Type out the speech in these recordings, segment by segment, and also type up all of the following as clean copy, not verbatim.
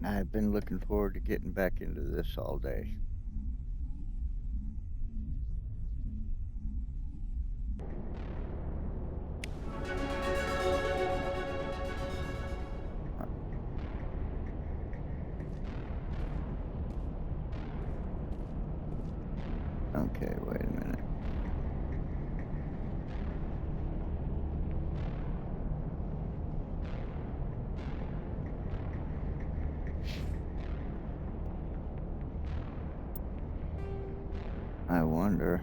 I've been looking forward to getting back into this all day. Okay, wait a minute. I wonder.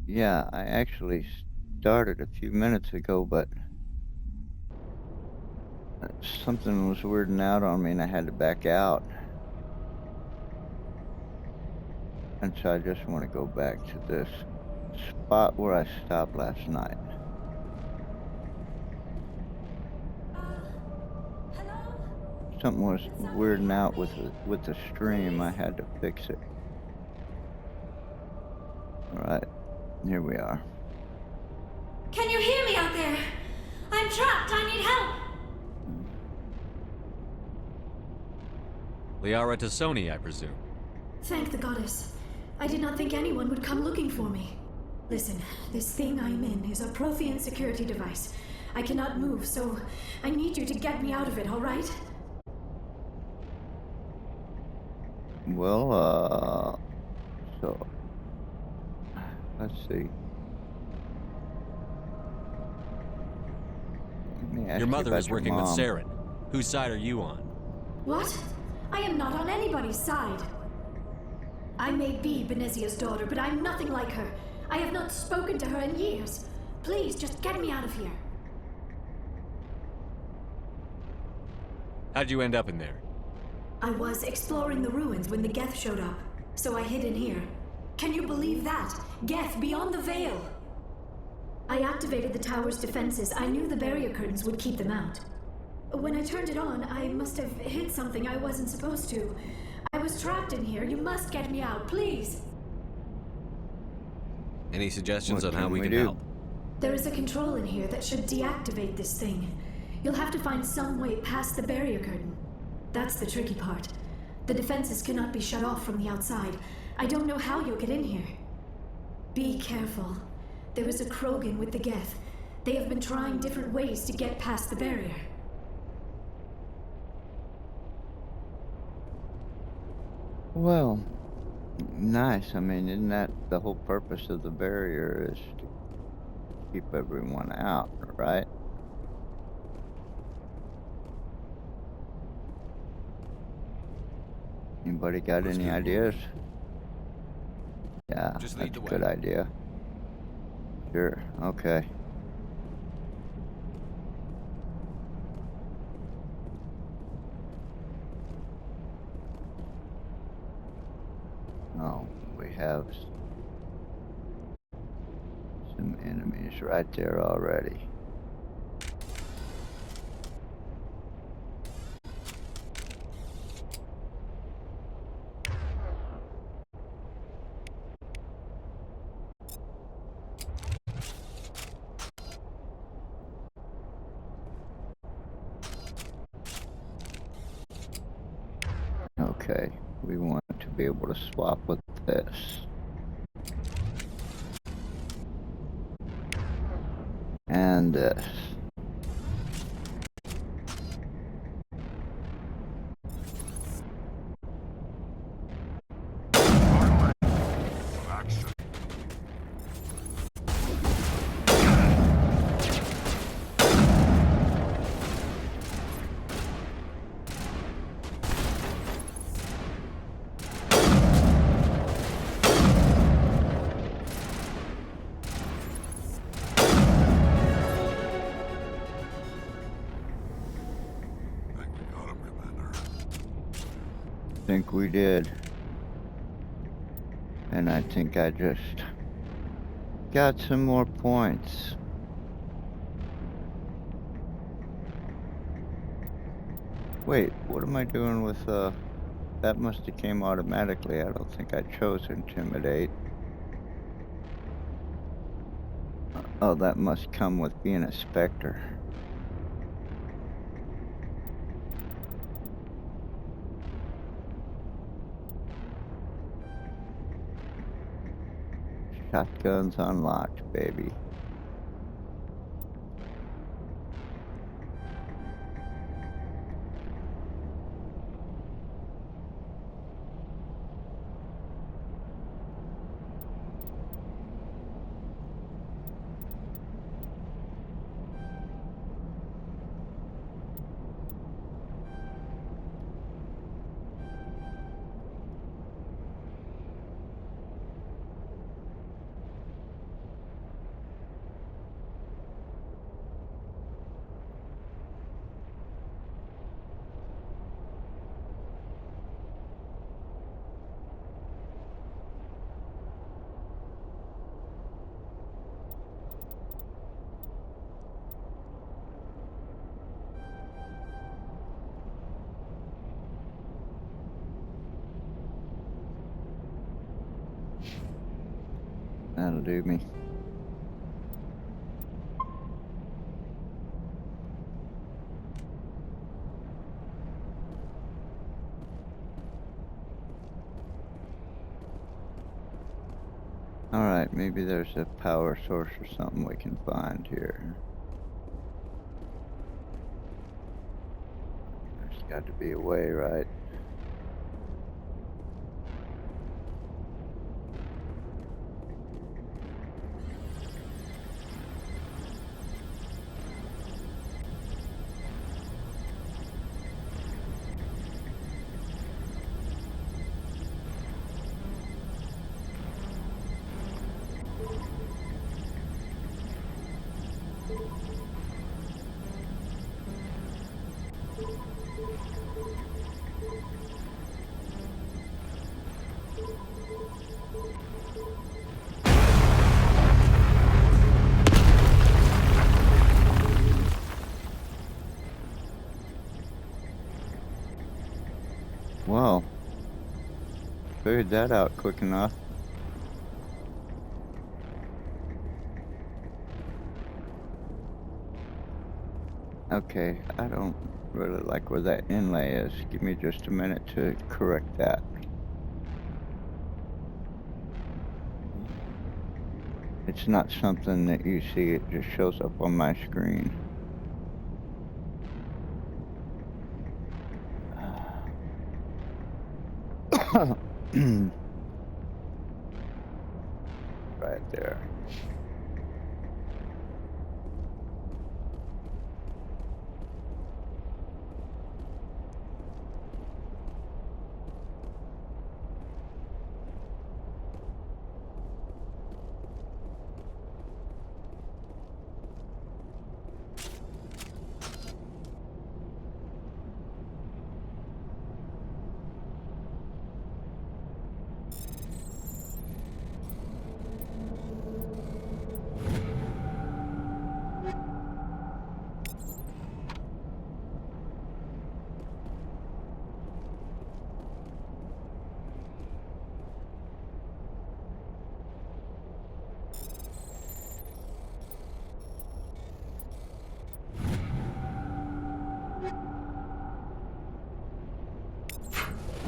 Yeah, I actually started a few minutes ago, but something was weirding out on me and I had to back out. And so I just want to go back to this spot where I stopped last night. Hello? Something was weirding out with the stream. I had to fix it. All right, here we are. Can you hear me out there? I'm trapped. I need help. Liara Tassoni, I presume. Thank the goddess. I did not think anyone would come looking for me. Listen, this thing I'm in is a Prothean security device. I cannot move, so I need you to get me out of it, all right? Well, so let's see. Let me ask Your you mother about is your working with mom. Saren. Whose side are you on? What? I am not on anybody's side. I may be Benezia's daughter, but I'm nothing like her. I have not spoken to her in years. Please, just get me out of here. How'd you end up in there? I was exploring the ruins when the Geth showed up, so I hid in here. Can you believe that? Geth beyond the veil! I activated the tower's defenses. I knew the barrier curtains would keep them out. When I turned it on, I must have hit something I wasn't supposed to. I was trapped in here. You must get me out, please! Any suggestions What on how can we we can do? help? There is a control in here that should deactivate this thing. You'll have to find some way past the barrier curtain. That's the tricky part. The defenses cannot be shut off from the outside. I don't know how you'll get in here. Be careful. There is a Krogan with the Geth. They have been trying different ways to get past the barrier. Well, nice. I mean, isn't that the whole purpose of the barrier is to keep everyone out, right? Anybody got Let's any get ideas? Yeah, Just lead that's the a good way. idea. Sure, okay. Oh, we have some enemies right there already. Okay, we want to be able to swap with this. And this. Action. Think we got him, Commander. Think we did. And I think I just got some more points. Wait, what am I doing with, that must have came automatically. I don't think I chose Intimidate. Oh, that must come with being a Spectre. Shotguns unlocked, baby. That'll do me. Alright, maybe there's a power source or something we can find here. There's got to be a way, right? figured that out quick enough. Okay, I don't really like where that inlay is. Give me just a minute to correct that. It's not something that you see, it just shows up on my screen. Right there.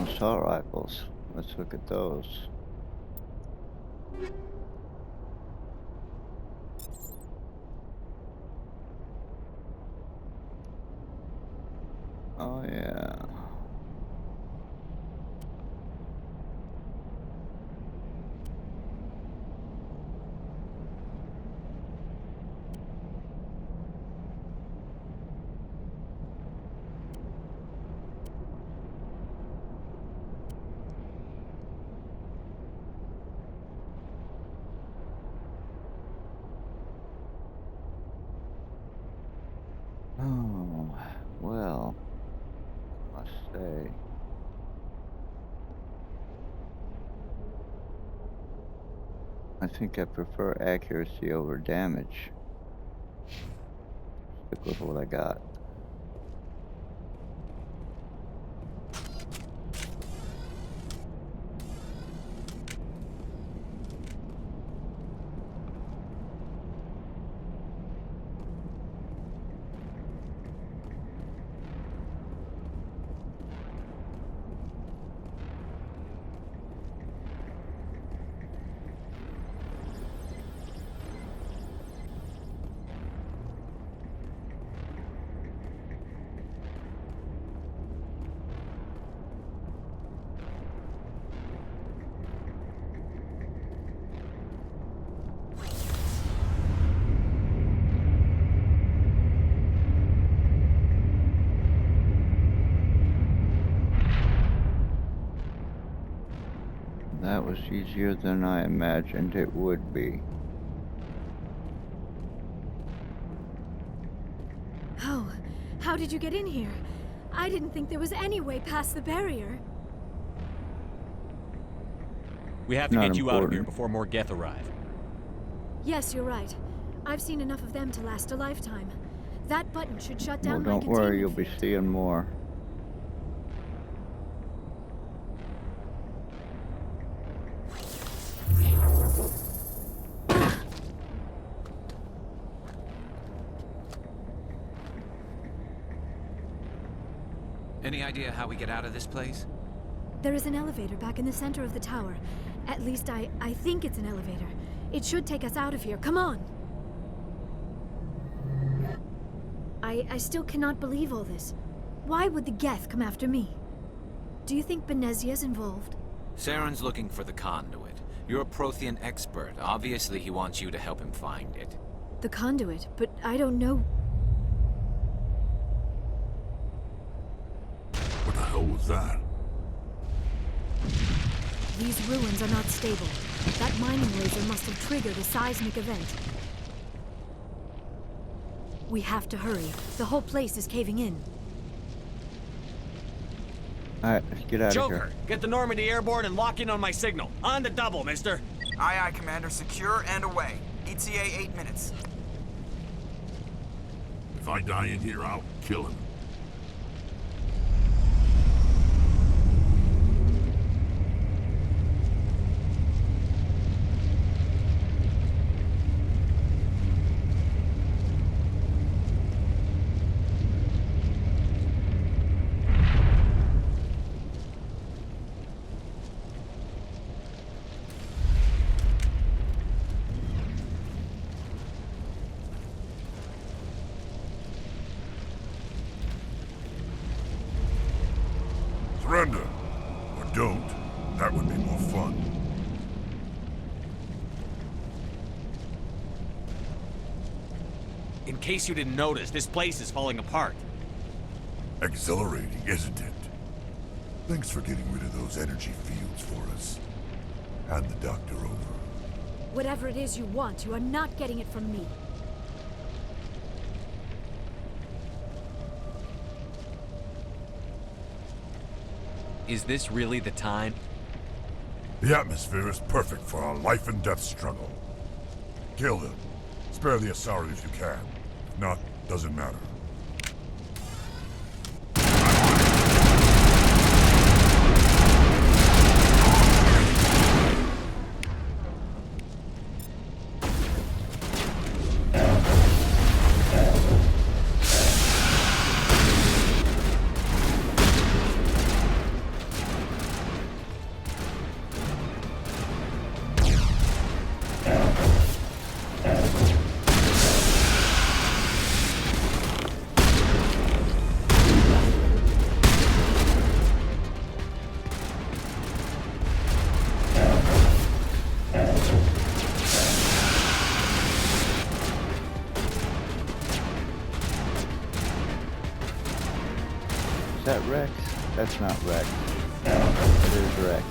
Assault rifles. Let's look at those. Oh yeah. Oh, well, I must say, I think I prefer accuracy over damage. Stick with what I got. That was easier than I imagined it would be. How did you get in here? I didn't think there was any way past the barrier. We have to Not get you out of here important. before more Geth arrive. Yes, you're right. I've seen enough of them to last a lifetime. That button should shut Well, down my don't containment worry, you'll be field. seeing more. Any idea how we get out of this place? There is an elevator back in the center of the tower. At least I think it's an elevator. It should take us out of here. Come on! I still cannot believe all this. Why would the Geth come after me? Do you think Benezia's involved? Saren's looking for the conduit. You're a Prothean expert. Obviously, he wants you to help him find it. The conduit, but I don't know. What the hell was that? These ruins are not stable. That mining laser must have triggered a seismic event. We have to hurry. The whole place is caving in. Alright, let's get out of Joker, here. get the Normandy airborne and lock in on my signal. On the double, mister. Aye, aye, Commander. Secure and away. ETA 8 minutes. If I die in here, I'll kill him. case you didn't notice, this place is falling apart. Exhilarating, isn't it? Thanks for getting rid of those energy fields for us. Hand the doctor over. Whatever it is you want, you are not getting it from me. Is this really the time? The atmosphere is perfect for our life and death struggle. Kill them. Spare the Asari if you can. If not, doesn't matter. Is that Rex? That's not Rex. It is Rex.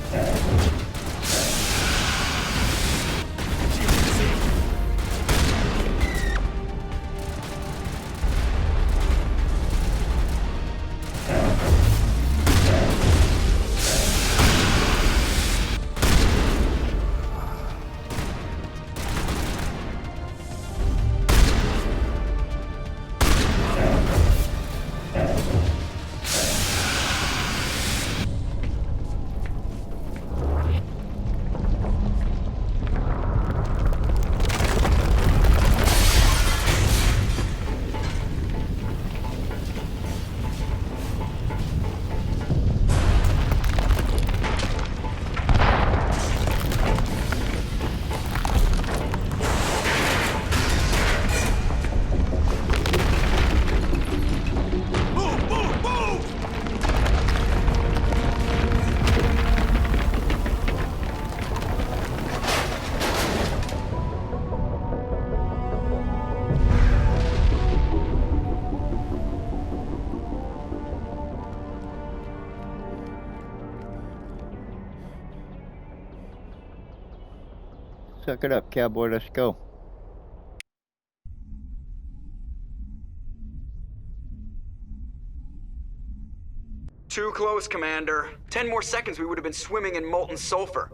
Suck it up, cowboy. Let's go. Too close, Commander. 10 more seconds we would have been swimming in molten sulfur.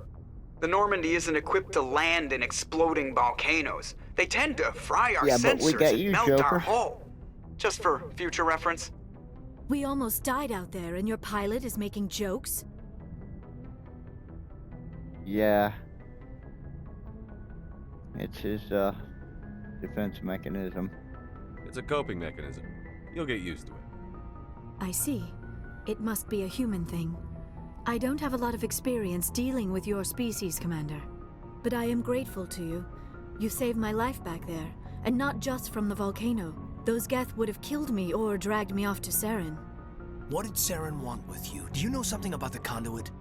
The Normandy isn't equipped to land in exploding volcanoes. They tend to fry our Yeah, but we sensors got and you, melt Joker. our hull. Just for future reference. We almost died out there, and your pilot is making jokes? Yeah. It's his defense mechanism. It's a coping mechanism. You'll get used to it. I see. It must be a human thing. I don't have a lot of experience dealing with your species, Commander. But I am grateful to you. You saved my life back there, and not just from the volcano. Those Geth would have killed me or dragged me off to Saren. What did Saren want with you? Do you know something about the conduit?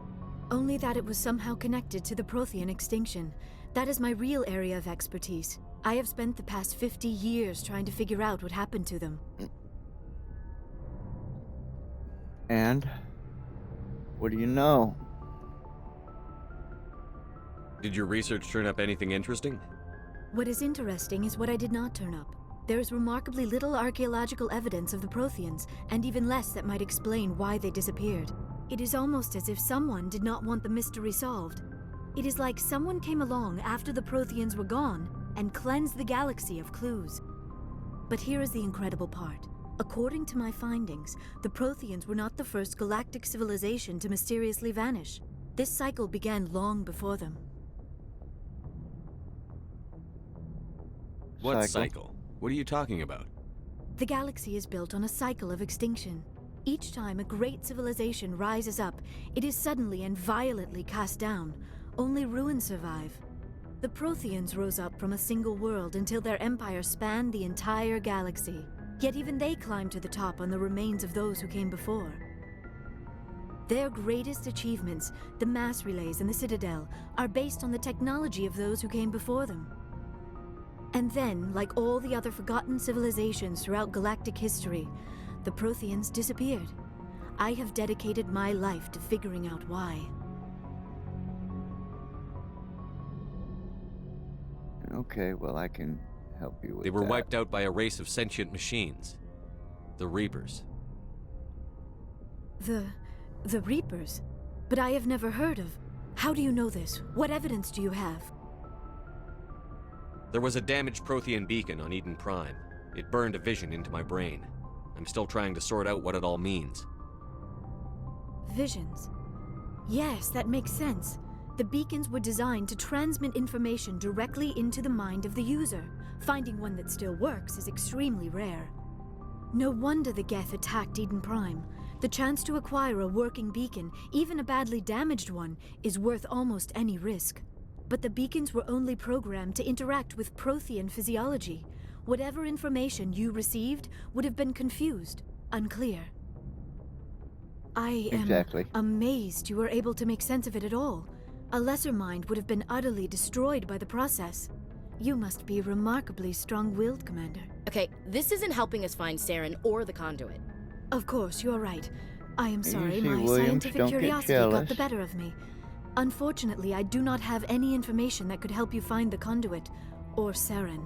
Only that it was somehow connected to the Prothean extinction. That is my real area of expertise. I have spent the past 50 years trying to figure out what happened to them. And what do you know? Did your research turn up anything interesting? What is interesting is what I did not turn up. There is remarkably little archaeological evidence of the Protheans, and even less that might explain why they disappeared. It is almost as if someone did not want the mystery solved. It is like someone came along after the Protheans were gone and cleansed the galaxy of clues. But here is the incredible part. According to my findings, the Protheans were not the first galactic civilization to mysteriously vanish. This cycle began long before them. What cycle? What are you talking about? The galaxy is built on a cycle of extinction. Each time a great civilization rises up, it is suddenly and violently cast down. Only ruins survive. The Protheans rose up from a single world until their empire spanned the entire galaxy. Yet even they climbed to the top on the remains of those who came before. Their greatest achievements, the mass relays and the Citadel, are based on the technology of those who came before them. And then, like all the other forgotten civilizations throughout galactic history, the Protheans disappeared. I have dedicated my life to figuring out why. Okay, well, I can help you with They were that. wiped out by a race of sentient machines. The Reapers. The Reapers? But I have never heard of. How do you know this? What evidence do you have? There was a damaged Prothean beacon on Eden Prime. It burned a vision into my brain. I'm still trying to sort out what it all means. Visions. Yes, that makes sense. The beacons were designed to transmit information directly into the mind of the user. Finding one that still works is extremely rare. No wonder the Geth attacked Eden Prime. The chance to acquire a working beacon, even a badly damaged one, is worth almost any risk. But the beacons were only programmed to interact with Prothean physiology. Whatever information you received would have been confused, unclear. I am amazed you were able to make sense of it at all. A lesser mind would have been utterly destroyed by the process. You must be remarkably strong-willed, Commander. Okay, this isn't helping us find Saren or the conduit. Of course, you are right. I am sorry, Easy, my Williams, scientific don't get curiosity jealous. got the better of me. Unfortunately, I do not have any information that could help you find the conduit, or Saren.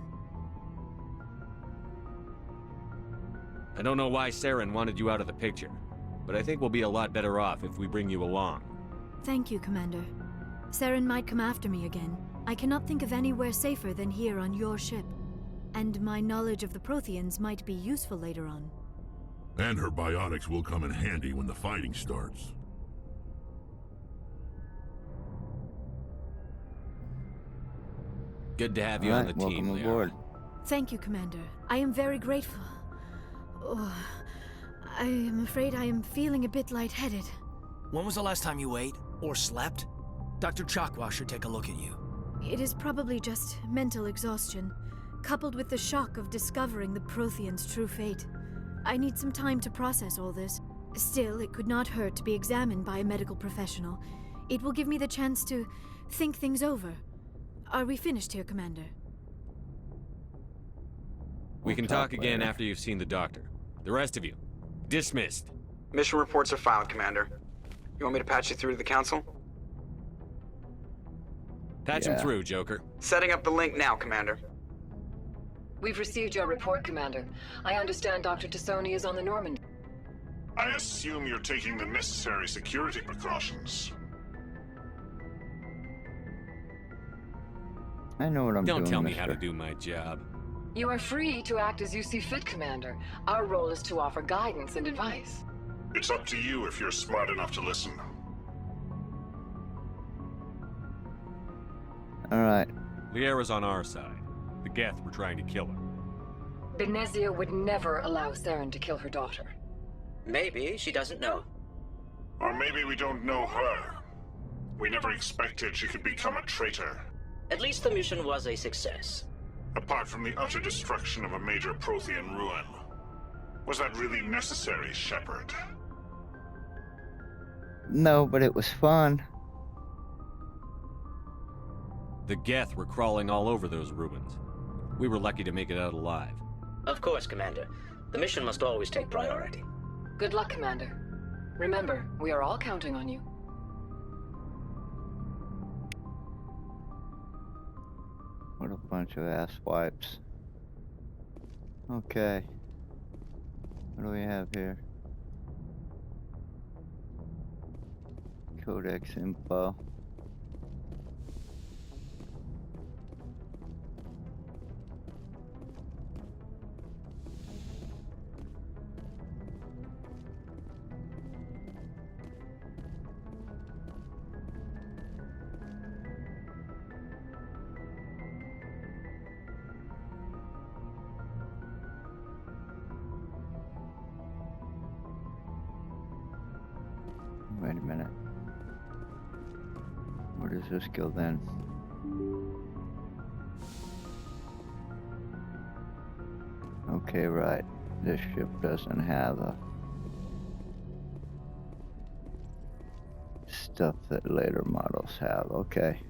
I don't know why Saren wanted you out of the picture, but I think we'll be a lot better off if we bring you along. Thank you, Commander. Saren might come after me again. I cannot think of anywhere safer than here on your ship. And my knowledge of the Protheans might be useful later on. And her biotics will come in handy when the fighting starts. Good to have you on the team, welcome Liara. aboard. Thank you, Commander. I am very grateful. Oh, I am afraid I am feeling a bit lightheaded. When was the last time you ate or slept? Dr. Chakwa should take a look at you. It is probably just mental exhaustion, coupled with the shock of discovering the Protheans' true fate. I need some time to process all this. Still, it could not hurt to be examined by a medical professional. It will give me the chance to think things over. Are we finished here, Commander? We can talk again after you've seen the doctor. The rest of you, dismissed. Mission reports are filed, Commander. You want me to patch you through to the Council? Patch him through, Joker. Setting up the link now, Commander. We've received your report, Commander. I understand Dr. Tassoni is on the Normandy. I assume you're taking the necessary security precautions. I know what I'm doing, Don't tell me mister. how to do my job. You are free to act as you see fit, Commander. Our role is to offer guidance and advice. It's up to you if you're smart enough to listen. Alright. Liara's on our side. The Geth were trying to kill her. Benezia would never allow Saren to kill her daughter. Maybe she doesn't know. Or maybe we don't know her. We never expected she could become a traitor. At least the mission was a success. Apart from the utter destruction of a major Prothean ruin. Was that really necessary, Shepard? No, but it was fun. The Geth were crawling all over those ruins. We were lucky to make it out alive. Of course, Commander. The mission must always take priority. Good luck, Commander. Remember, we are all counting on you. What a bunch of ass wipes. Okay. What do we have here? Codex info. Wait a minute. Where does this go then? Okay, right. This ship doesn't have a stuff that later models have. Okay.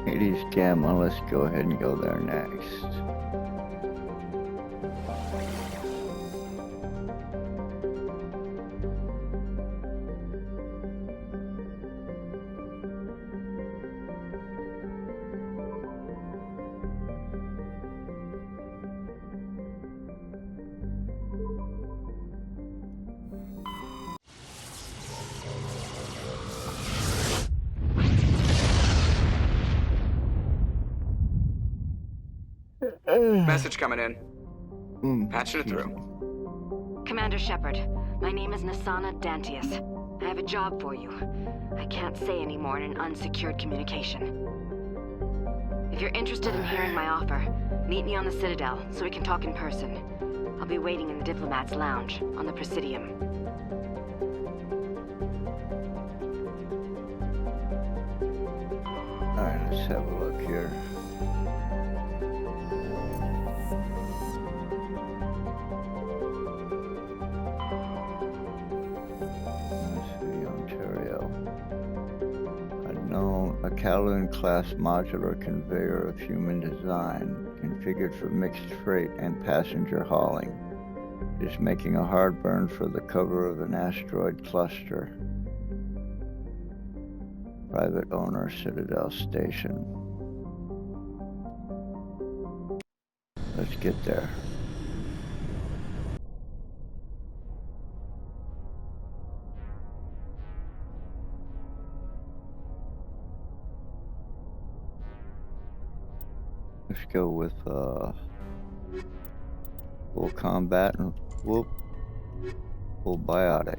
Hades Gamma, let's go ahead and go there next. Message coming in. Patching it through. Commander Shepard, my name is Nasana Dantius. I have a job for you. I can't say any more in an unsecured communication. If you're interested in hearing my offer, meet me on the Citadel so we can talk in person. I'll be waiting in the Diplomat's Lounge on the Presidium. Alright, let's have a look here. A Kowloon-class modular conveyor of human design, configured for mixed freight and passenger hauling. It is making a hard burn for the cover of an asteroid cluster. Private owner, Citadel Station. Let's get there. Let's go with full combat and full biotics.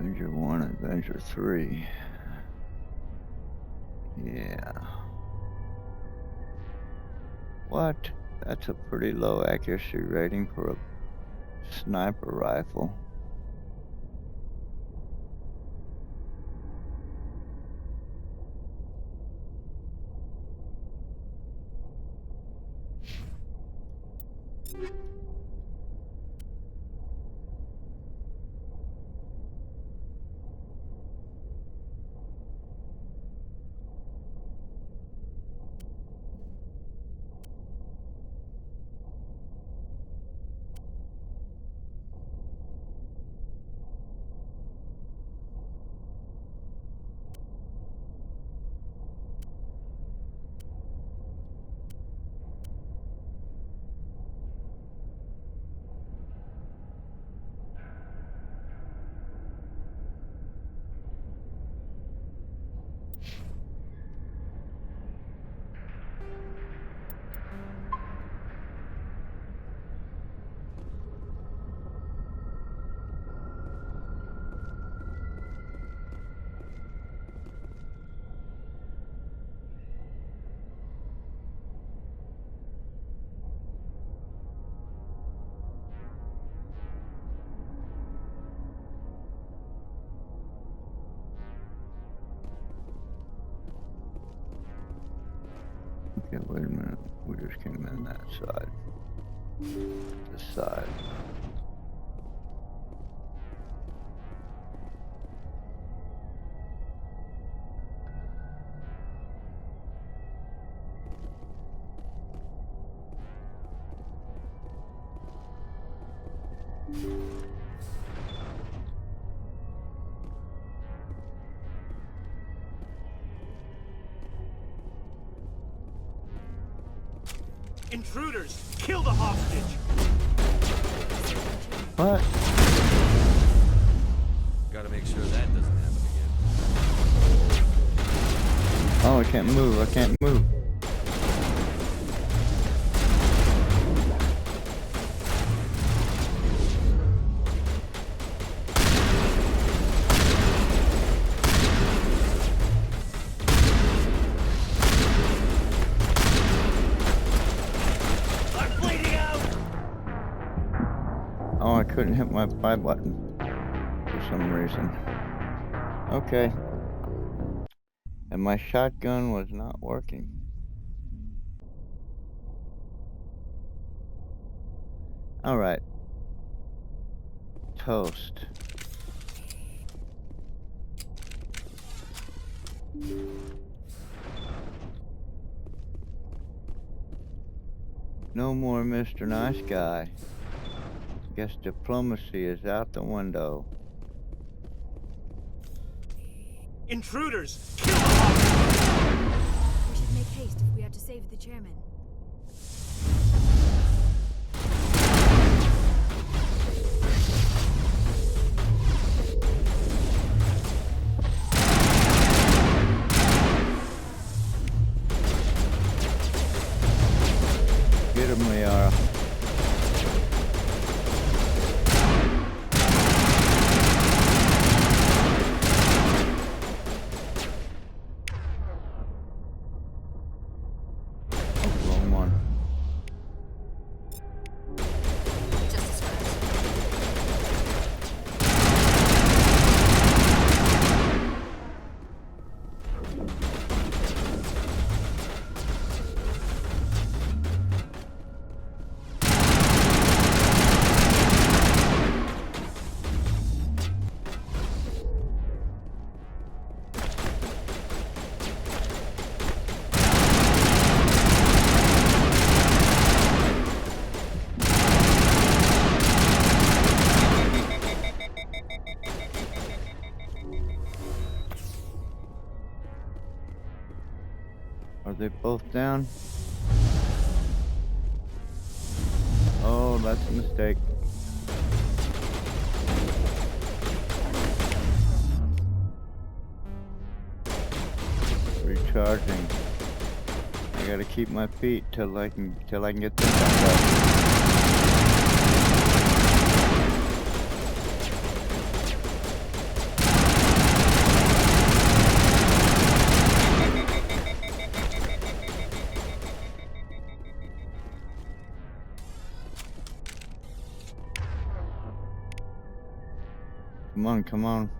Avenger 1, Avenger 3. Yeah. What? That's a pretty low accuracy rating for a sniper rifle. Okay, wait a minute. We just came in that side. This side. Intruders! Kill the hostage! What? Gotta make sure that doesn't happen again. Oh, I can't move. I can't move. Oh, I couldn't hit my buy button for some reason. Okay. And my shotgun was not working. Alright. Toast. No more Mr. Nice Guy. Guess diplomacy is out the window. Intruders! Kill the hostage! We should make haste if we are to save the chairman. Get him, Liara. Are they both down? Oh, that's a mistake. Recharging. I gotta keep my feet till I can get this back up. Come on, come on.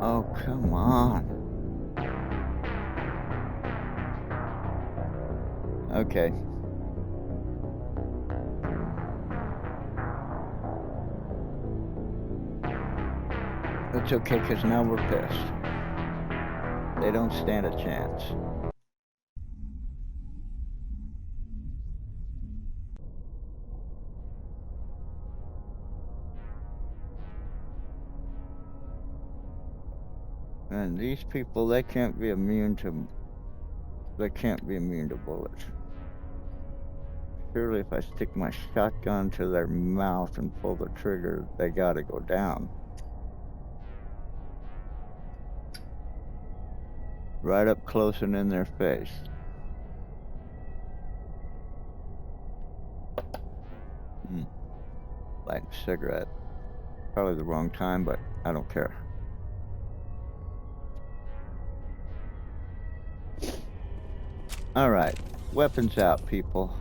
Oh, come on. Okay. That's okay, because now we're pissed. They don't stand a chance. And these people, they can't be immune to bullets. Surely if I stick my shotgun to their mouth and pull the trigger, they gotta go down. Right up close and in their face. Lighting a cigarette. Probably the wrong time, but I don't care. Alright, weapons out, people.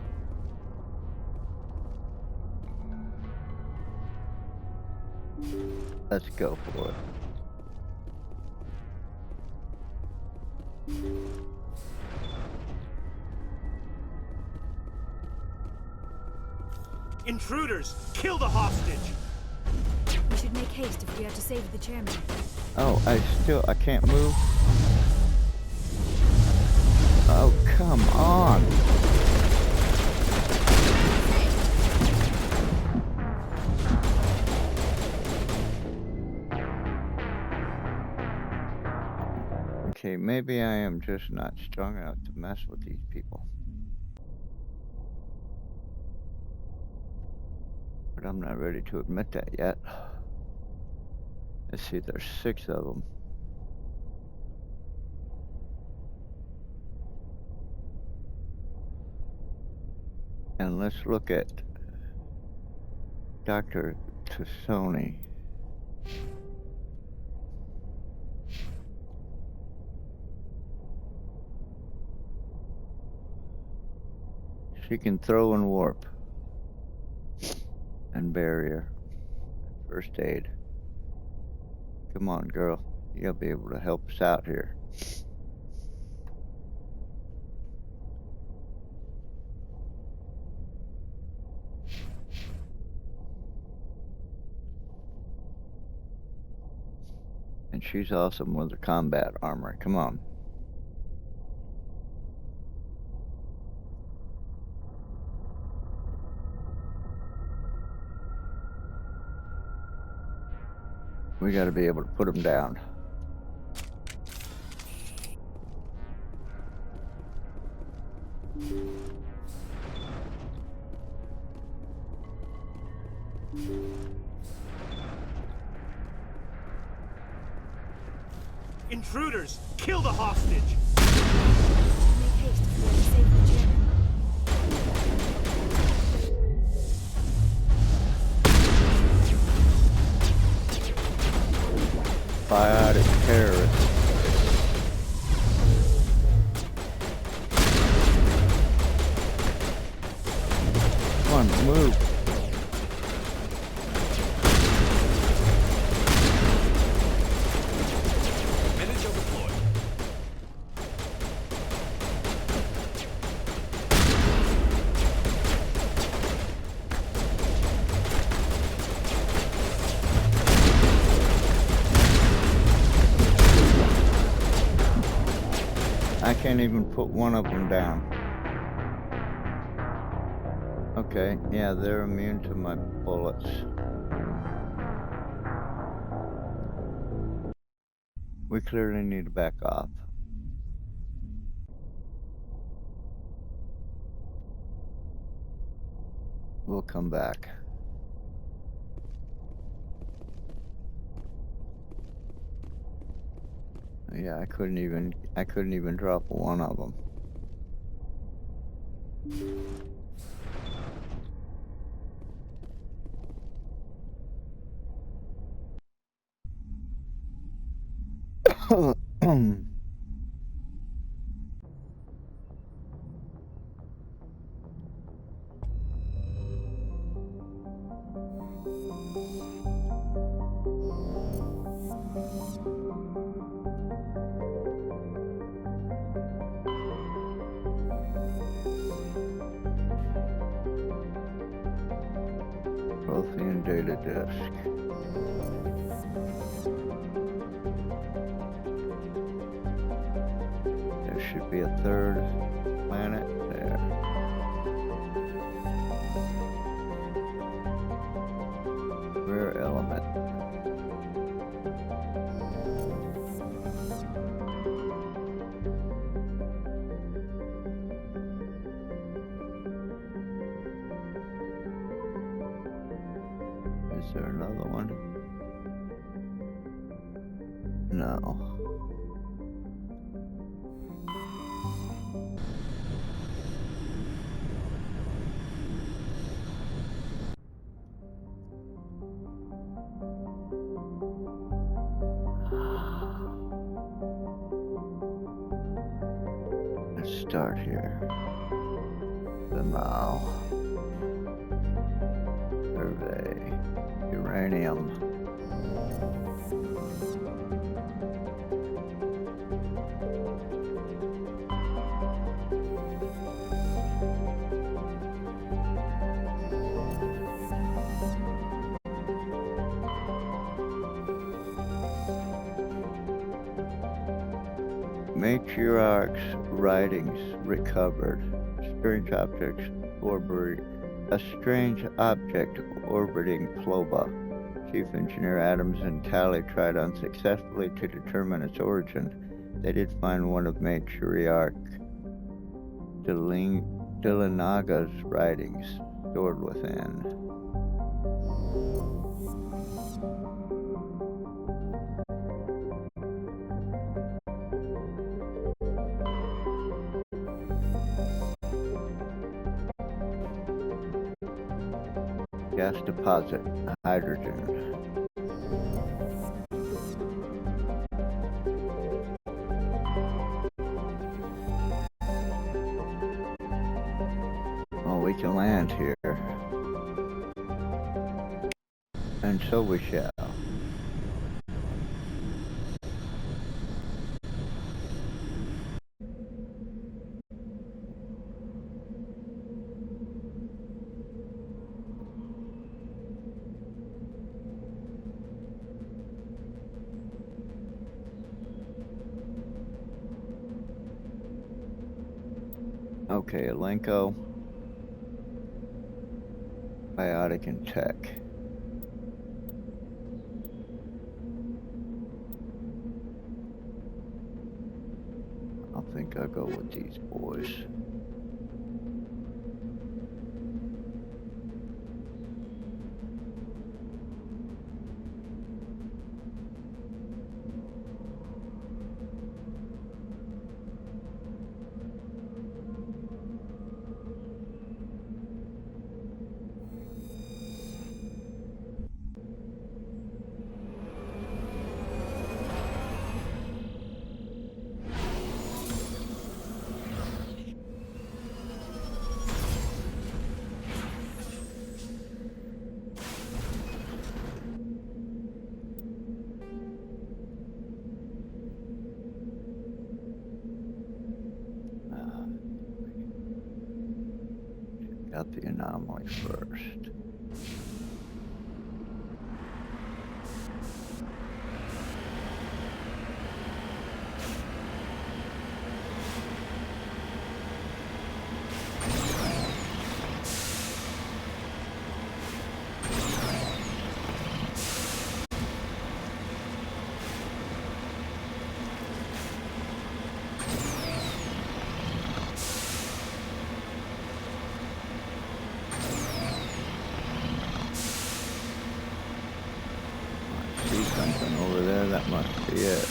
Let's go for it. Intruders! Kill the hostage! We should make haste if we are to save the chairman. Oh, I can't move? Oh, come on. Okay, maybe I am just not strong enough to mess with these people. But I'm not ready to admit that yet. Let's see, there's 6 of them. And let's look at Dr. Tassoni. She can throw and warp. And barrier. First aid. Come on, girl. You'll be able to help us out here. And she's awesome with her combat armor. Come on. We gotta be able to put them down. Intruders! Kill the hostage! Make haste if we are to save the chairman. Biotic terrorists. Come on, move. I can't even put one of them down. Okay, yeah, they're immune to my bullets. We clearly need to back off. We'll come back. Yeah, I couldn't even drop one of them. Prothean data disk. There should be a 3rd planet there. Rare element. Is there another one? No. Let's start here. The Mao. Survey. Uranium. Matriarch's writings recovered. Strange a strange object orbiting Ploba. Chief Engineer Adams and Tally tried unsuccessfully to determine its origin. They did find one of Matriarch Delanaga's writings stored within. Gas deposit, hydrogen. Well, we can land here. And so we shall. Okay, Elenco, Biotic and Tech. I think I'll go with these boys. Got the anomaly first. Something over there, that must be it.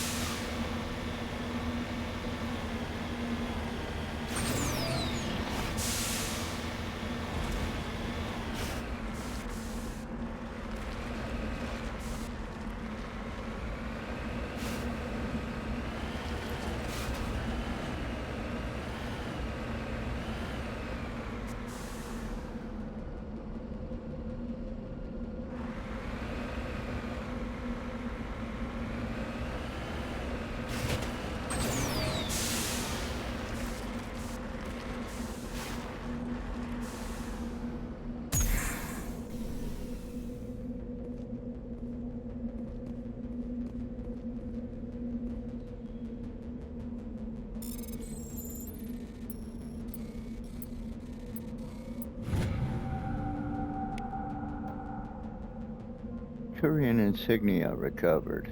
Turian insignia recovered.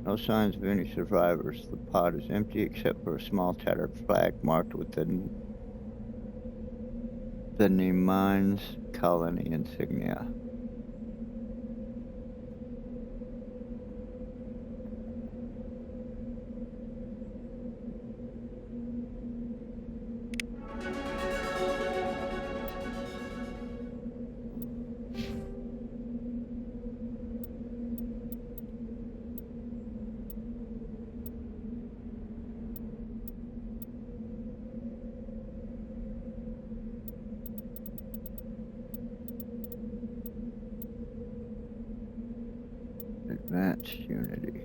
No signs of any survivors. The pod is empty except for a small tattered flag marked with the Nemines colony insignia. Advanced Unity.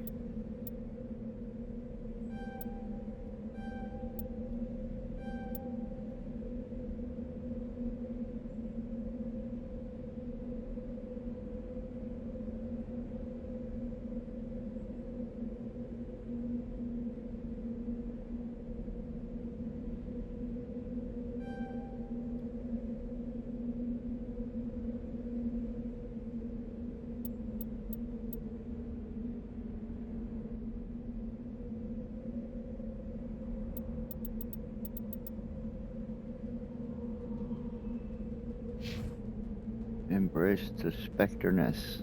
embrace the specterness.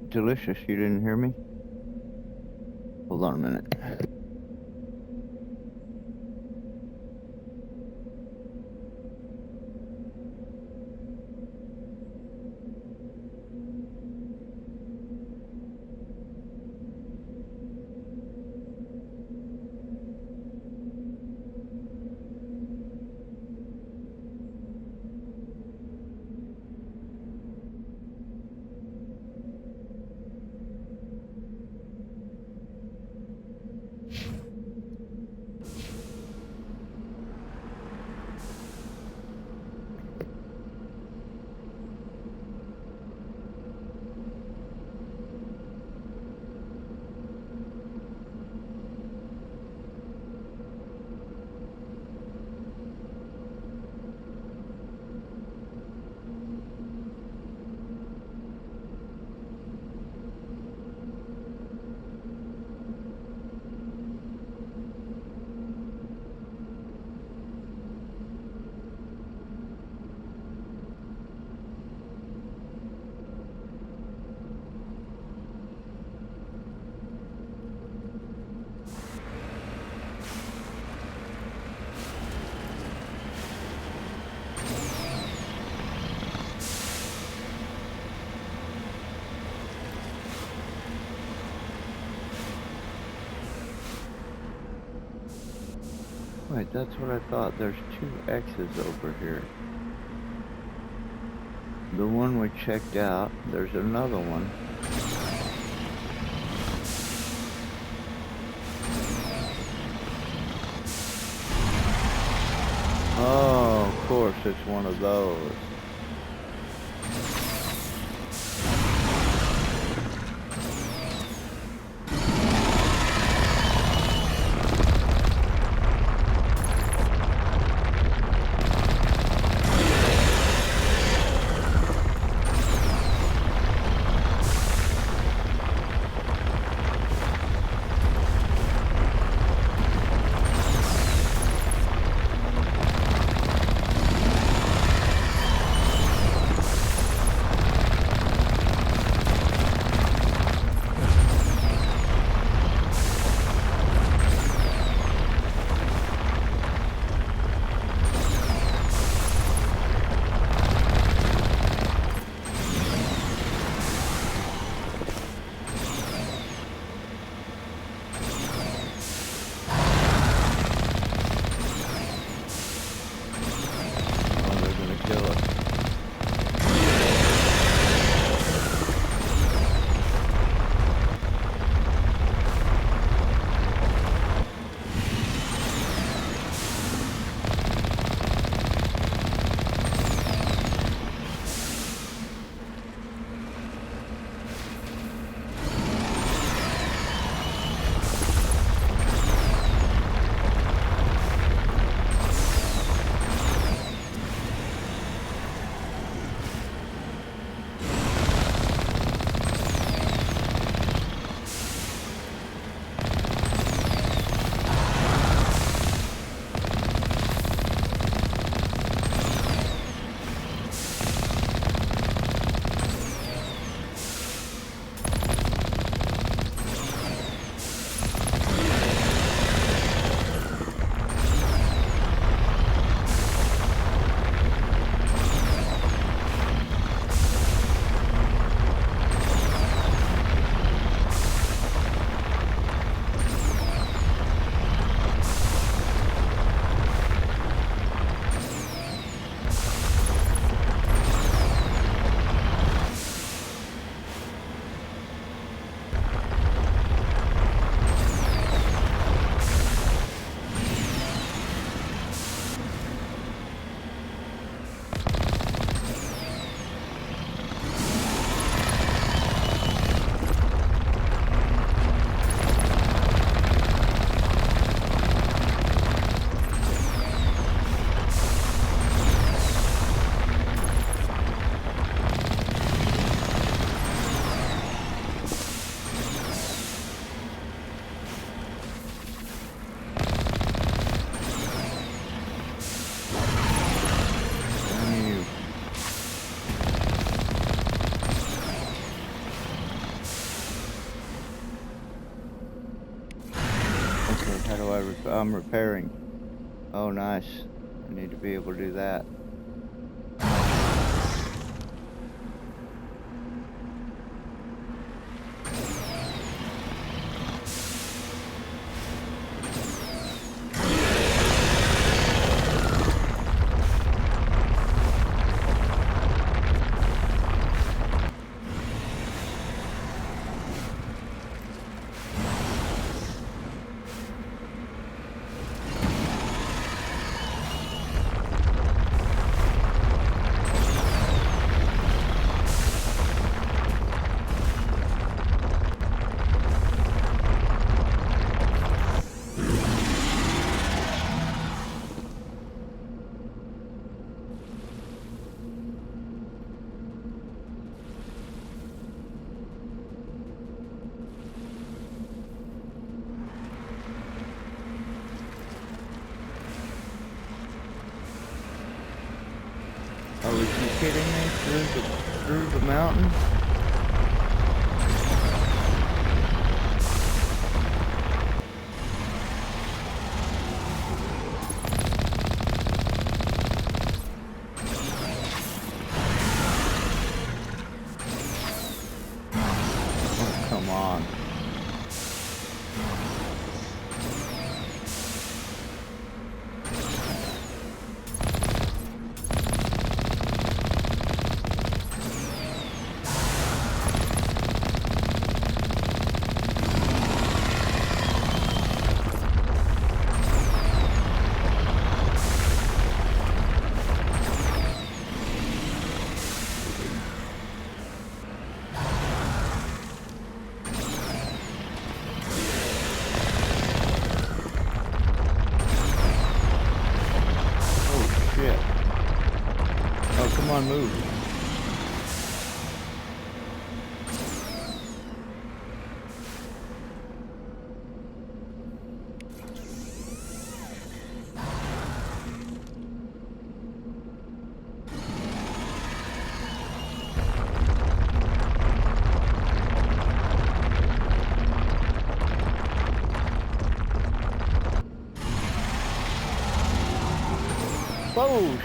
Delicious, you didn't hear me? Hold on a minute. Wait, that's what I thought. There's two X's over here. The one we checked out, there's another one. Oh, of course, it's one of those. do I'm repairing. Oh, nice. I need to be able to do that. Oh, are you kidding me? Through the mountain? Oh, come on. Oh, come on, move. Whoa!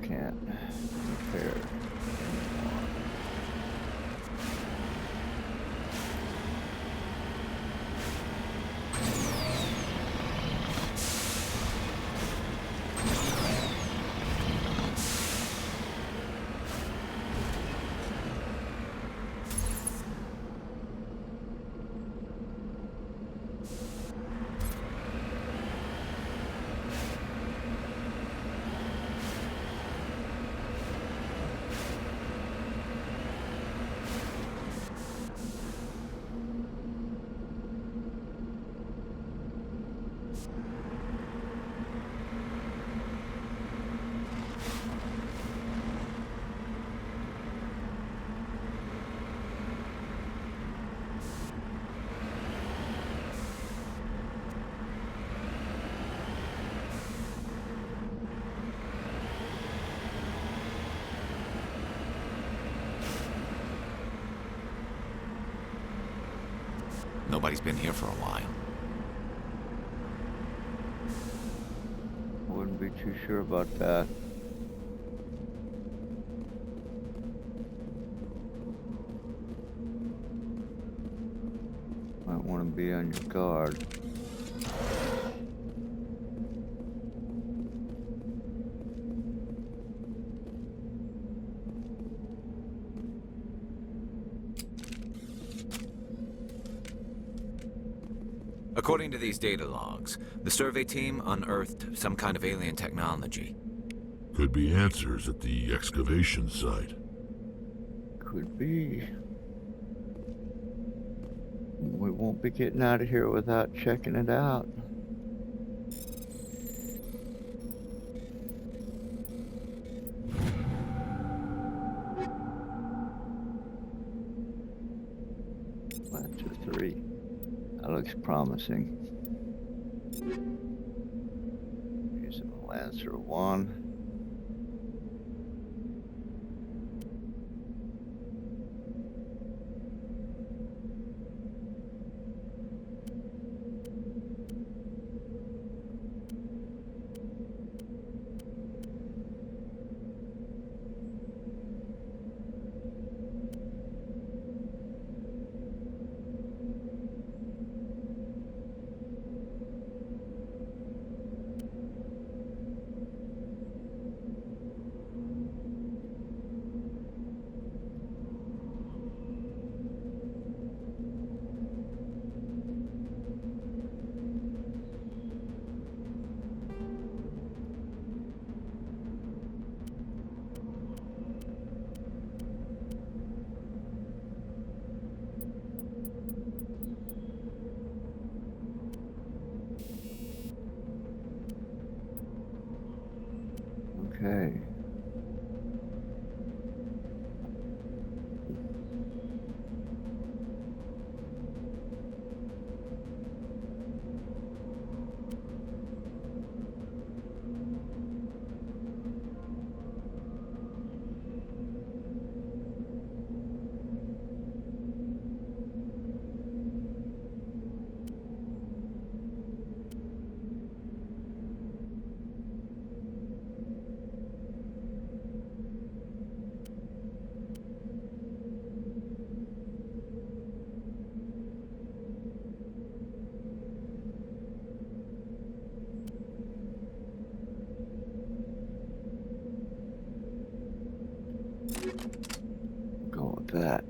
can't repair it anymore. Nobody's been here for a while. Wouldn't be too sure about that. Might want to be on your guard. According to these data logs, the survey team unearthed some kind of alien technology. Could be answers at the excavation site. Could be. We won't be getting out of here without checking it out. Lancer 3. That looks promising. Using the Lancer 1. Okay. Go with that.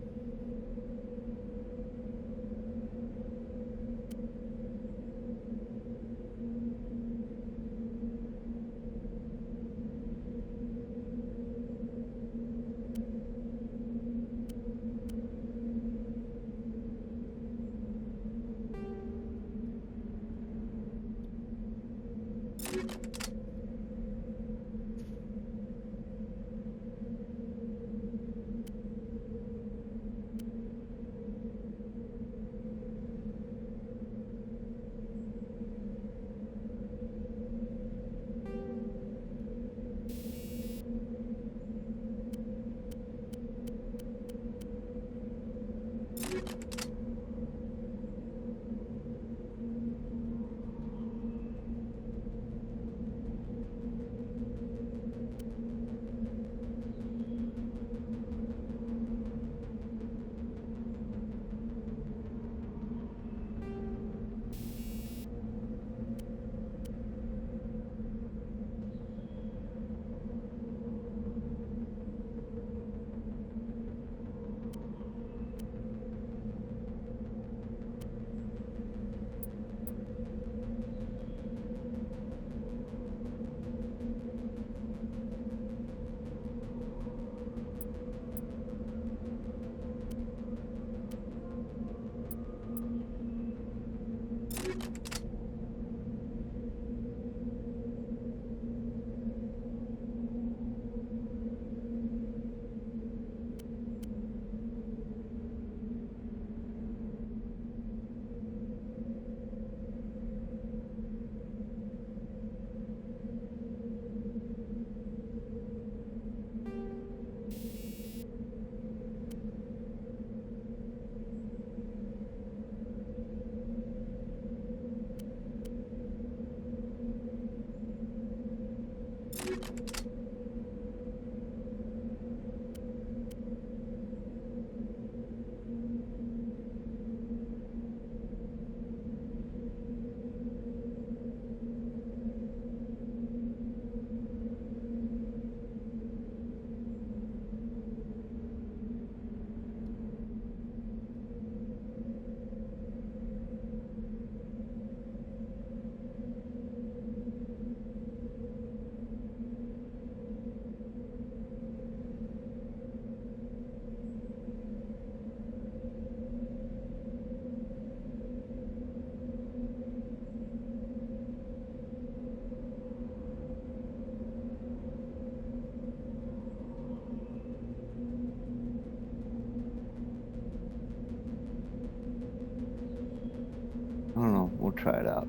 try it out.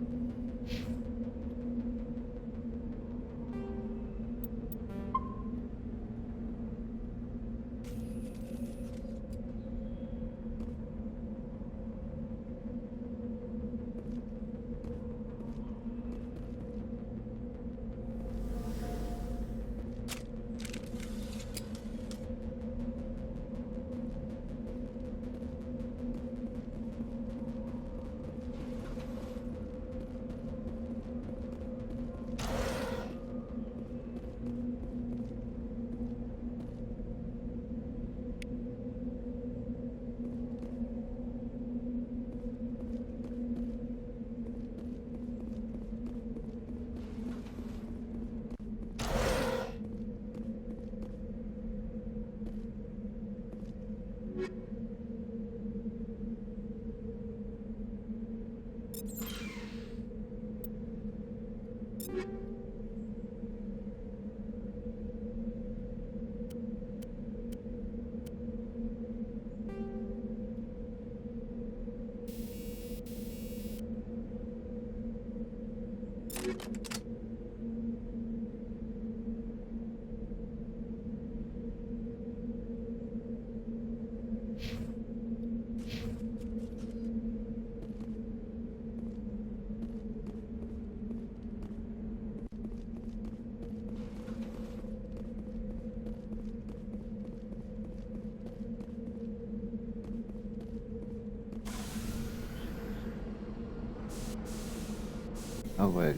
Oh wait,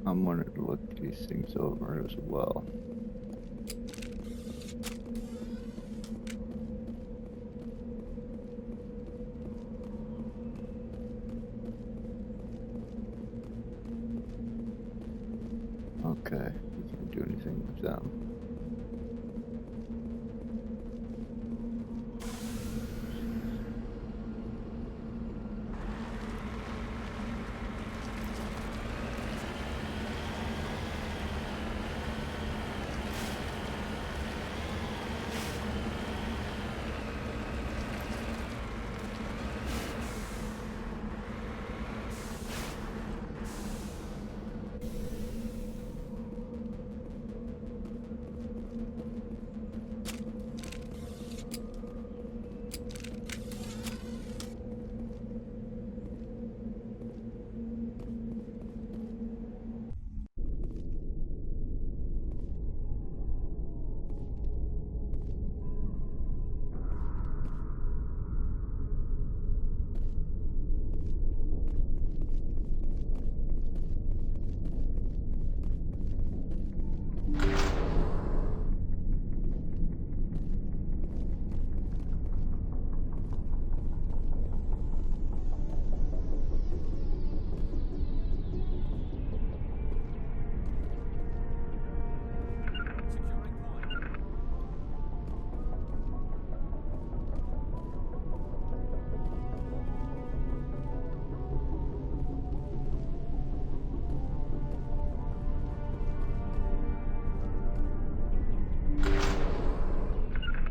I wanted to look these things over as well. Okay, we can't do anything with them.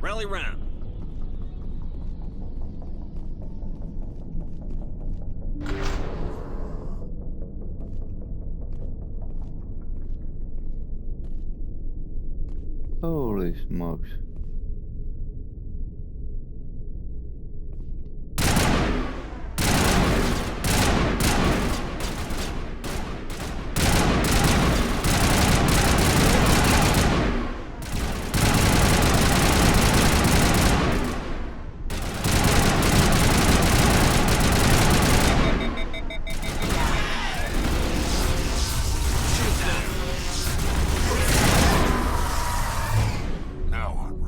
Rally round. Holy smokes. Now I'm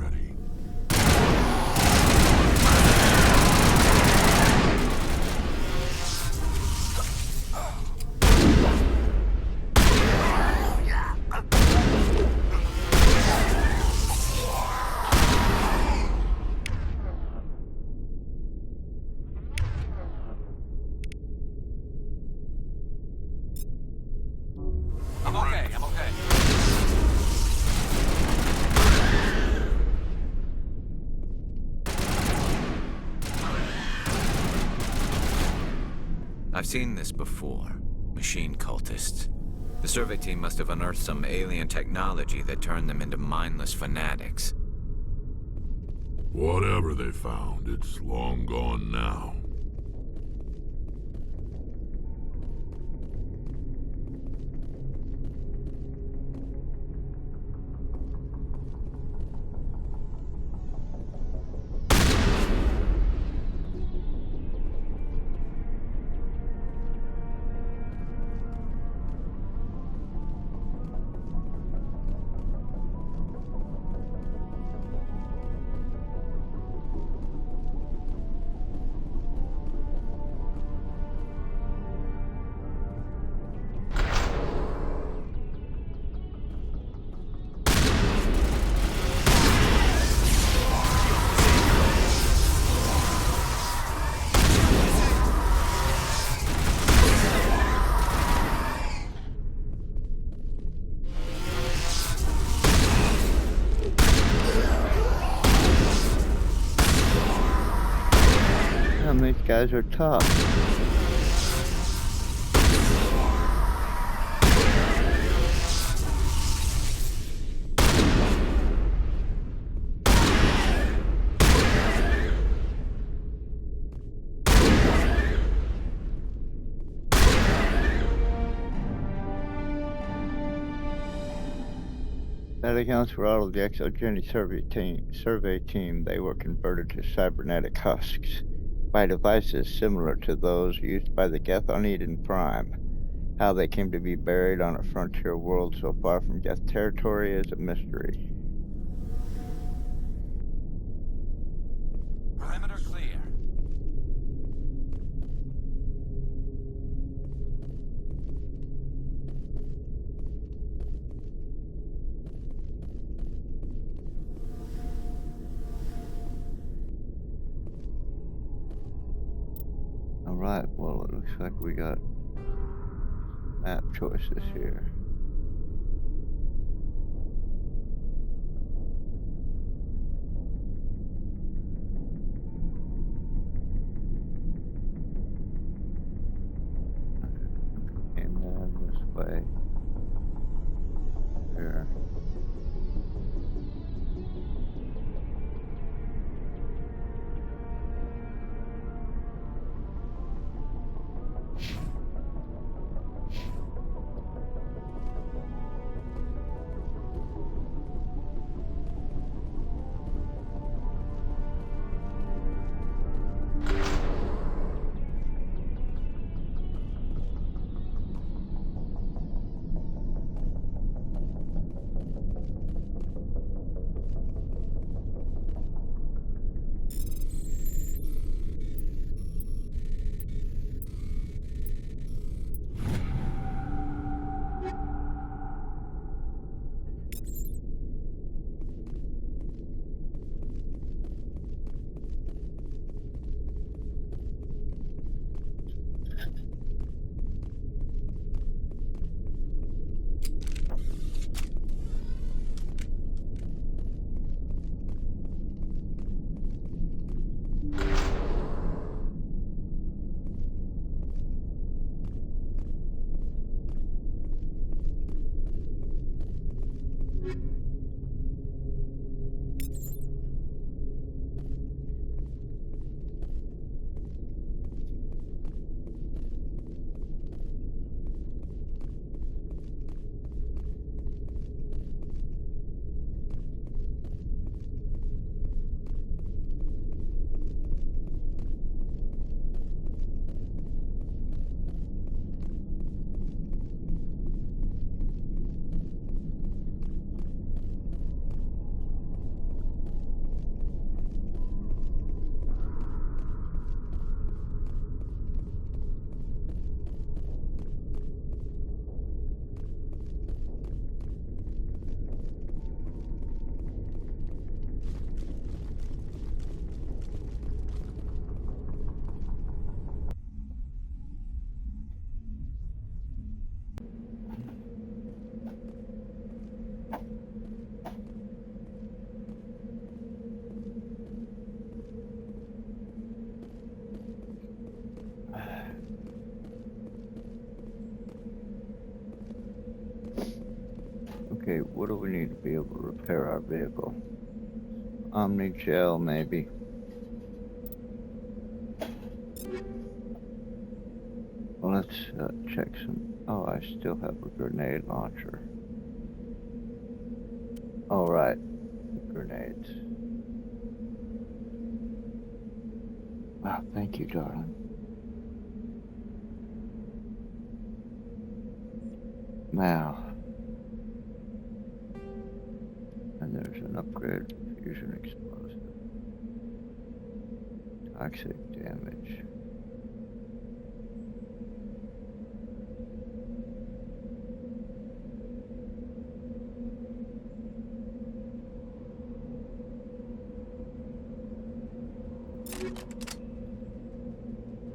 I've seen this before. Machine cultists. The survey team must have unearthed some alien technology that turned them into mindless fanatics. Whatever they found, it's long gone now. These guys are tough. That accounts for all of the exogeny survey team. They were converted to cybernetic husks by devices similar to those used by the Geth on Eden Prime. How they came to be buried on a frontier world so far from Geth territory is a mystery. Perimeter clear. Alright, well it looks like we got map choices here. Came down this way. Here. Okay, what do we need to be able to repair our vehicle? Omni gel, maybe. Well, let's check some. Oh, I still have a grenade launcher. All right, grenades. Wow, thank you, darling. Now, and there's an upgrade for fusion explosive. Toxic damage.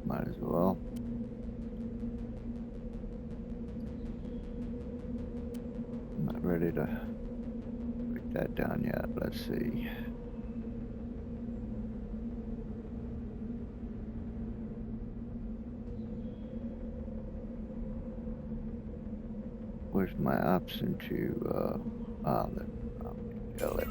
Might as well. I'm not ready to break that down yet. Let's see. Where's my option to, gel it.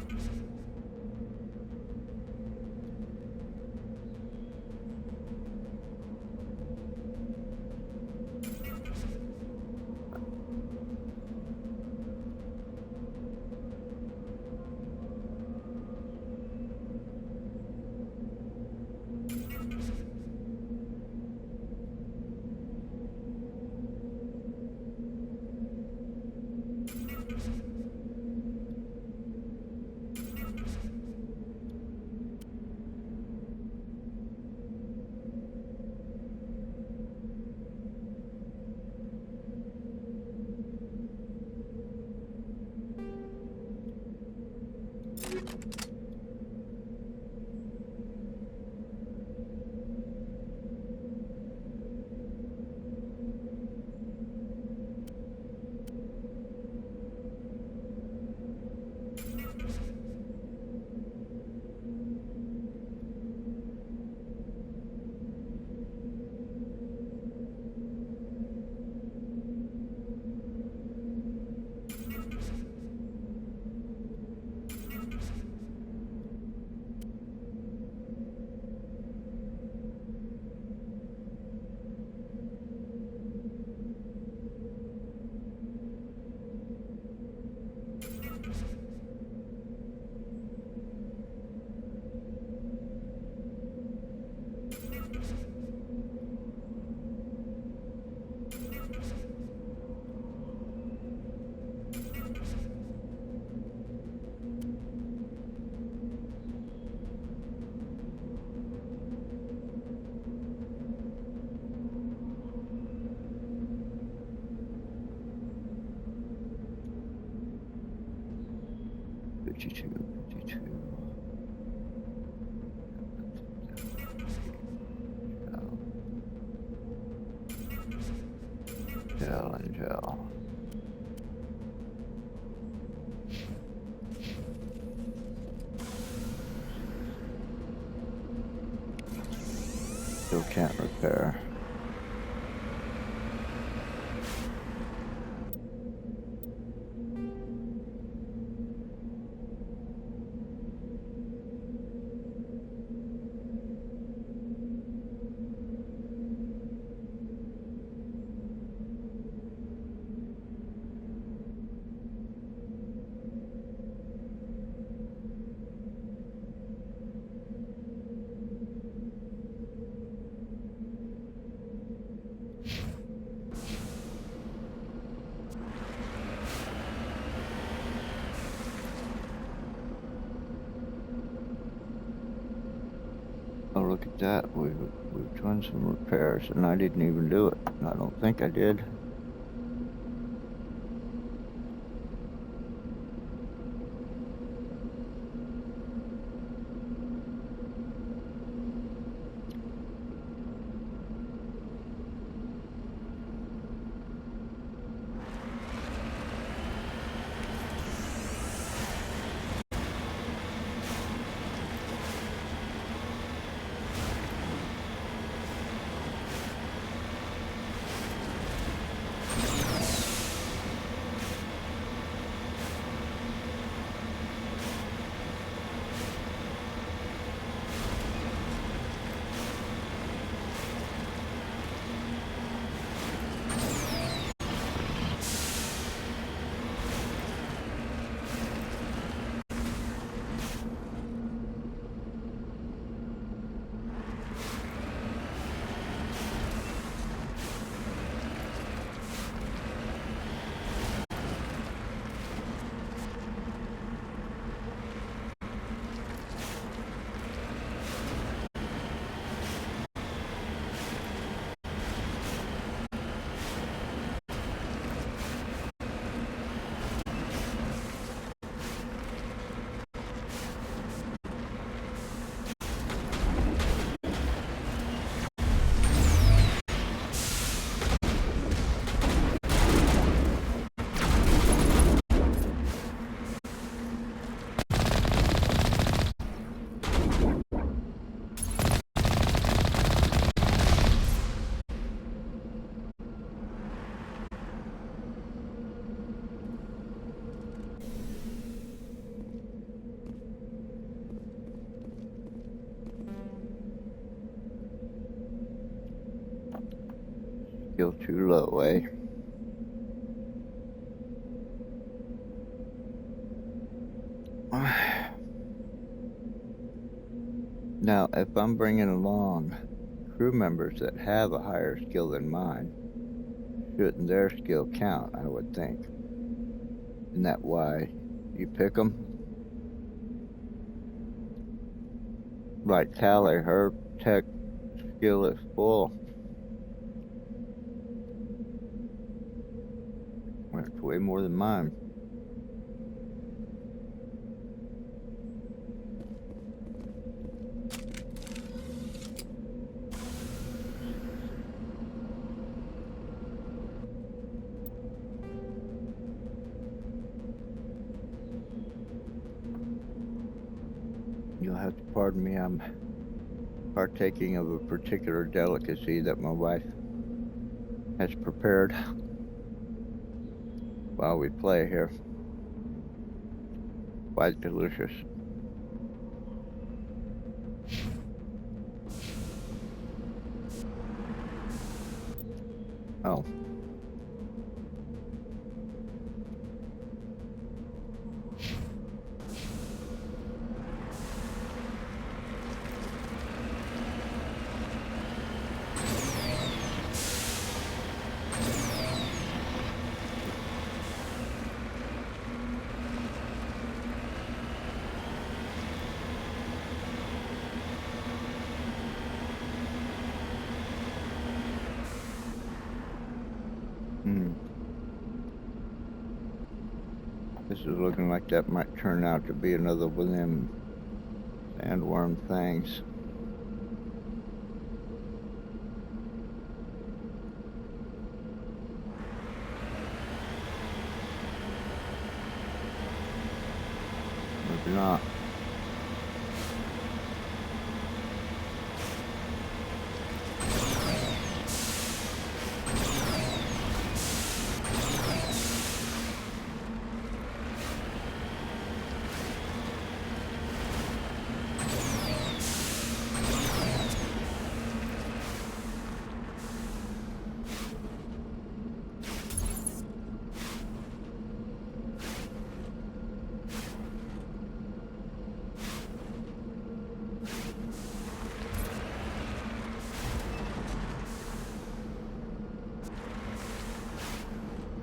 Gel and gel. Still can't repair. Oh, look at that. We've done some repairs, and I didn't even do it. I don't think I did. Still too low, eh? Now, if I'm bringing along crew members that have a higher skill than mine, shouldn't their skill count, I would think. Isn't that why you pick them? Like Callie, her tech skill is full. It's way more than mine. You'll have to pardon me, I'm partaking of a particular delicacy that my wife has prepared while we play here. Quite delicious. Oh. This is looking like that might turn out to be another one of them sandworm things. Maybe not.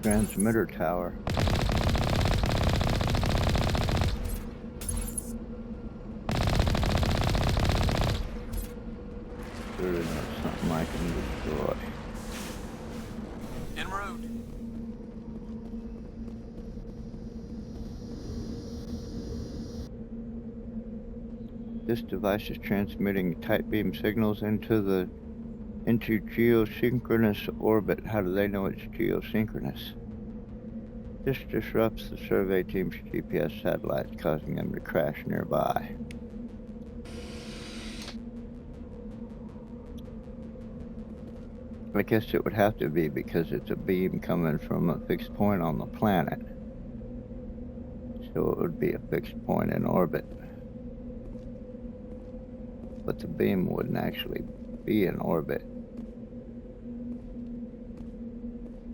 Transmitter tower. Surely that's something I can destroy. En route. This device is transmitting tight beam signals into geosynchronous orbit. How do they know it's geosynchronous? This disrupts the survey team's GPS satellites, causing them to crash nearby. I guess it would have to be because it's a beam coming from a fixed point on the planet. So it would be a fixed point in orbit. But the beam wouldn't actually be in orbit.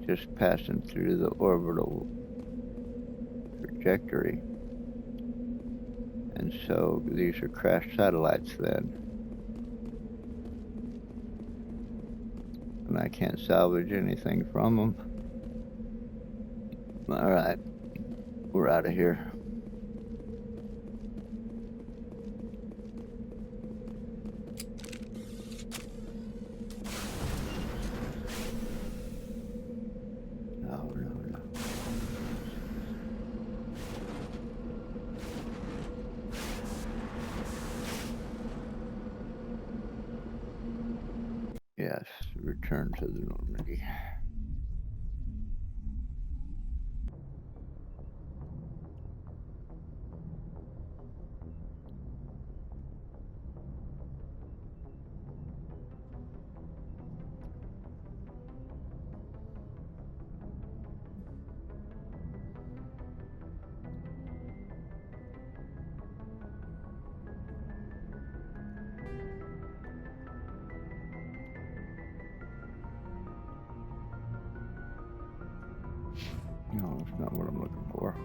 Just passing through the orbital trajectory. And so these are crashed satellites then. And I can't salvage anything from them. Alright, we're out of here. Yes, return to the Normandy. not what I'm looking for.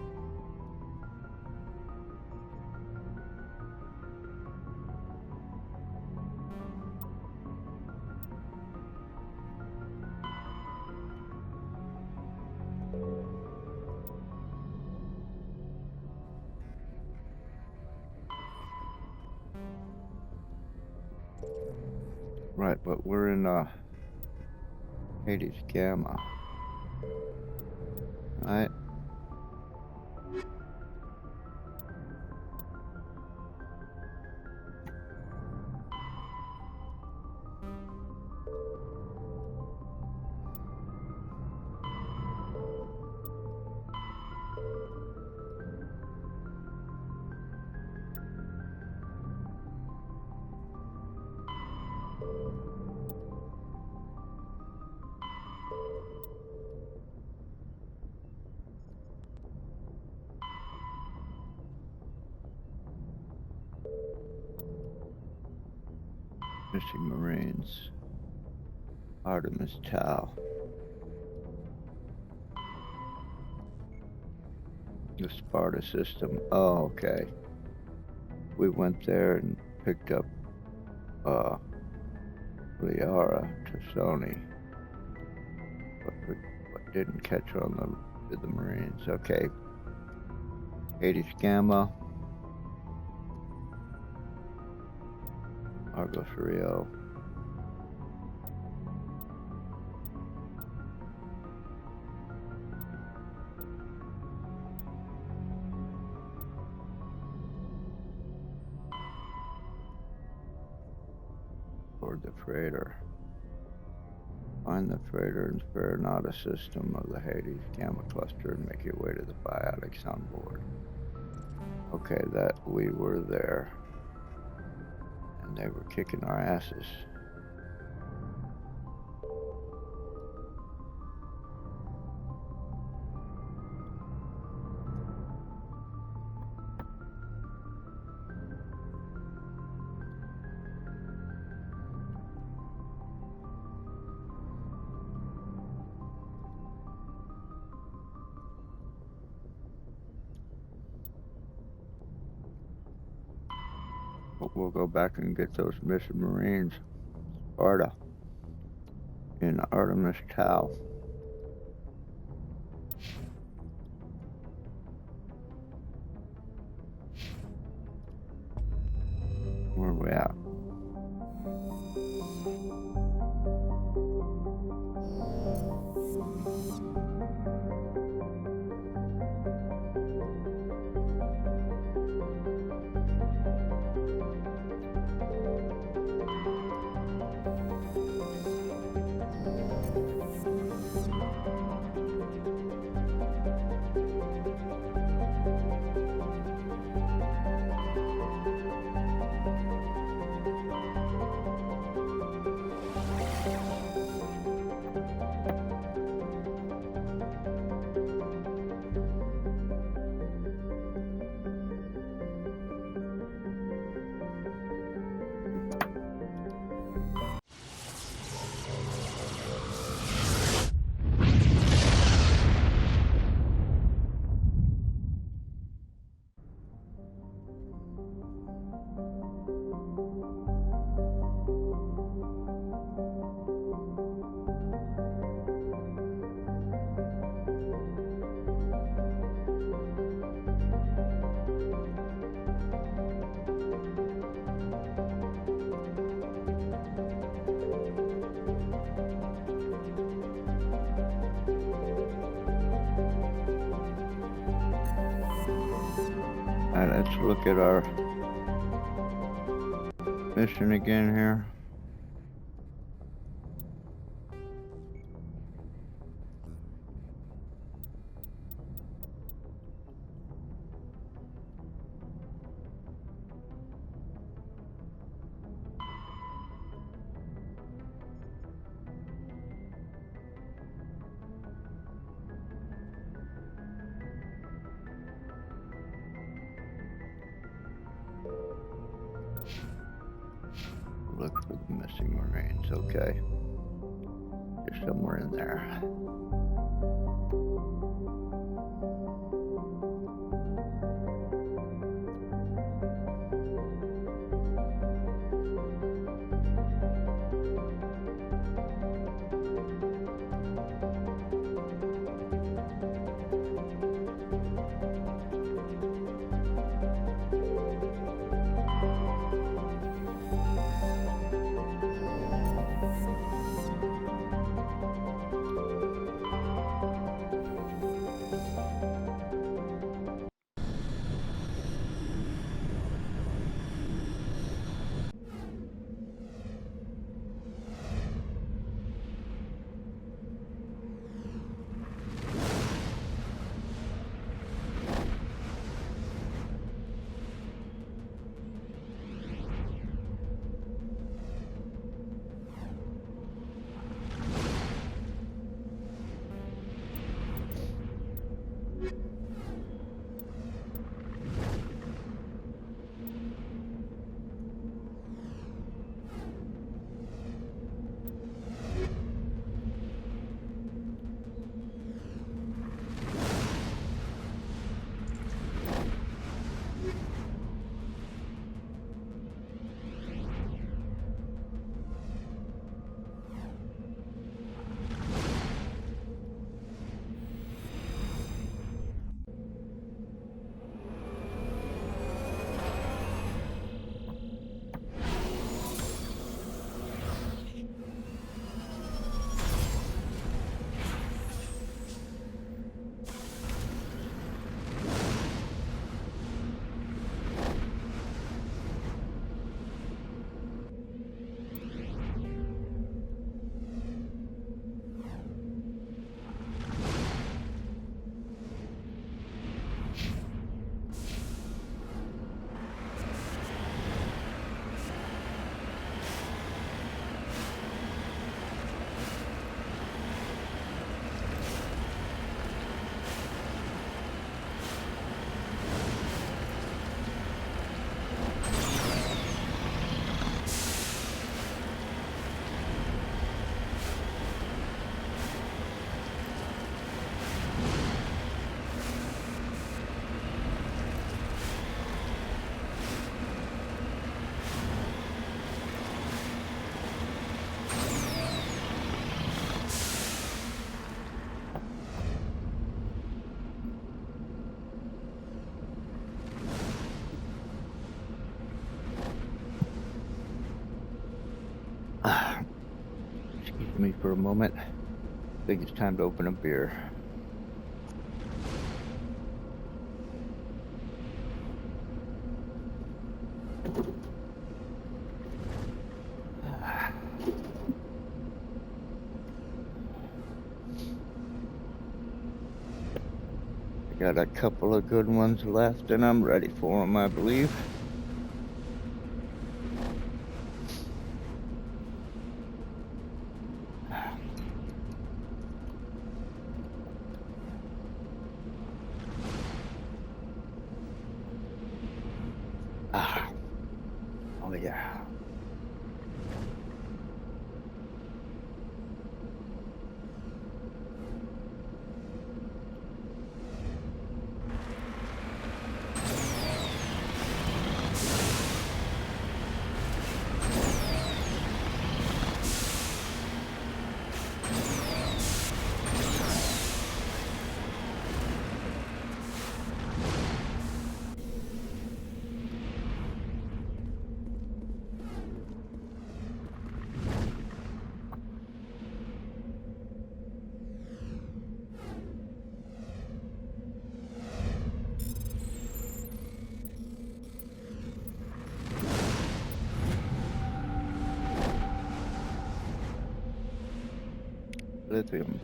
Right, but we're in Hades Gamma. Right? Missing Marines. Artemis Tau. The Sparta system. Oh, okay. We went there and picked up Liara to Sony, but didn't catch on the Marines. Okay. Hades Gamma. Argos Rio. Board the freighter. Find the freighter and spare not a system of the Hades Gamma cluster and make your way to the biotics on board. Okay, that we were there. And they were kicking our asses. But we'll go back and get those missing Marines. Sparta. In Artemis Tau. Where are we at? Alright, let's look at our mission again here. Look for the missing Marines, okay. They're somewhere in there. for a moment. I think it's time to open a beer. Got a couple of good ones left, and I'm ready for them, I believe. Oh yeah. Lithium.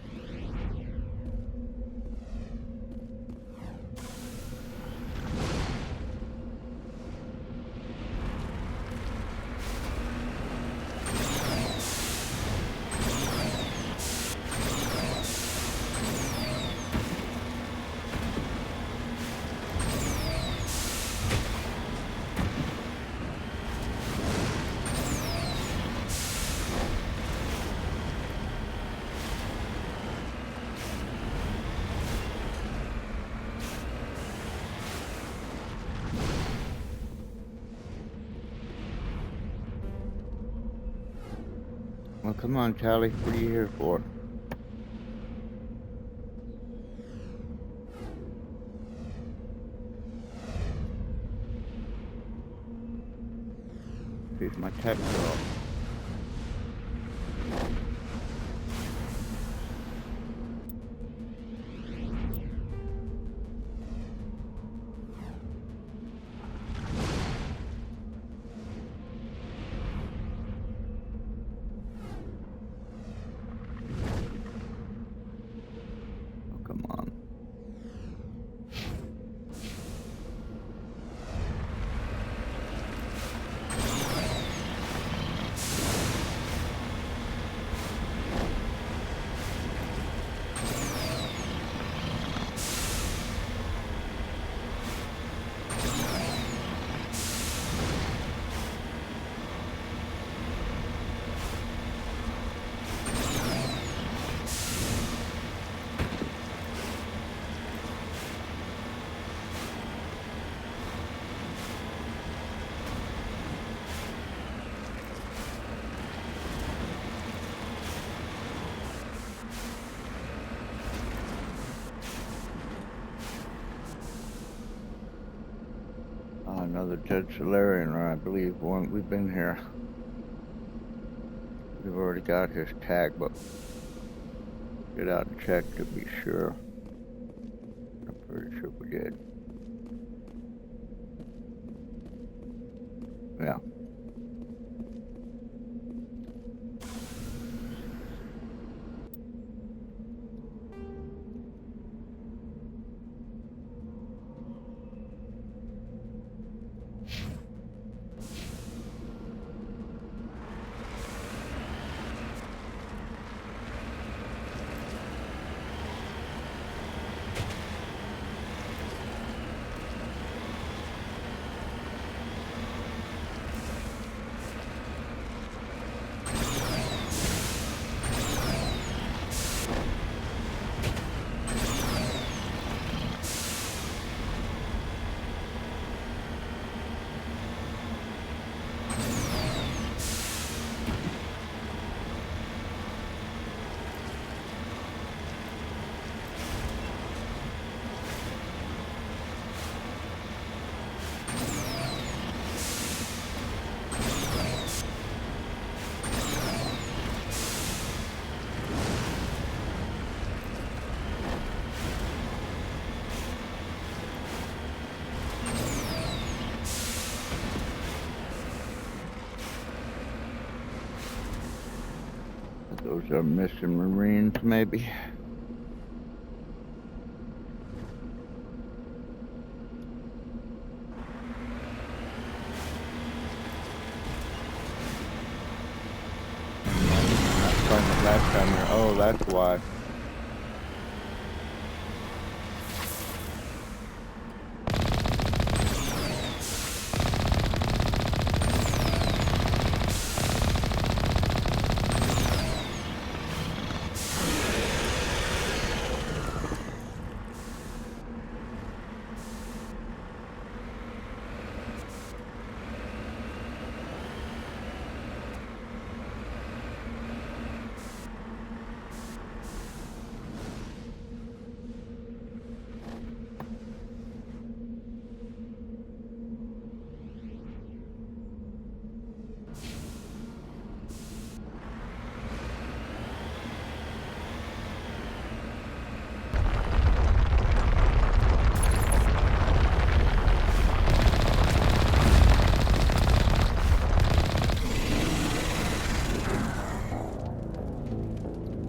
Well, come on, Charlie. What are you here for? Here's my tech girl. Come on. Another dead Solarian, or I believe one. We've been here. We've already got his tag, but get out and check to be sure. I'm pretty sure we did. Yeah. Those are missing Marines, maybe. Last time here. Oh, that's why.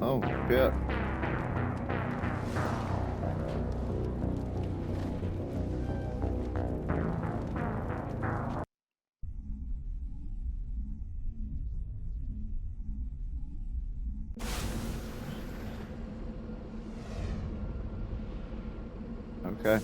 Oh, shit. Okay.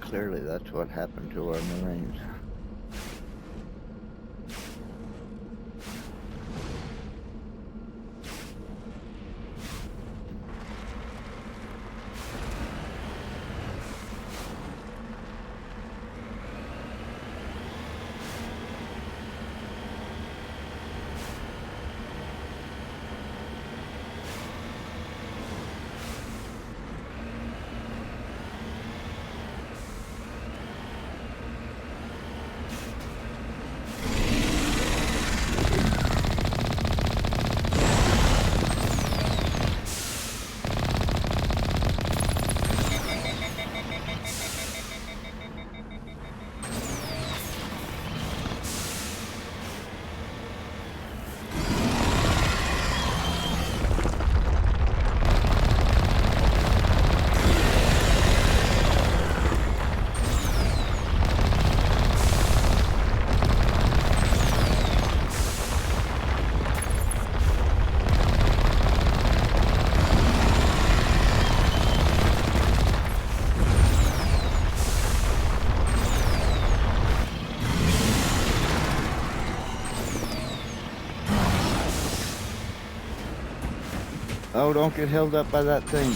Clearly, that's what happened to our Marines. Oh, don't get held up by that thing.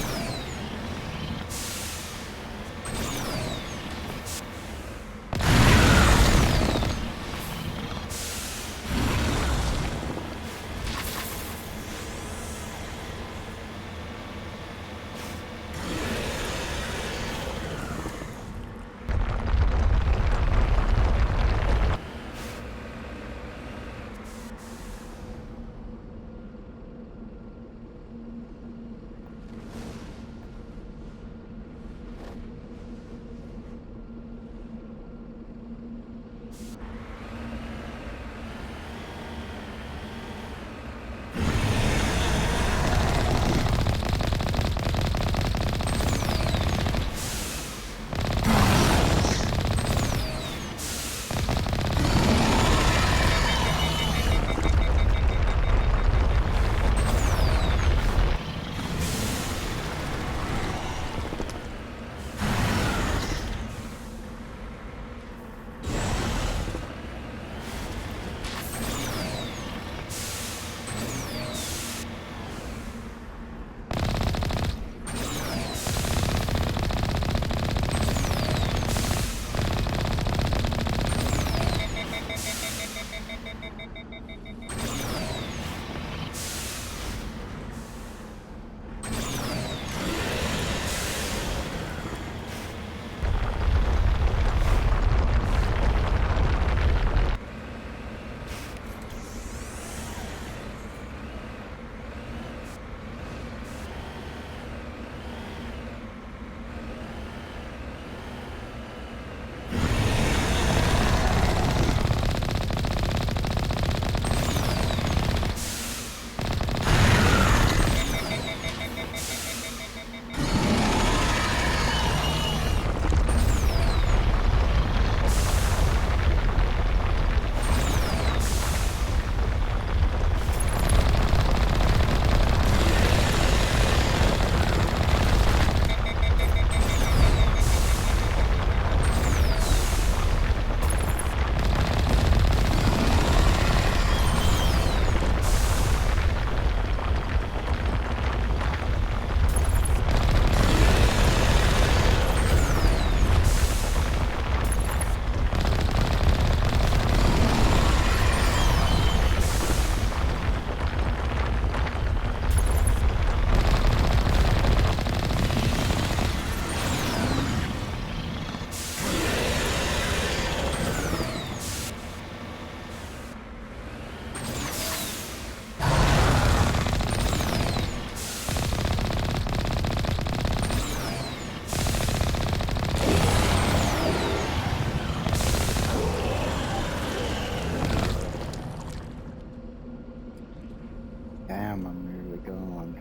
Damn, I'm nearly gone.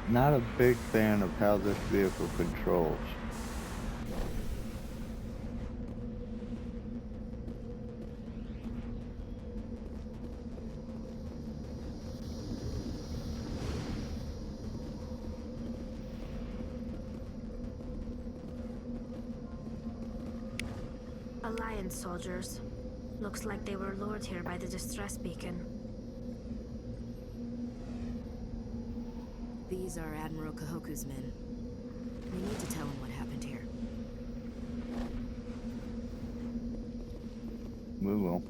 Not a big fan of how this vehicle controls. Alliance soldiers. Looks like they were lured here by the distress beacon. These are Admiral Kahoku's men. We need to tell him what happened here. We will.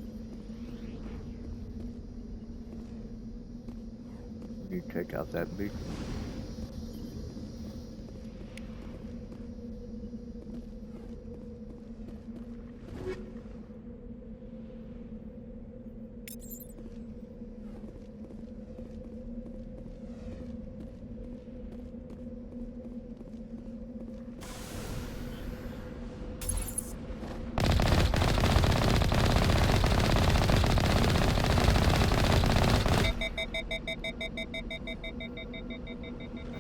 You take out that beacon.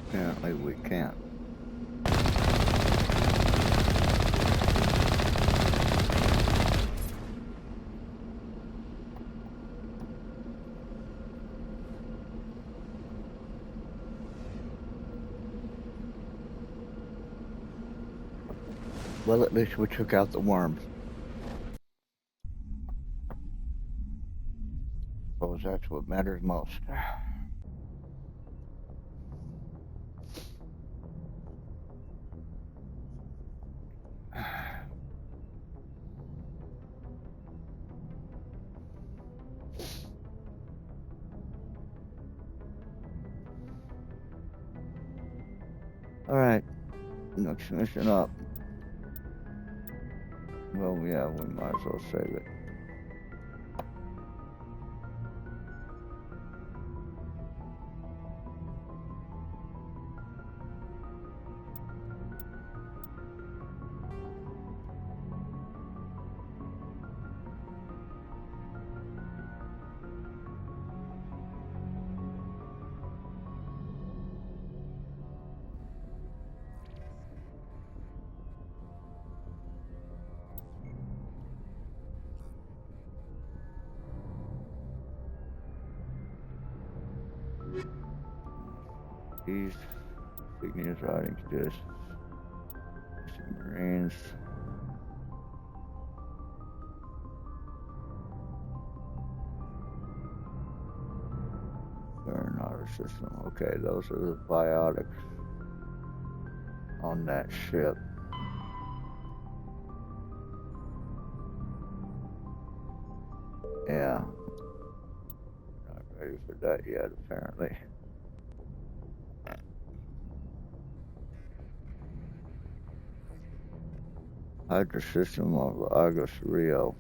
Apparently we can't. Well, at least we took out the worms. Suppose that's what matters most. Alright, next mission up. Well, yeah, we might as well save it. These Igneous writings discs. Marines. Burn auto system. Okay, those are the biotics on that ship. Yeah. Not ready for that yet, apparently. Hydra system of Argus Rio.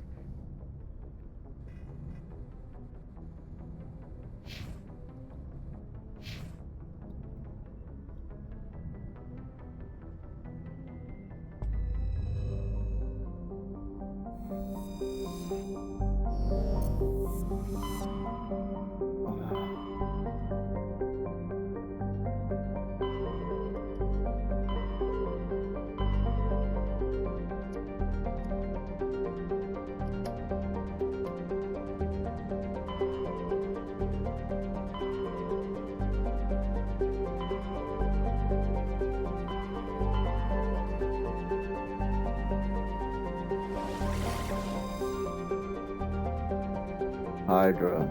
Hydra.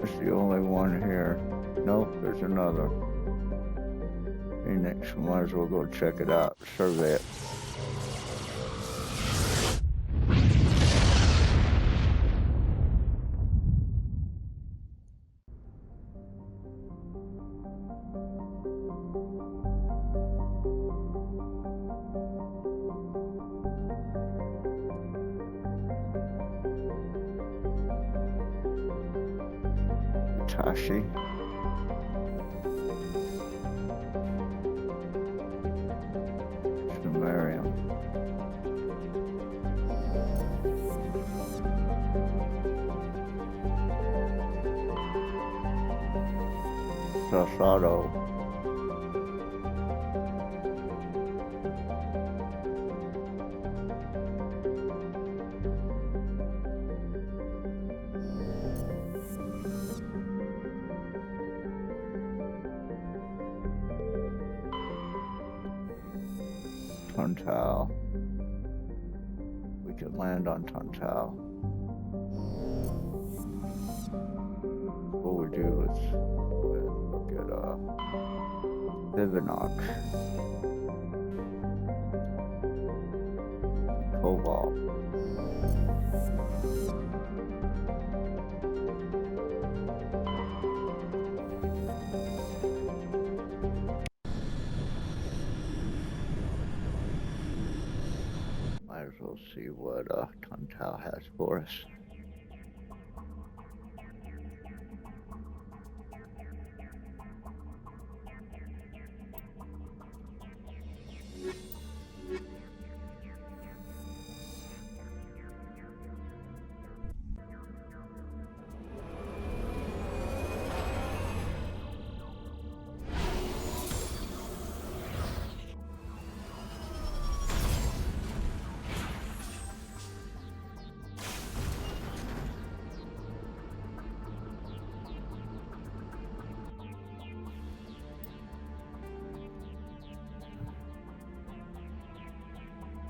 It's the only one here. Nope, there's another. Phoenix, might as well go check it out, survey it. Tashi. Sumerium. Sasado. Tontao. We could land on Tontao. What we do is look at Vivinox. Cobalt. Might as well see what Tontao has for us.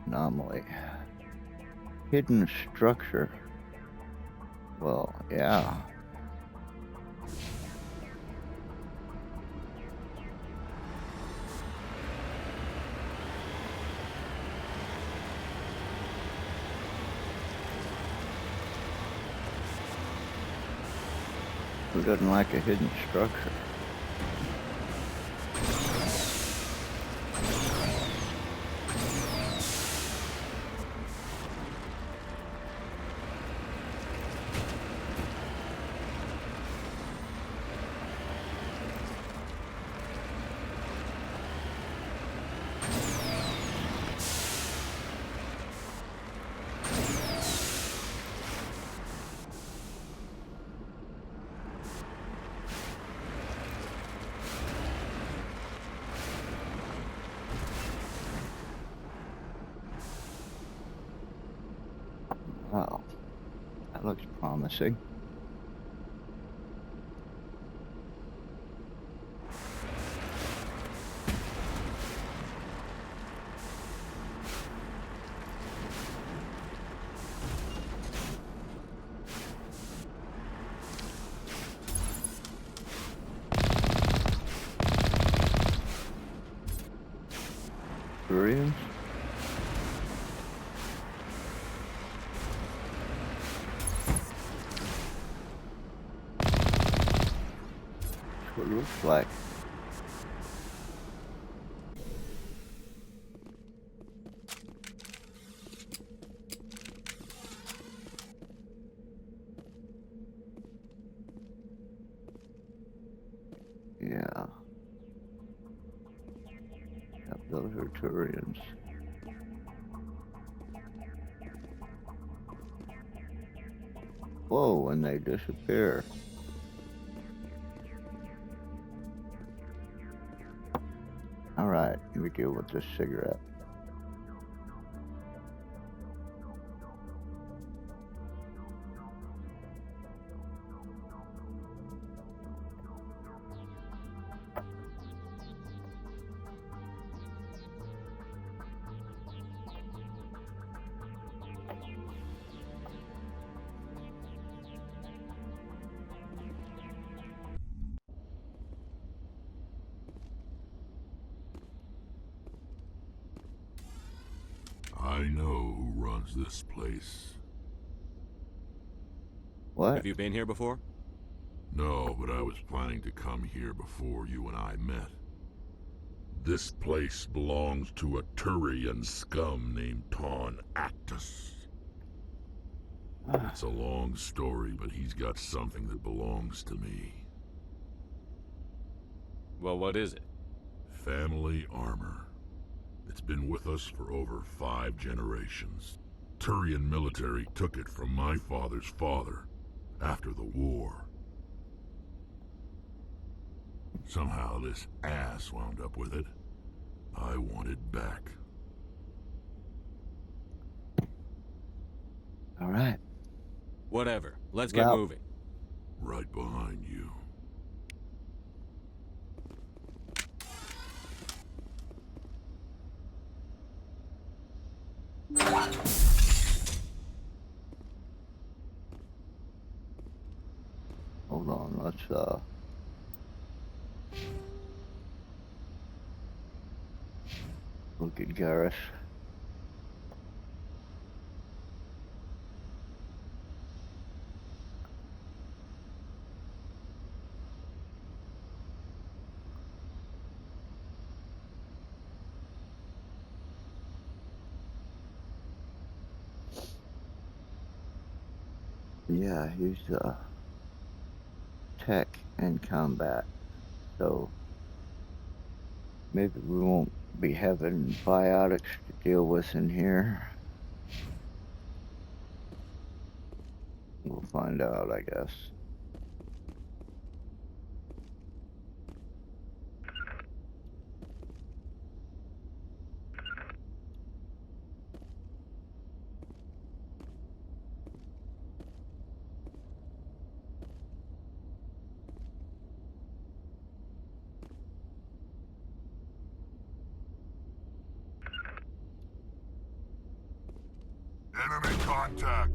Anomaly. Hidden structure. Well, yeah. Who doesn't like a hidden structure? Wow, that looks promising. Koreans? What it looks like. Yeah. Yep, those are Turians. Whoa, and they disappear. Alright, let me deal with this cigarette. I know who runs this place. What? Have you been here before? No, but I was planning to come here before you and I met. This place belongs to a Turian scum named Ton Actus. It's a long story, but he's got something that belongs to me. Well, what is it? Family armor. It's been with us for over 5 generations. Turian military took it from my father's father after the war. Somehow this ass wound up with it. I want it back. All right. Whatever. Let's get moving. Right behind you. Hold on, let's look at Garrus. Yeah, he's tech and combat, so maybe we won't be having biotics to deal with in here. We'll find out, I guess. Enemy contact!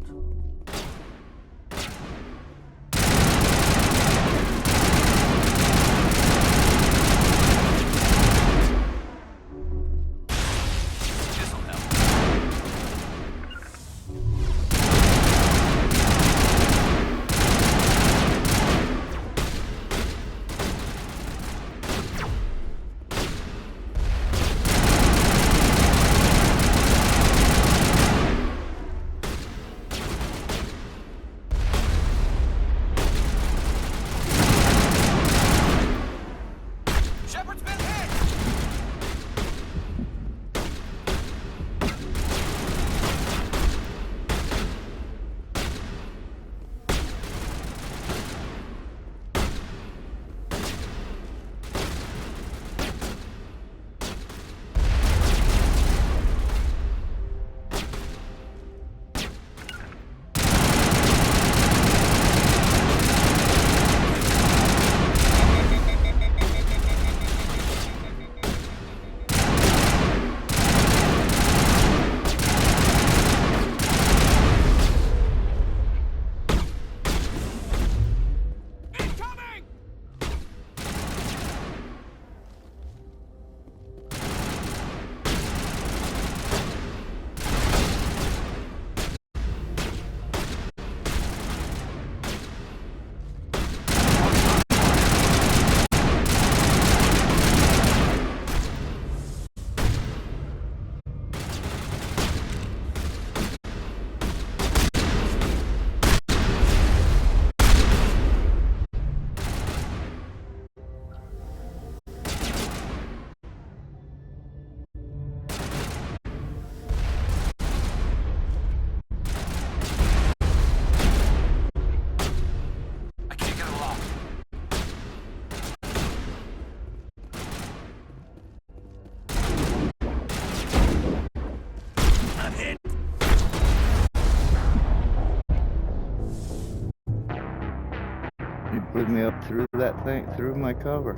You blew me up through that thing, through my cover.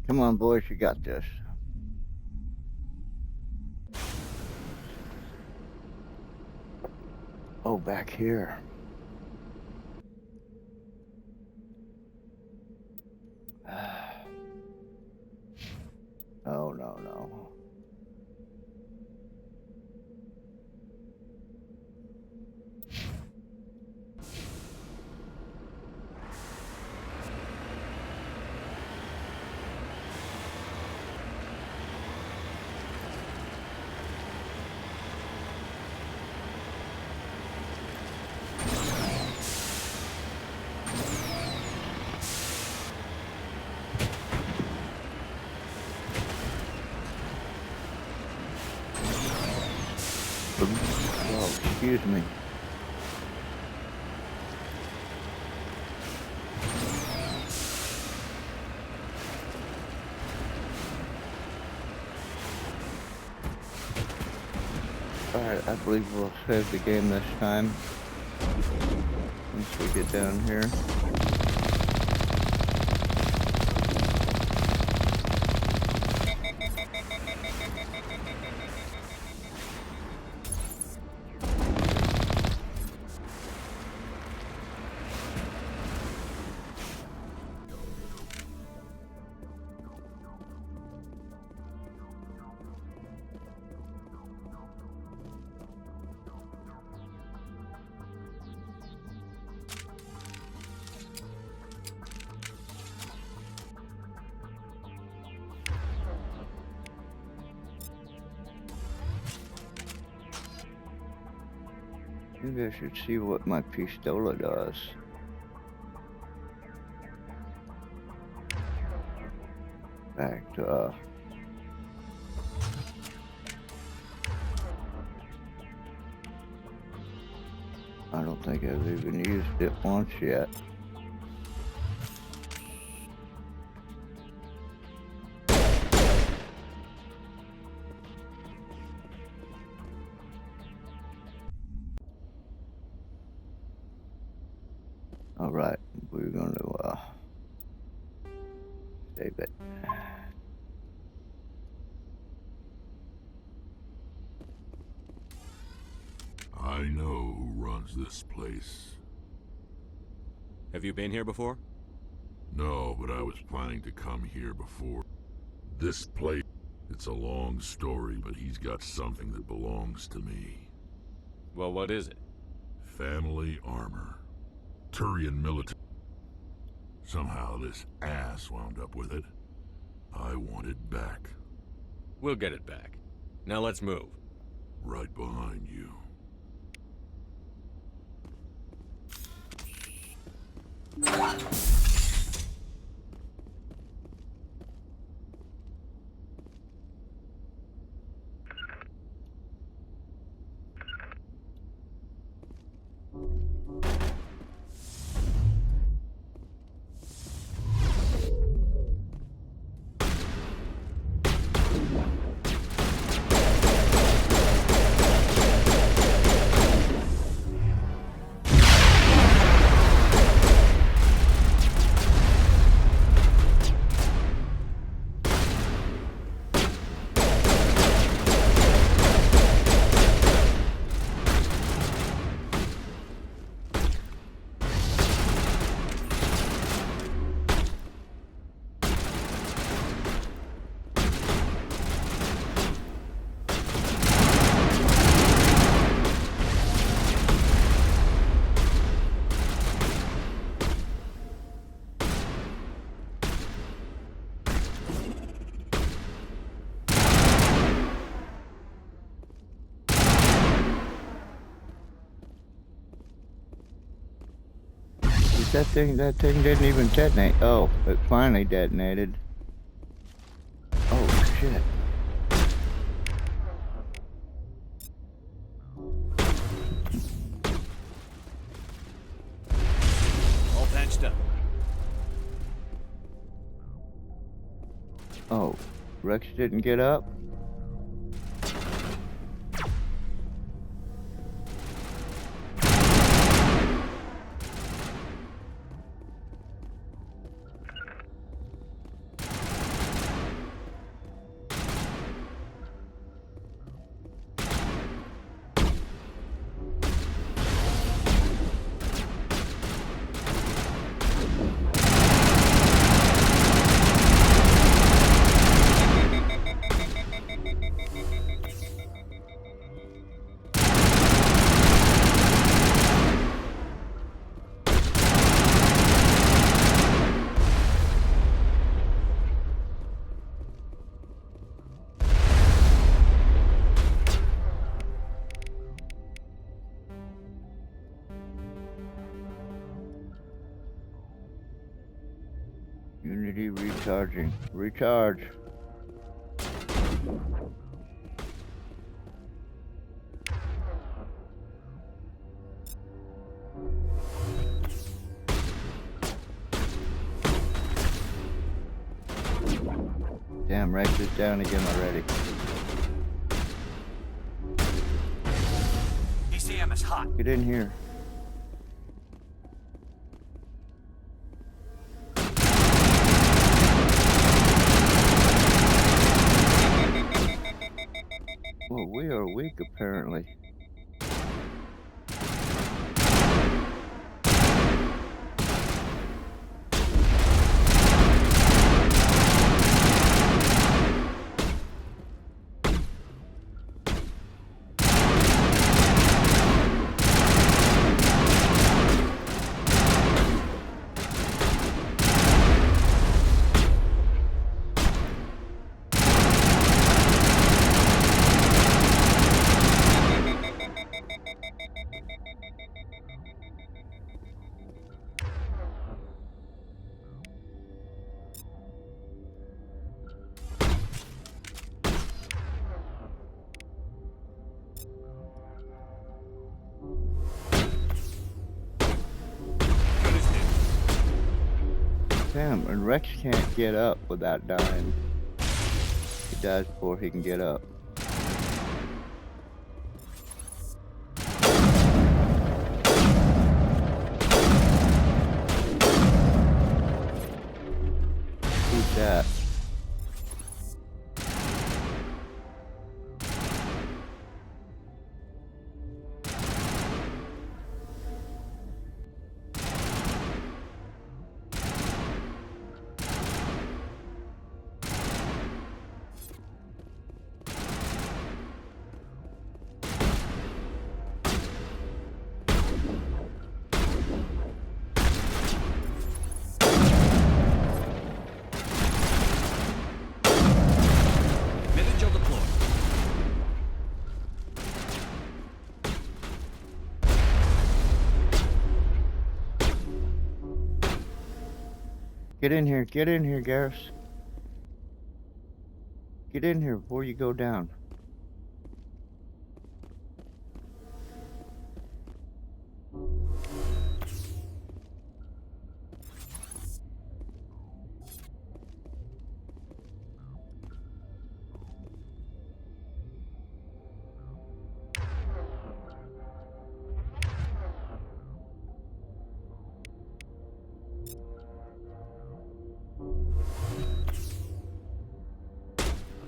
Come on, boys, you got this. Oh, back here. Oh, no, no. Oh, excuse me. Alright, I believe we'll save the game this time. Once we get down here. Maybe I should see what my pistola does. Back to, I don't think I've even used it once yet. Alright, we're going to save it. I know who runs this place. Have you been here before? No, but I was planning to come here before. This place, it's a long story, but he's got something that belongs to me. Well, what is it? Family armor. Turian military. Somehow this ass wound up with it. I want it back. We'll get it back. Now let's move. Right behind you. That thing didn't even detonate. Oh, it finally detonated. Oh, shit. All patched up. Oh, Rex didn't get up? Unity recharging. Recharge. Damn, Rex is down again already. ECM is hot. Get in here. Well, we are weak apparently. Damn, and Rex can't get up without dying. He dies before he can get up. Who's that? Get in here, Garrus. Get in here before you go down.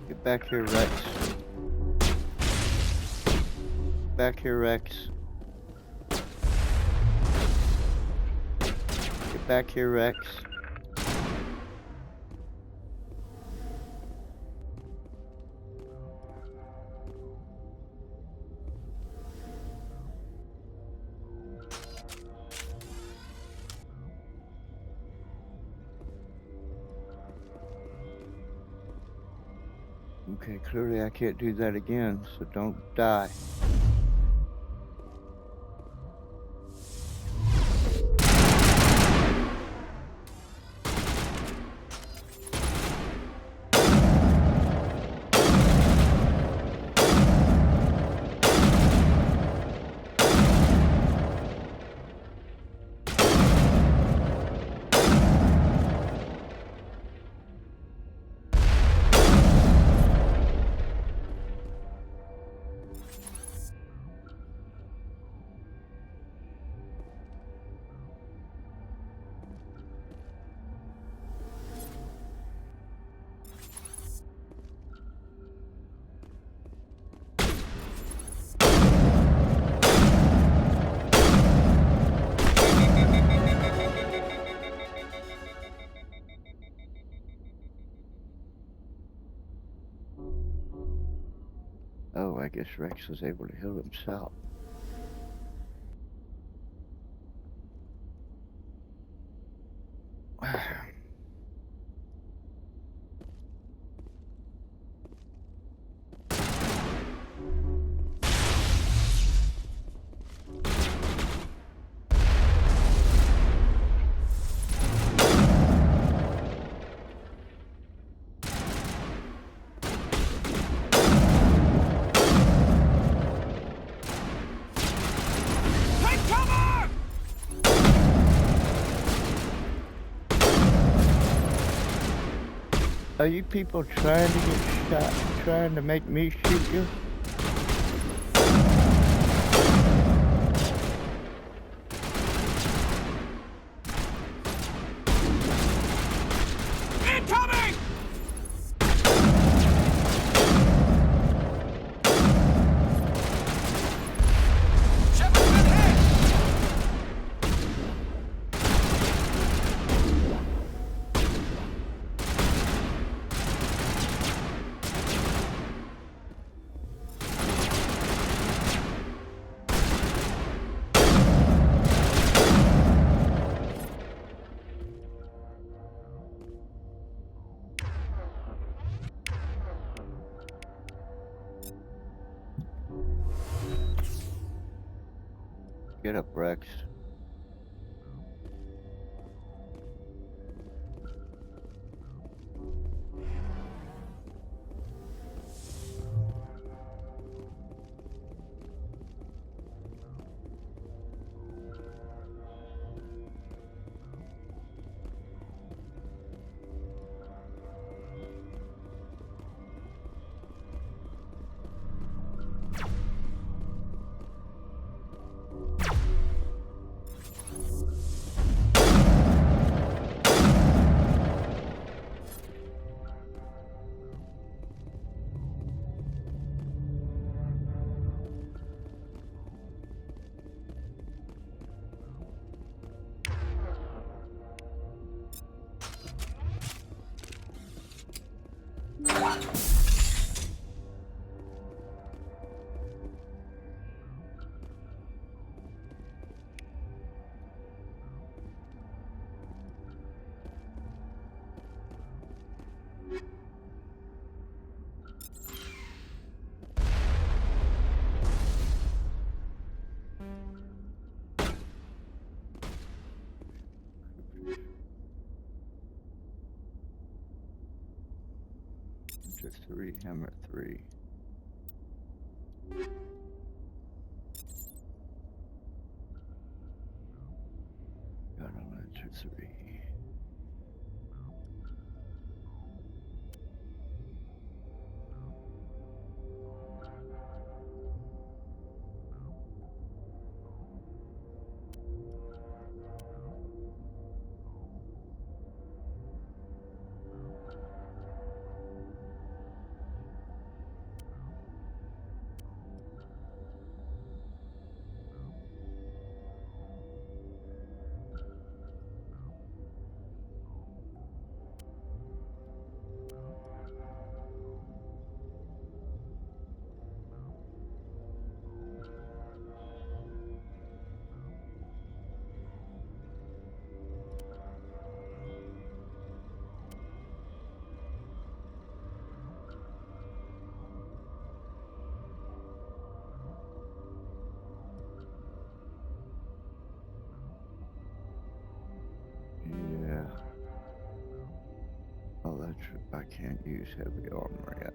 Get back here, Rex. Back here, Rex. Get back here, Rex. Okay, clearly I can't do that again, so don't die. Oh, I guess Rex was able to heal himself. Are you people trying to get shot, trying to make me shoot you? Incoming! Shepard's been hit! Get up, Rex. Enter 3, hammer 3. Got on enter 3. Yeah. Oh, that's I can't use heavy armor yet.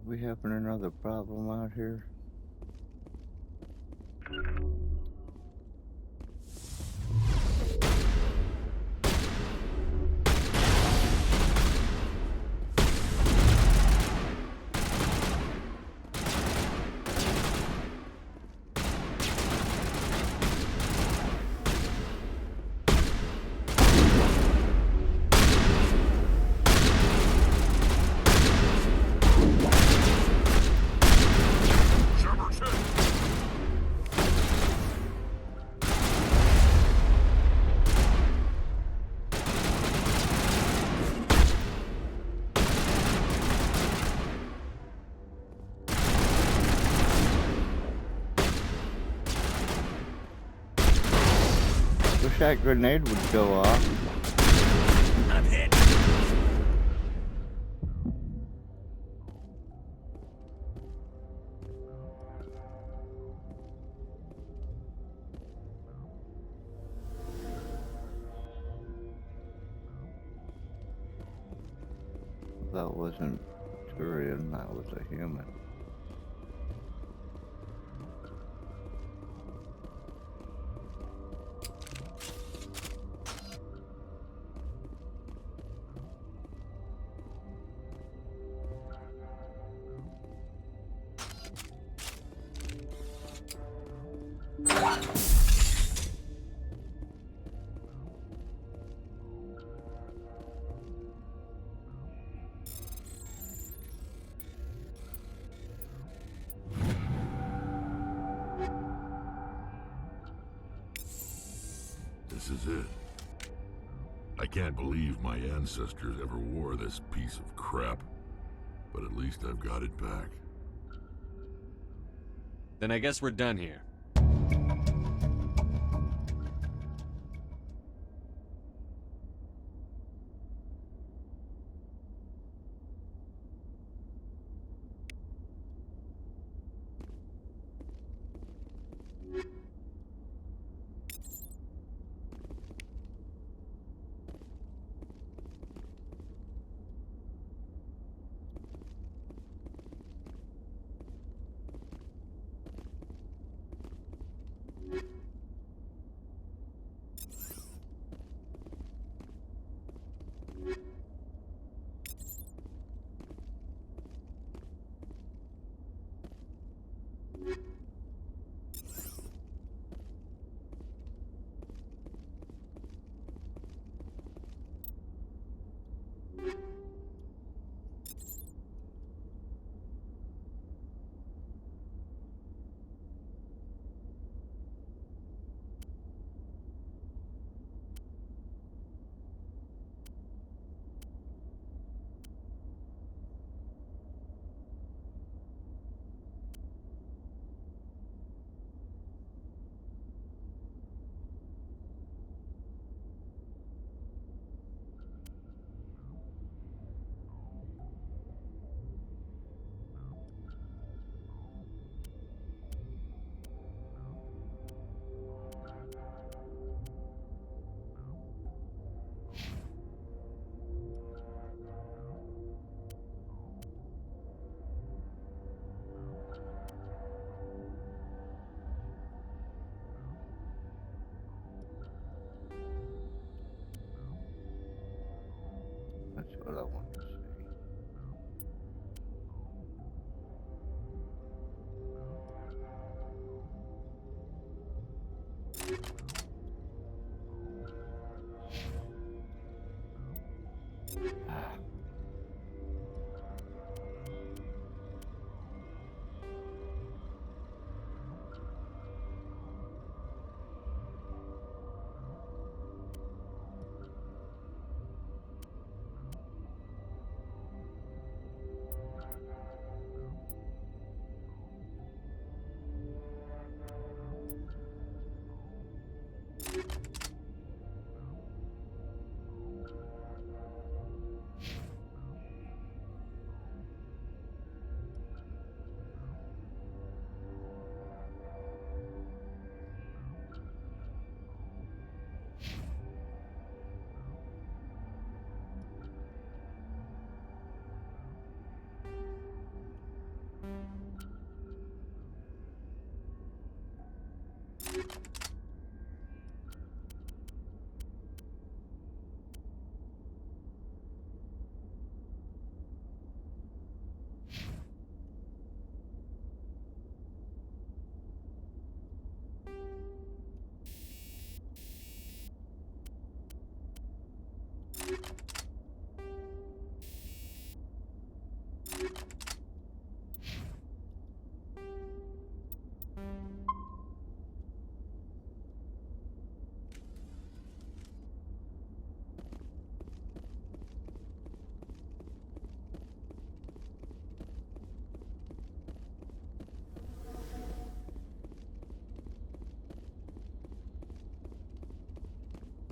We having another problem out here? Wish that grenade would go off. I'm hit. That wasn't Turian, that was a human. This is it. I can't believe my ancestors ever wore this piece of crap, but at least I've got it back. Then I guess we're done here.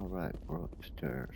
All right, we're upstairs.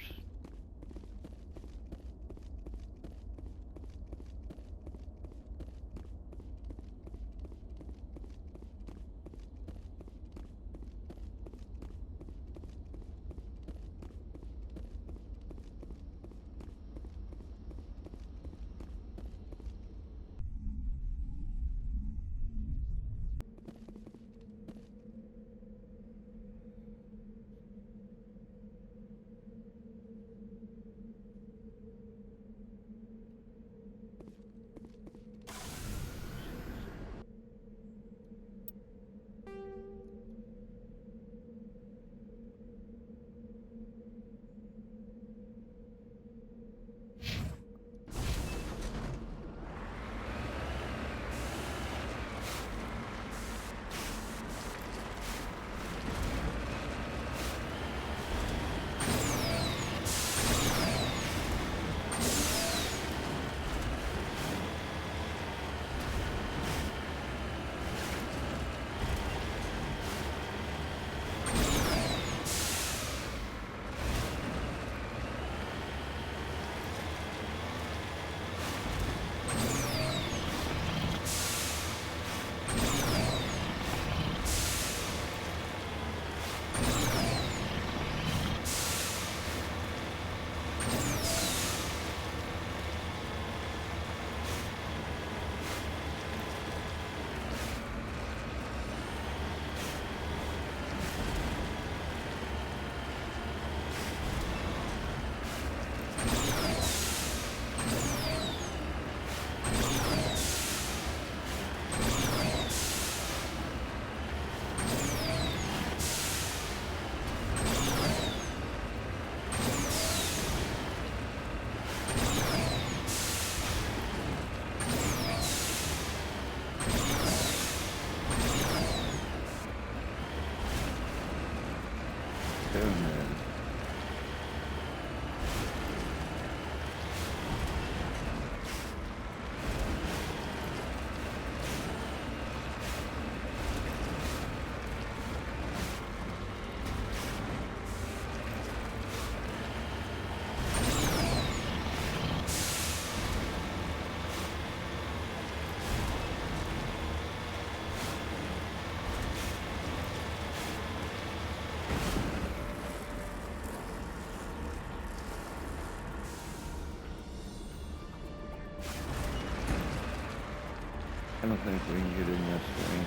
I don't think we can get in this thing.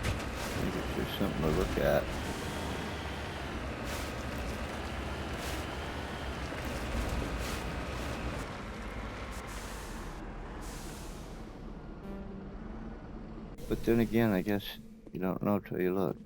I think it's just something to look at. But then again, I guess you don't know till you look.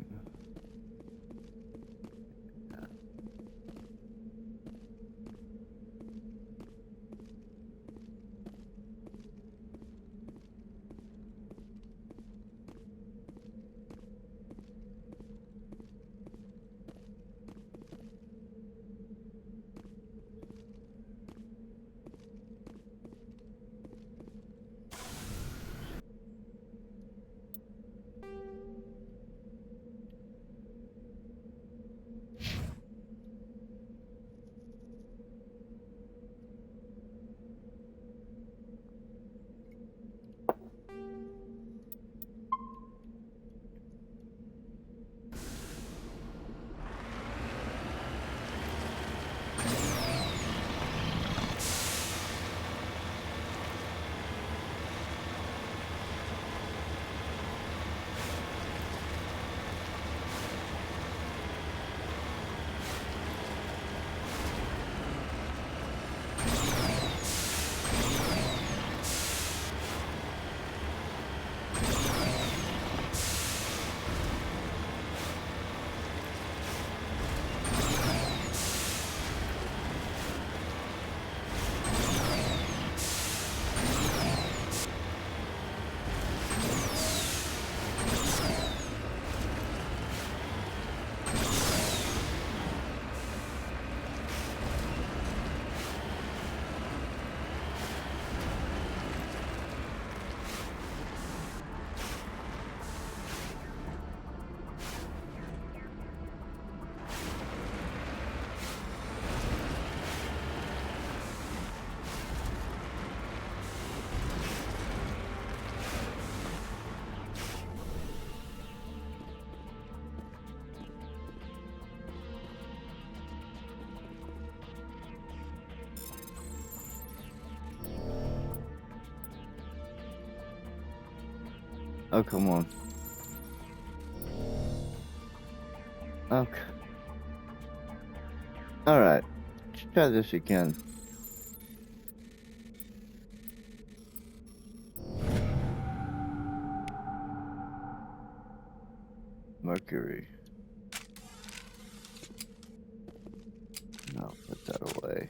Oh, come on. Okay. Alright. Let's try this again. Mercury. No, put that away.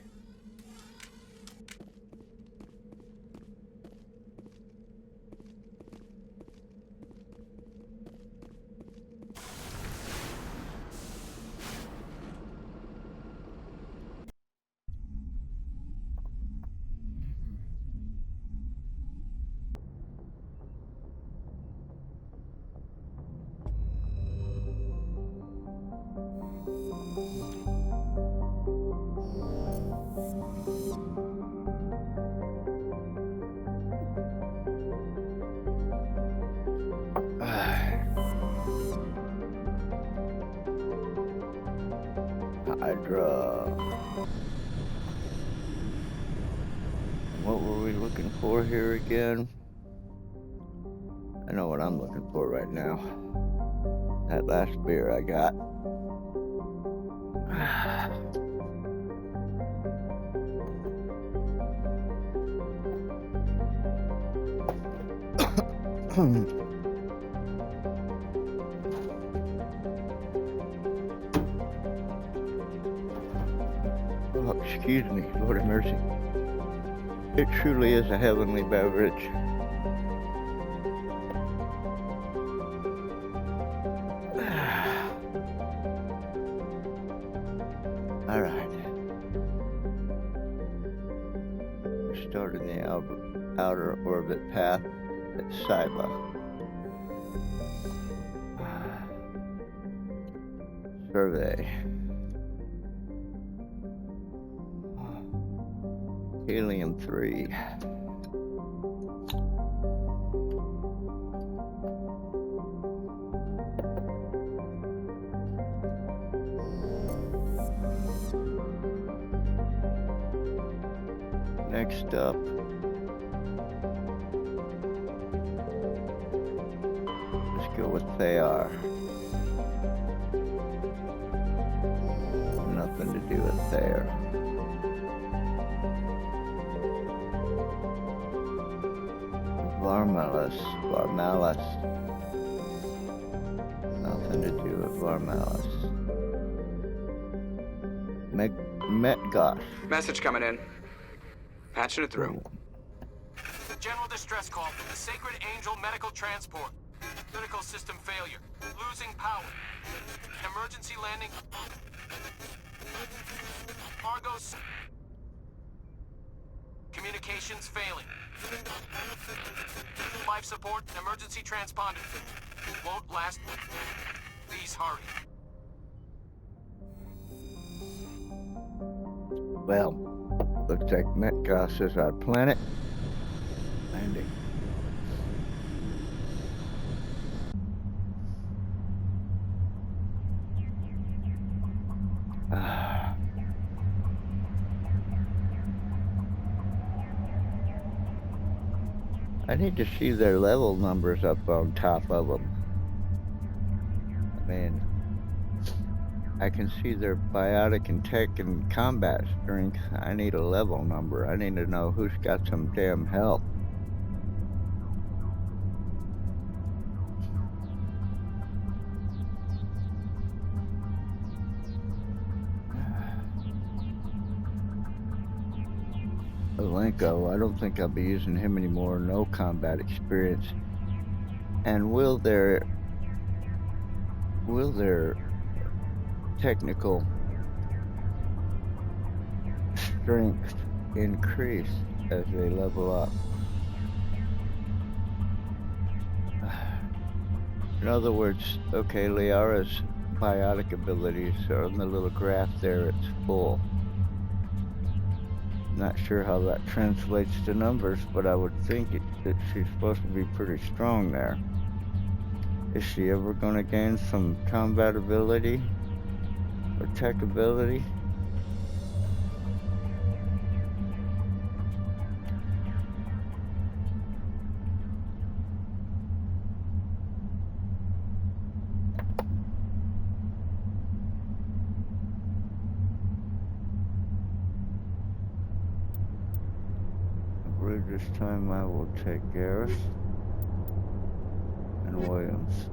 Hydra. What were we looking for here again? I know what I'm looking for right now. That last beer I got. Oh, excuse me, Lord of mercy. It truly is a heavenly beverage. All right. We're starting the outer orbit path at Saiba. Survey. Helium 3. Next up, let's go with Thayar. Nothing to do with Thayar. Varmalis. Nothing to do with Varmalis. Metgosh. Message coming in. Patching it through. General distress call from the Sacred Angel Medical Transport. Critical system failure. Losing power. Emergency landing. Argos. Communications failing. Life support and emergency transponder. Won't last. Please hurry. Well, looks like Metgosh is our planet. Landing. I need to see their level numbers up on top of them. I mean, I can see their biotic and tech and combat strength. I need a level number. I need to know who's got some damn health. Alenko, I don't think I'll be using him anymore. No combat experience. And will their technical strength increase as they level up? In other words, okay, Liara's biotic abilities are on the little graph there, it's full. Not sure how that translates to numbers, but I would think that she's supposed to be pretty strong there. Is she ever going to gain some combat ability or tech ability? This time I will take Gareth and Williams.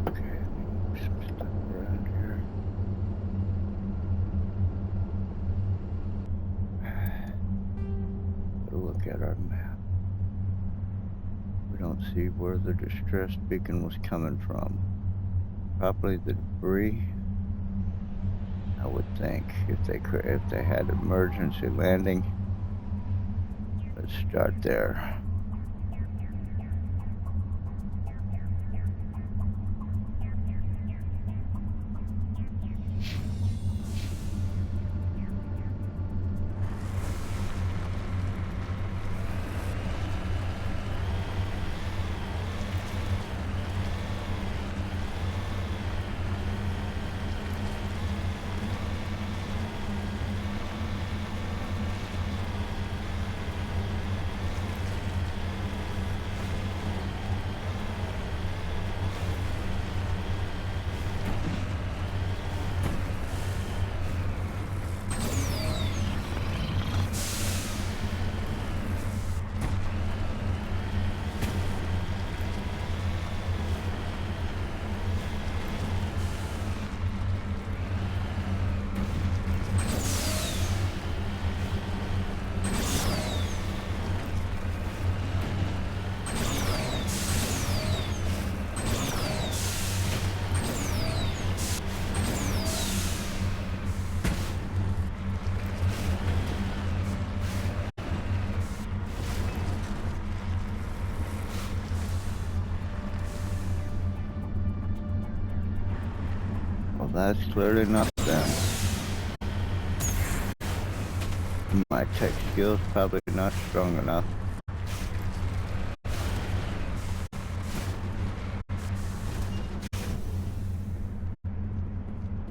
Okay, let me move some stuff around here. Look at our map. We don't see where the distress beacon was coming from. Probably the debris, I would think, if they had emergency landing. Let's start there. Well, that's clearly not them. My tech skills probably not strong enough.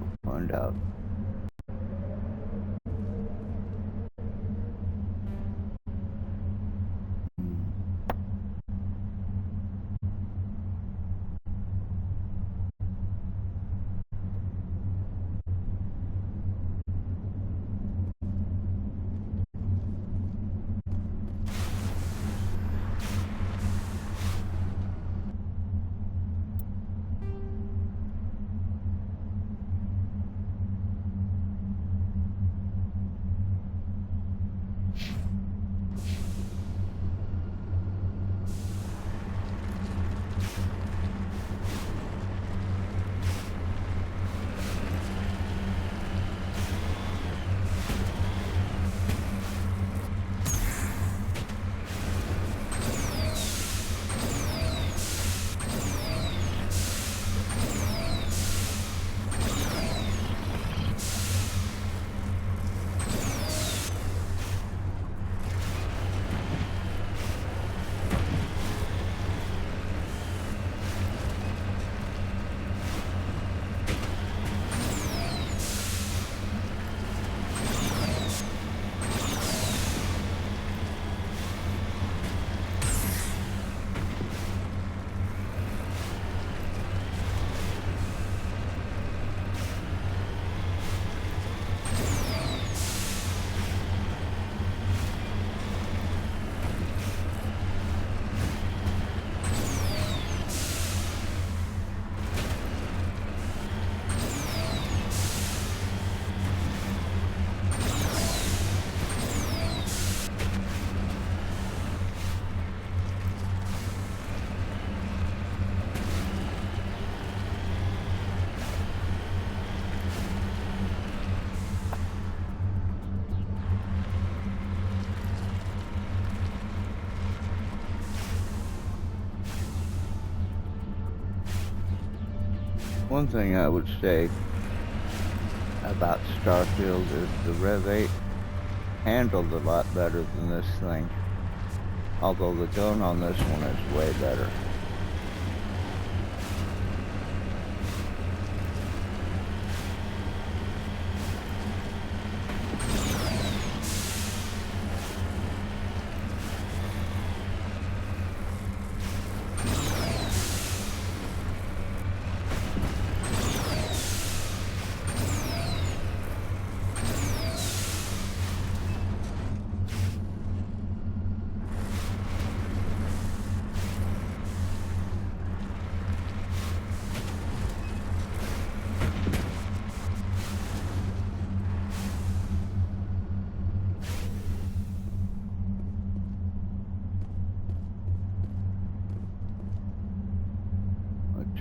We'll find out. One thing I would say about Starfield is the Rev 8 handled a lot better than this thing. Although the gun on this one is way better.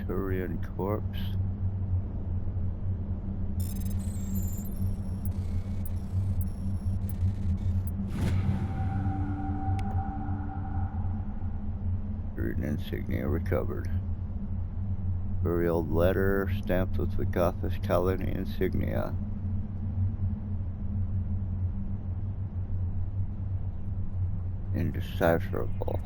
Turian corpse. Turian insignia recovered. Burial letter stamped with the Gothis colony insignia. Indecipherable.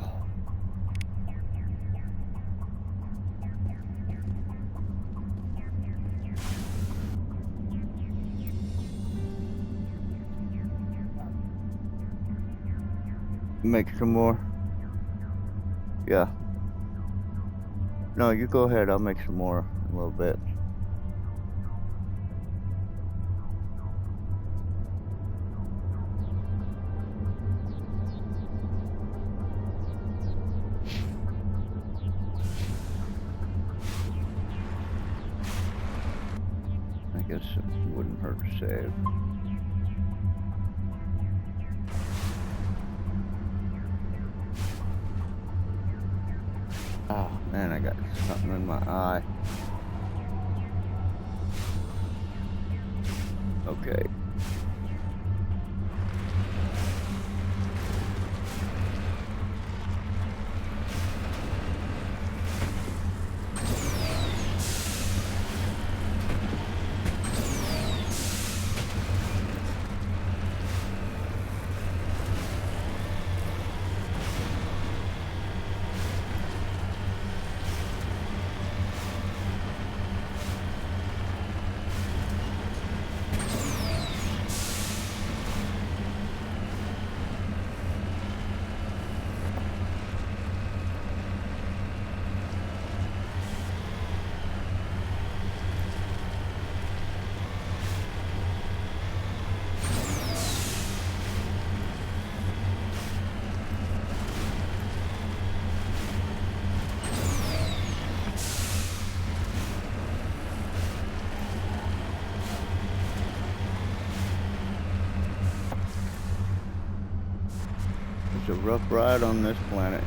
Make some more? Yeah. No, you go ahead. I'll make some more in a little bit. I guess it wouldn't hurt to save. Oh man, I got something in my eye. Okay. It's a rough ride on this planet.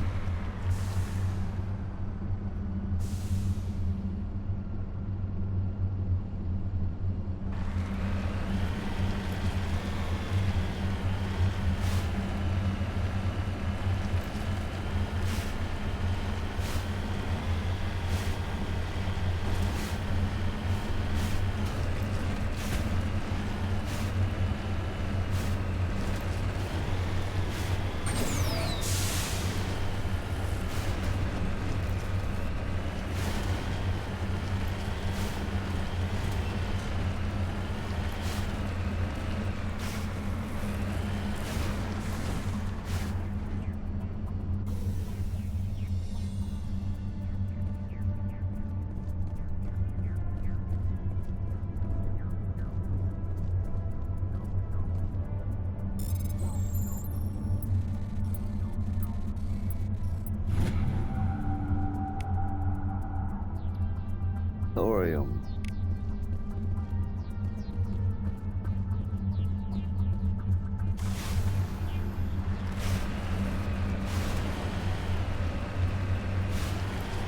Thorium.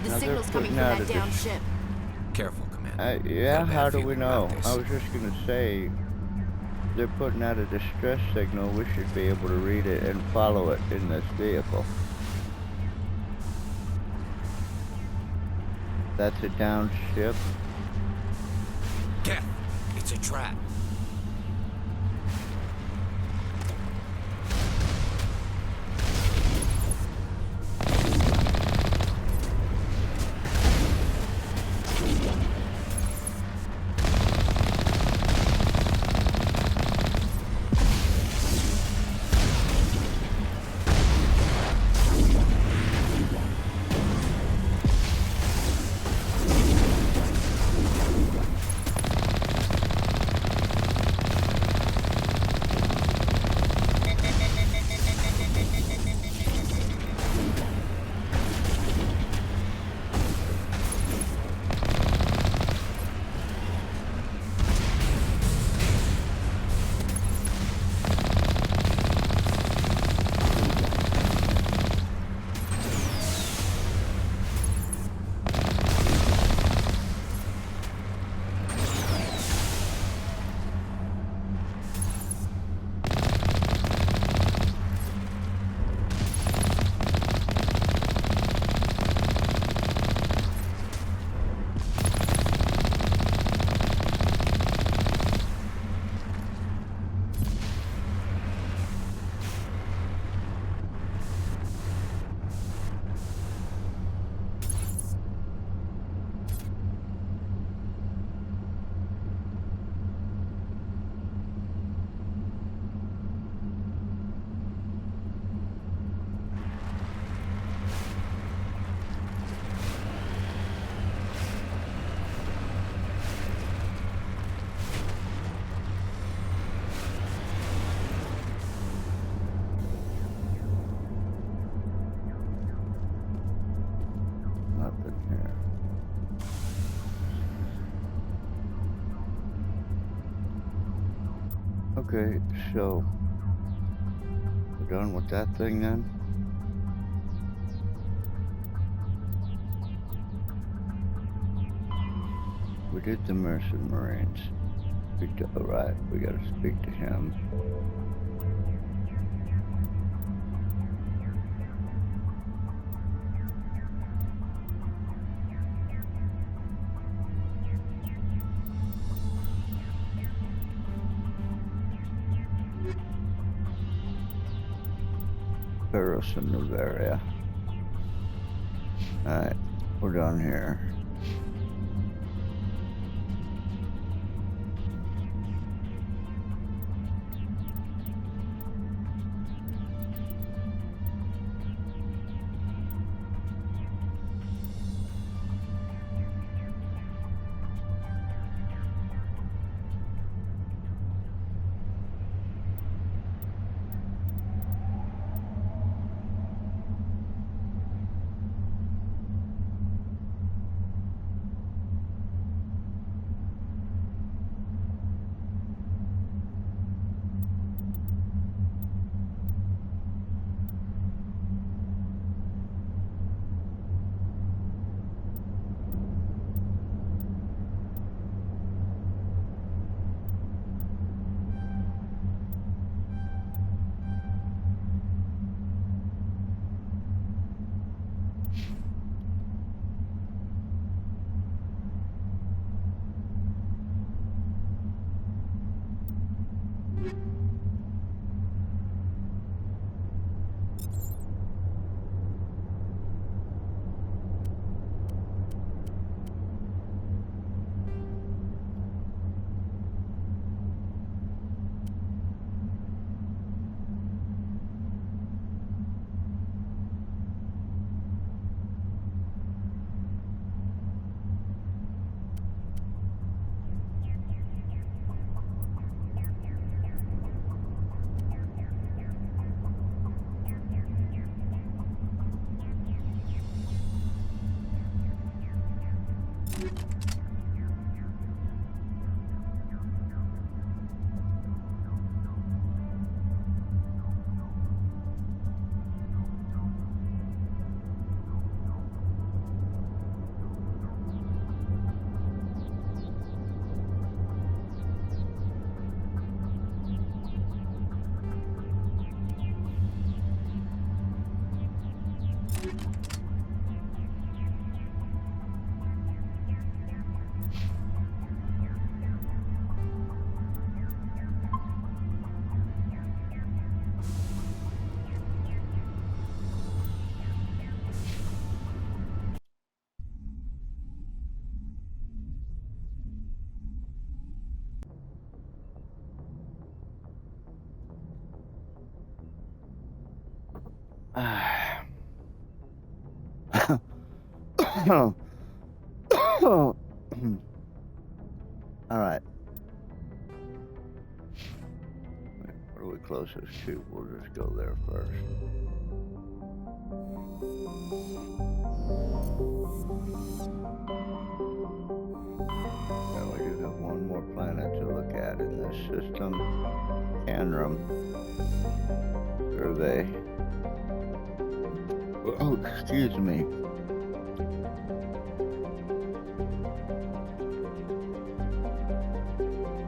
The Now signal's coming from that downed ship. Careful, Commander. Yeah, Got a how bad do we feeling know? about this. I was just gonna say, they're putting out a distress signal. We should be able to read it and follow it in this vehicle. That's a downed ship. Death! It's a trap. Okay, so we're done with that thing then? We did the Mercenaries. Alright, we gotta speak to him. Paris and Bavaria. Alright, we're done here. Alright. What are we closest to? We'll just go there first. Now we do have one more planet to look at in this system. Canrum. Survey. Oh, excuse me.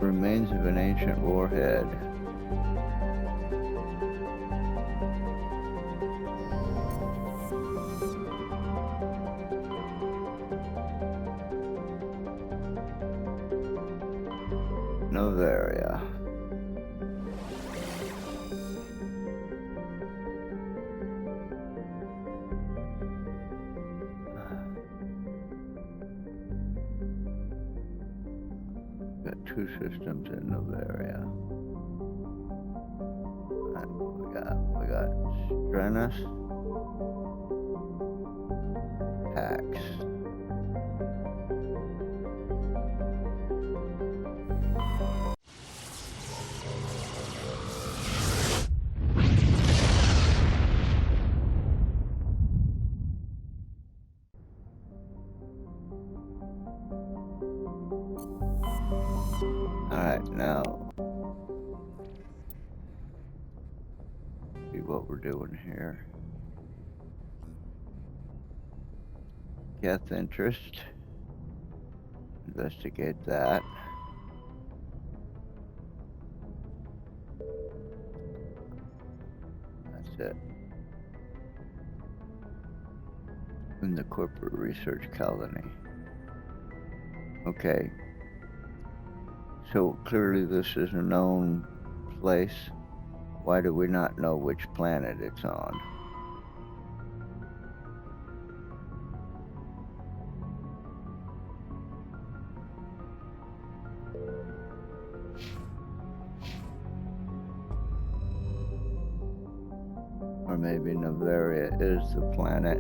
Remains of an ancient warhead. Novaria. Got two systems in Novaria. And we got Strenus, Pax. Alright, now we're doing here. Geth interest. Investigate that. That's it. In the corporate research colony. Okay. So clearly this is a known place. Why do we not know which planet it's on? Or maybe Novaria is the planet.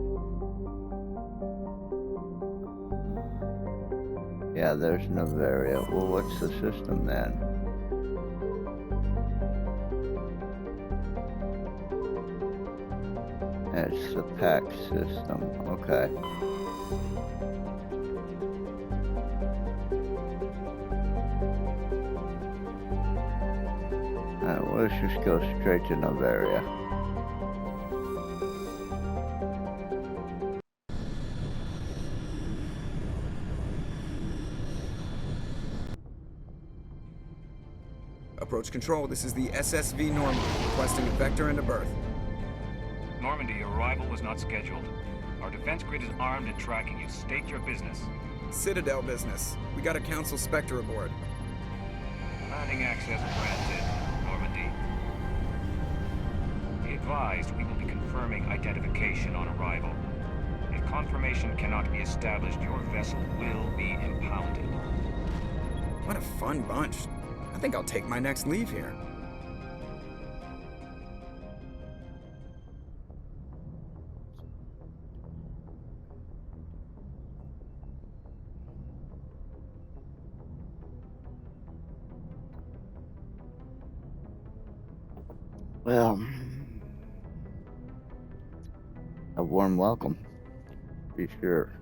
Yeah, there's Novaria. Well, what's the system then? It's the PAC system. Okay. Alright, well, let's just go straight to Novaria. Approach control, this is the SSV Normandy, requesting a vector into berth. Normandy, your arrival was not scheduled. Our defense grid is armed and tracking you. State your business. Citadel business. We got a Council Spectre aboard. Landing access granted, Normandy. Be advised, we will be confirming identification on arrival. If confirmation cannot be established, your vessel will be impounded. What a fun bunch. I think I'll take my next leave here. Well, a warm welcome, be sure.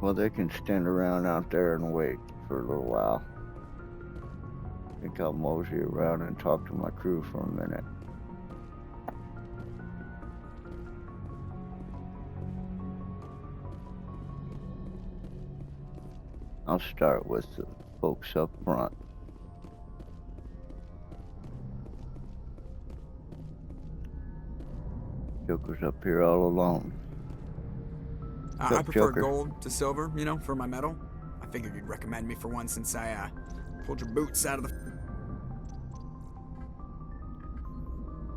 Well, they can stand around out there and wait for a little while. I think I'll mosey around and talk to my crew for a minute. I'll start with the folks up front. Joker's up here all alone. I prefer Joker? gold to silver, you know, for my medal. I figured you'd recommend me for one since I pulled your boots out of the...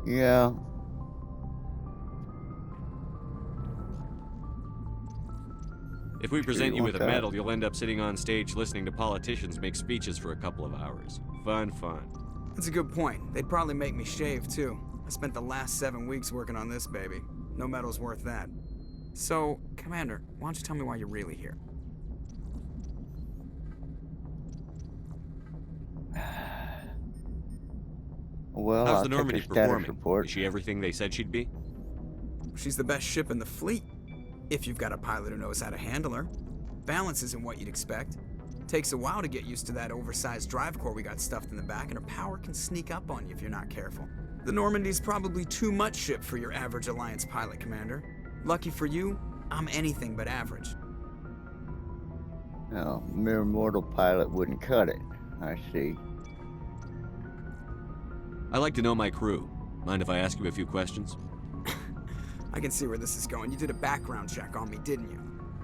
Yeah. If we present you with a that? medal, you'll end up sitting on stage listening to politicians make speeches for a couple of hours. Fun. That's a good point. They'd probably make me shave, too. I spent the last 7 weeks working on this baby. No medal's worth that. So, Commander, why don't you tell me why you're really here? Well, how's I'll the take Normandy a status performing? report. Is she everything they said she'd be? She's the best ship in the fleet, if you've got a pilot who knows how to handle her. Balance isn't what you'd expect. Takes a while to get used to that oversized drive core we got stuffed in the back, and her power can sneak up on you if you're not careful. The Normandy's probably too much ship for your average Alliance pilot, Commander. Lucky for you, I'm anything but average. No, mere mortal pilot wouldn't cut it. I see. I like to know my crew. Mind if I ask you a few questions? I can see where this is going. You did a background check on me, didn't you?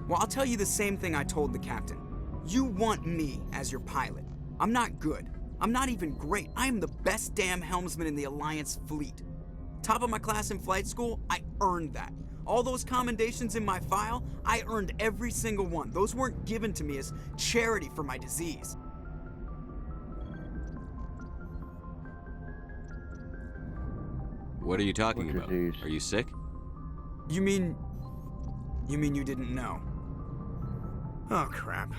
Well, I'll tell you the same thing I told the captain. You want me as your pilot. I'm not good. I'm not even great. I am the best damn helmsman in the Alliance fleet. Top of my class in flight school, I earned that. All those commendations in my file, I earned every single one. Those weren't given to me as charity for my disease. What are you talking about? Disease? Are you sick? You mean you didn't know? Oh, crap.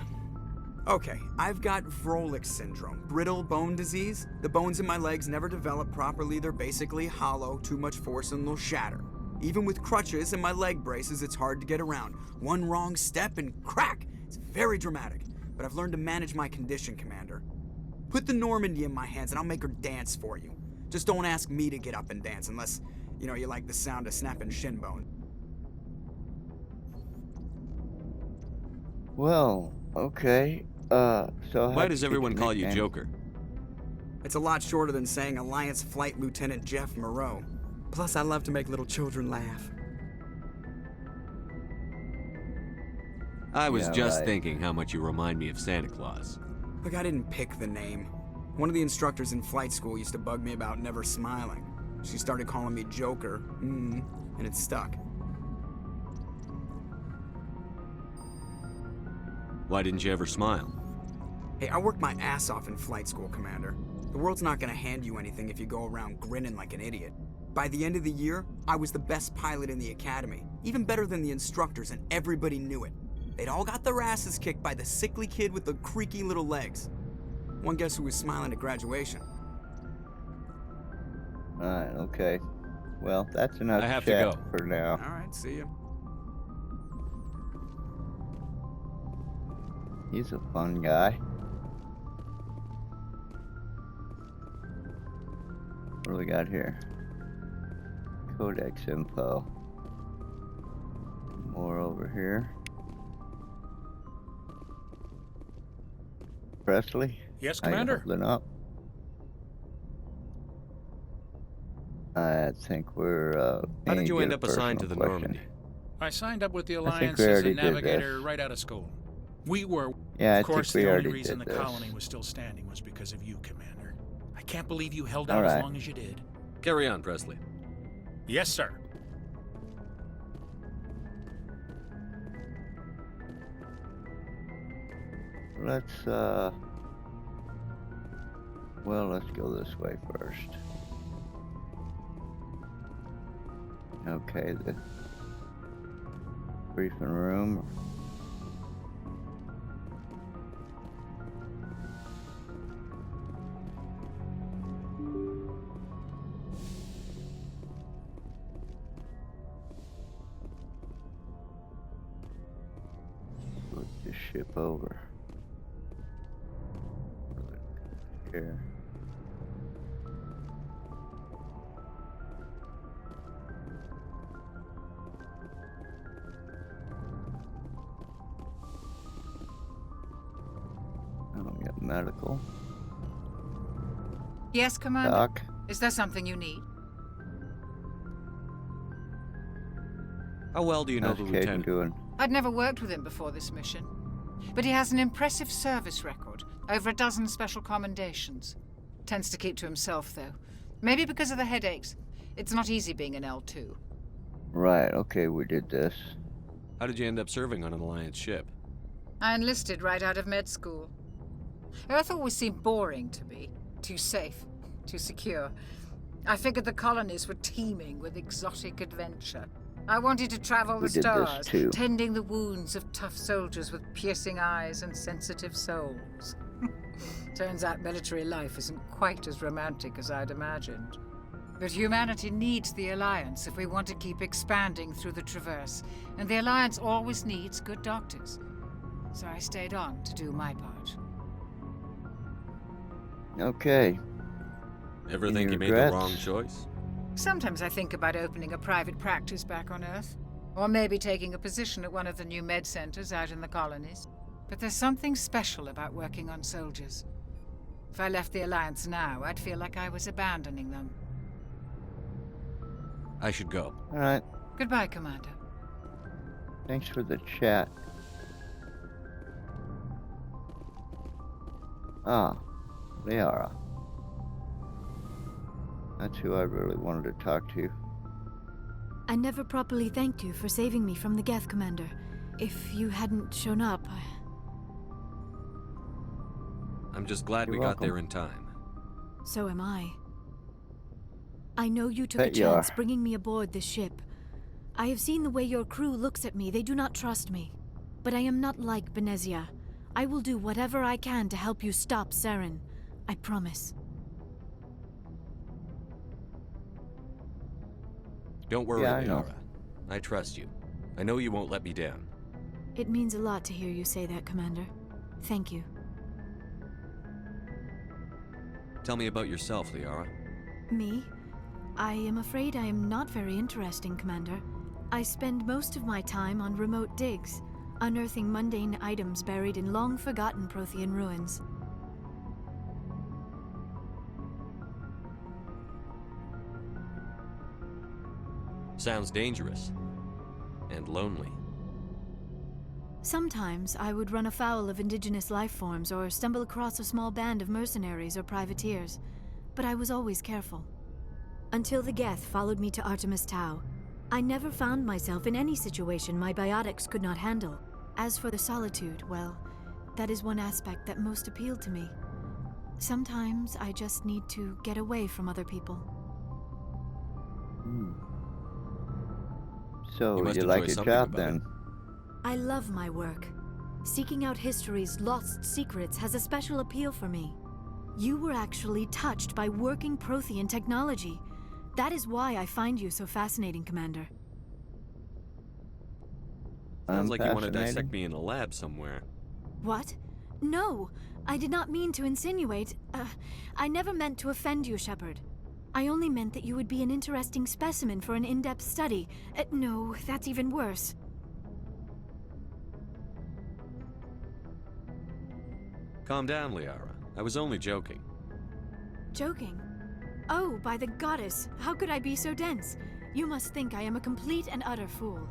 Okay, I've got Vrolik syndrome, brittle bone disease. The bones in my legs never develop properly. They're basically hollow, too much force and they'll shatter. Even with crutches and my leg braces, it's hard to get around. One wrong step and crack! It's very dramatic, but I've learned to manage my condition, Commander. Put the Normandy in my hands and I'll make her dance for you. Just don't ask me to get up and dance unless, you like the sound of snapping shin bone. Well, okay. So why does everyone call you Joker? It's a lot shorter than saying Alliance Flight Lieutenant Jeff Moreau. Plus, I love to make little children laugh. I was just thinking how much you remind me of Santa Claus. Look, I didn't pick the name. One of the instructors in flight school used to bug me about never smiling. She started calling me Joker, and it stuck. Why didn't you ever smile? Hey, I worked my ass off in flight school, Commander. The world's not gonna hand you anything if you go around grinning like an idiot. By the end of the year, I was the best pilot in the academy, even better than the instructors, and everybody knew it. They'd all got their asses kicked by the sickly kid with the creaky little legs. One guess who was smiling at graduation? Alright, okay. Well, that's enough I have chat to go. for now. Alright, see ya. He's a fun guy. What do we got here? Codex info. More over here. Presley? Yes, How you Commander? holding up? I think we're, How did you end up assigned to the Normandy? I signed up with the I think Alliance we as a already did navigator this. right out of school. We were. Yeah, Of course, I think we the only already reason did the this. colony was still standing was because of you, Commander. I can't believe you held All out as right. long as you did. Carry on, Presley. Yes, sir. Let's, well, let's go this way first. Okay, the briefing room. Flip this ship over. Here. I don't get medical. Yes, Commander? Doc? Is there something you need? How well do you know How's the Caden lieutenant? doing? I'd never worked with him before this mission. But he has an impressive service record, over a dozen special commendations. Tends to keep to himself, though. Maybe because of the headaches. It's not easy being an L2. Right, okay, we did this. How did you end up serving on an Alliance ship? I enlisted right out of med school. Earth always seemed boring to me. Too safe, too secure. I figured the colonies were teeming with exotic adventure. I wanted to travel the We did this stars, too. tending the wounds of tough soldiers with piercing eyes and sensitive souls. Turns out military life isn't quite as romantic as I'd imagined. But humanity needs the Alliance if we want to keep expanding through the Traverse, and the Alliance always needs good doctors. So I stayed on to do my part. Okay. Ever Any think you made the regrets? wrong choice? Sometimes I think about opening a private practice back on Earth, or maybe taking a position at one of the new med centers out in the colonies. But there's something special about working on soldiers. If I left the Alliance now, I'd feel like I was abandoning them. I should go. Alright, Goodbye, Commander. thanks for the chat. Ah, Liara. That's who I really wanted to talk to. I never properly thanked you for saving me from the Geth, Commander. If you hadn't shown up, I'm just glad You're we welcome. got there in time. so am I. I know you took Bet a you chance are. bringing me aboard this ship. I have seen the way your crew looks at me. They do not trust me. But I am not like Benezia. I will do whatever I can to help you stop Saren. I promise. Don't worry, Yeah, I know. Liara. I trust you. I know you won't let me down. It means a lot to hear you say that, Commander. Thank you. Tell me about yourself, Liara. Me? I am afraid I am not very interesting, Commander. I spend most of my time on remote digs, unearthing mundane items buried in long-forgotten Prothean ruins. Sounds dangerous. And lonely. Sometimes I would run afoul of indigenous life forms or stumble across a small band of mercenaries or privateers, but I was always careful. Until the Geth followed me to Artemis Tau, I never found myself in any situation my biotics could not handle. As for the solitude, well, that is one aspect that most appealed to me. Sometimes I just need to get away from other people. So, You must you enjoy like your something job about then? I love my work. Seeking out history's lost secrets has a special appeal for me. You were actually touched by working Prothean technology. That is why I find you so fascinating, Commander. Sounds like you want to Fascinating. dissect me in a lab somewhere. What? No, I did not mean to insinuate. I never meant to offend you, Shepard. I only meant that you would be an interesting specimen for an in-depth study. No, that's even worse. Calm down, Liara. I was only joking. Joking? Oh, by the goddess, how could I be so dense? You must think I am a complete and utter fool.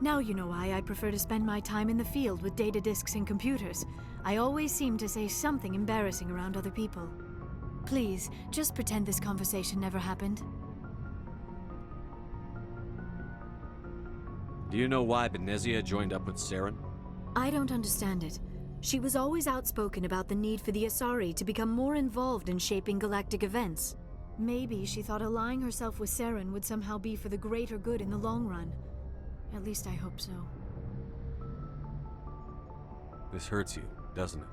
Now you know why I prefer to spend my time in the field with data disks and computers. I always seem to say something embarrassing around other people. Please, just pretend this conversation never happened. Do you know why Benezia joined up with Saren? I don't understand it. She was always outspoken about the need for the Asari to become more involved in shaping galactic events. Maybe she thought allying herself with Saren would somehow be for the greater good in the long run. At least I hope so. This hurts you, doesn't it?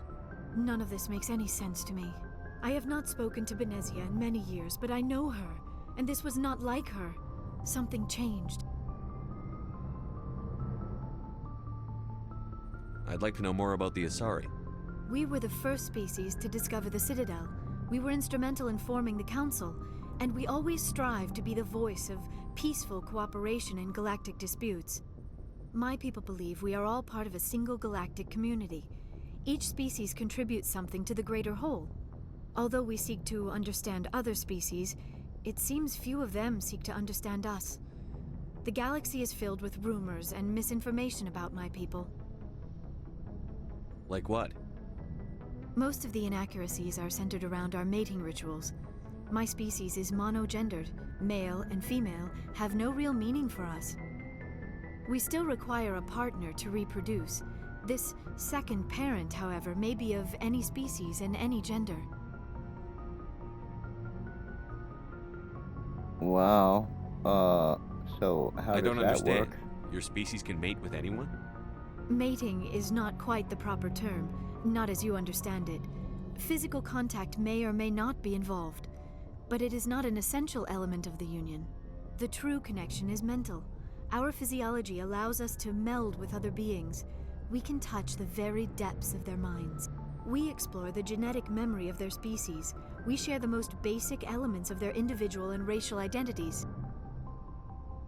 None of this makes any sense to me. I have not spoken to Benezia in many years, but I know her, and this was not like her. Something changed. I'd like to know more about the Asari. We were the first species to discover the Citadel. We were instrumental in forming the Council, and we always strive to be the voice of peaceful cooperation in galactic disputes. My people believe we are all part of a single galactic community. Each species contributes something to the greater whole. Although we seek to understand other species, it seems few of them seek to understand us. The galaxy is filled with rumors and misinformation about my people. Like what? Most of the inaccuracies are centered around our mating rituals. My species is monogendered. Male and female have no real meaning for us. We still require a partner to reproduce. This second parent, however, may be of any species and any gender. Wow. So how I does don't that understand. work? Your species can mate with anyone? Mating is not quite the proper term, not as you understand it. Physical contact may or may not be involved, but it is not an essential element of the union. The true connection is mental. Our physiology allows us to meld with other beings. We can touch the very depths of their minds. We explore the genetic memory of their species. We share the most basic elements of their individual and racial identities.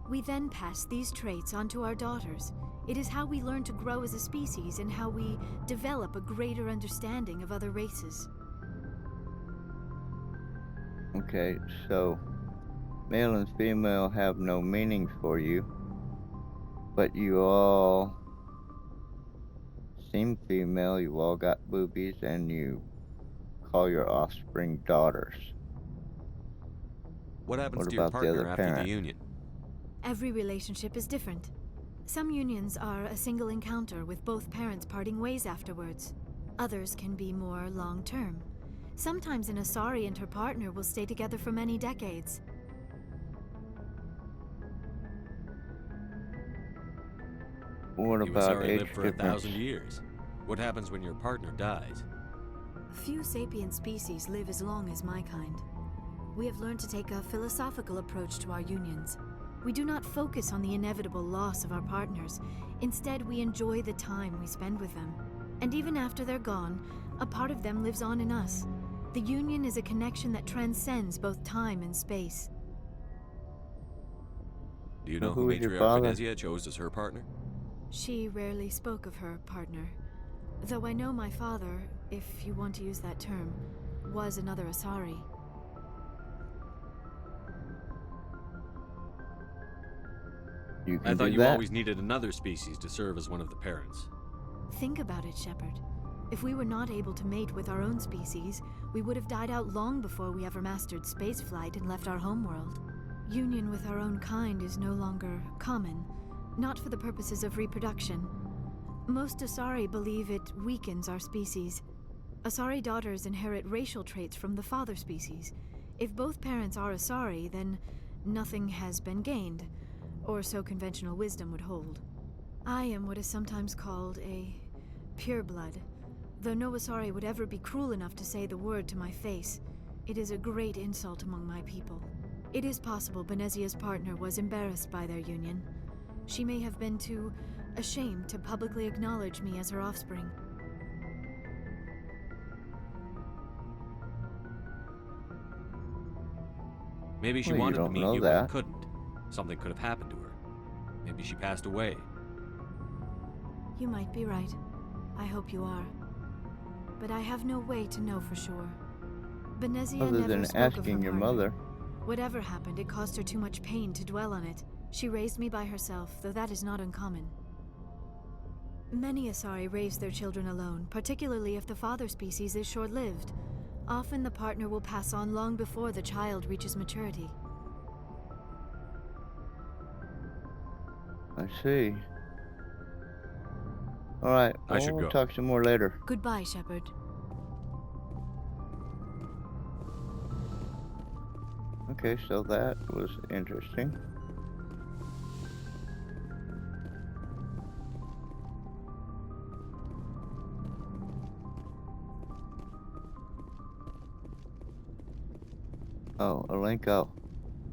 We then pass these traits on to our daughters. It is how we learn to grow as a species and how we develop a greater understanding of other races. Okay, so male and female have no meaning for you, but you all seem female, you all got boobies, and you call your offspring daughters. What happens What to your about the partner other after parent? the union? Every relationship is different. Some unions are a single encounter with both parents parting ways afterwards. Others can be more long-term. Sometimes an Asari and her partner will stay together for many decades. What You about Asari age live for difference? 1,000 years. What happens when your partner dies? Few sapient species live as long as my kind. We have learned to take a philosophical approach to our unions. We do not focus on the inevitable loss of our partners. Instead, we enjoy the time we spend with them. And even after they're gone, a part of them lives on in us. The union is a connection that transcends both time and space. Do you know who who is your Matriarch father? Venezia chose as her partner? She rarely spoke of her partner. Though I know my father, if you want to use that term, was another Asari. You can I thought do you that. always needed another species to serve as one of the parents. Think about it, Shepard. If we were not able to mate with our own species, we would have died out long before we ever mastered spaceflight and left our homeworld. Union with our own kind is no longer common, not for the purposes of reproduction. Most Asari believe it weakens our species. Asari daughters inherit racial traits from the father species. If both parents are Asari, then nothing has been gained, or so conventional wisdom would hold. I am what is sometimes called a pureblood, though no Asari would ever be cruel enough to say the word to my face. It is a great insult among my people. It is possible Benezia's partner was embarrassed by their union. She may have been too ashamed to publicly acknowledge me as her offspring. Maybe she Well, you wanted to don't meet know you that. but couldn't. Something could have happened to her. Maybe she passed away. You might be right. I hope you are. But I have no way to know for sure. Benezia Other never than spoke of her asking your partner. mother. Whatever happened, it caused her too much pain to dwell on it. She raised me by herself, though that is not uncommon. Many Asari raise their children alone, particularly if the father species is short-lived. Often the partner will pass on long before the child reaches maturity. I see. Alright, I should we'll go. talk some more later. Goodbye, Shepard. Okay, so that was interesting. Oh, Alenko.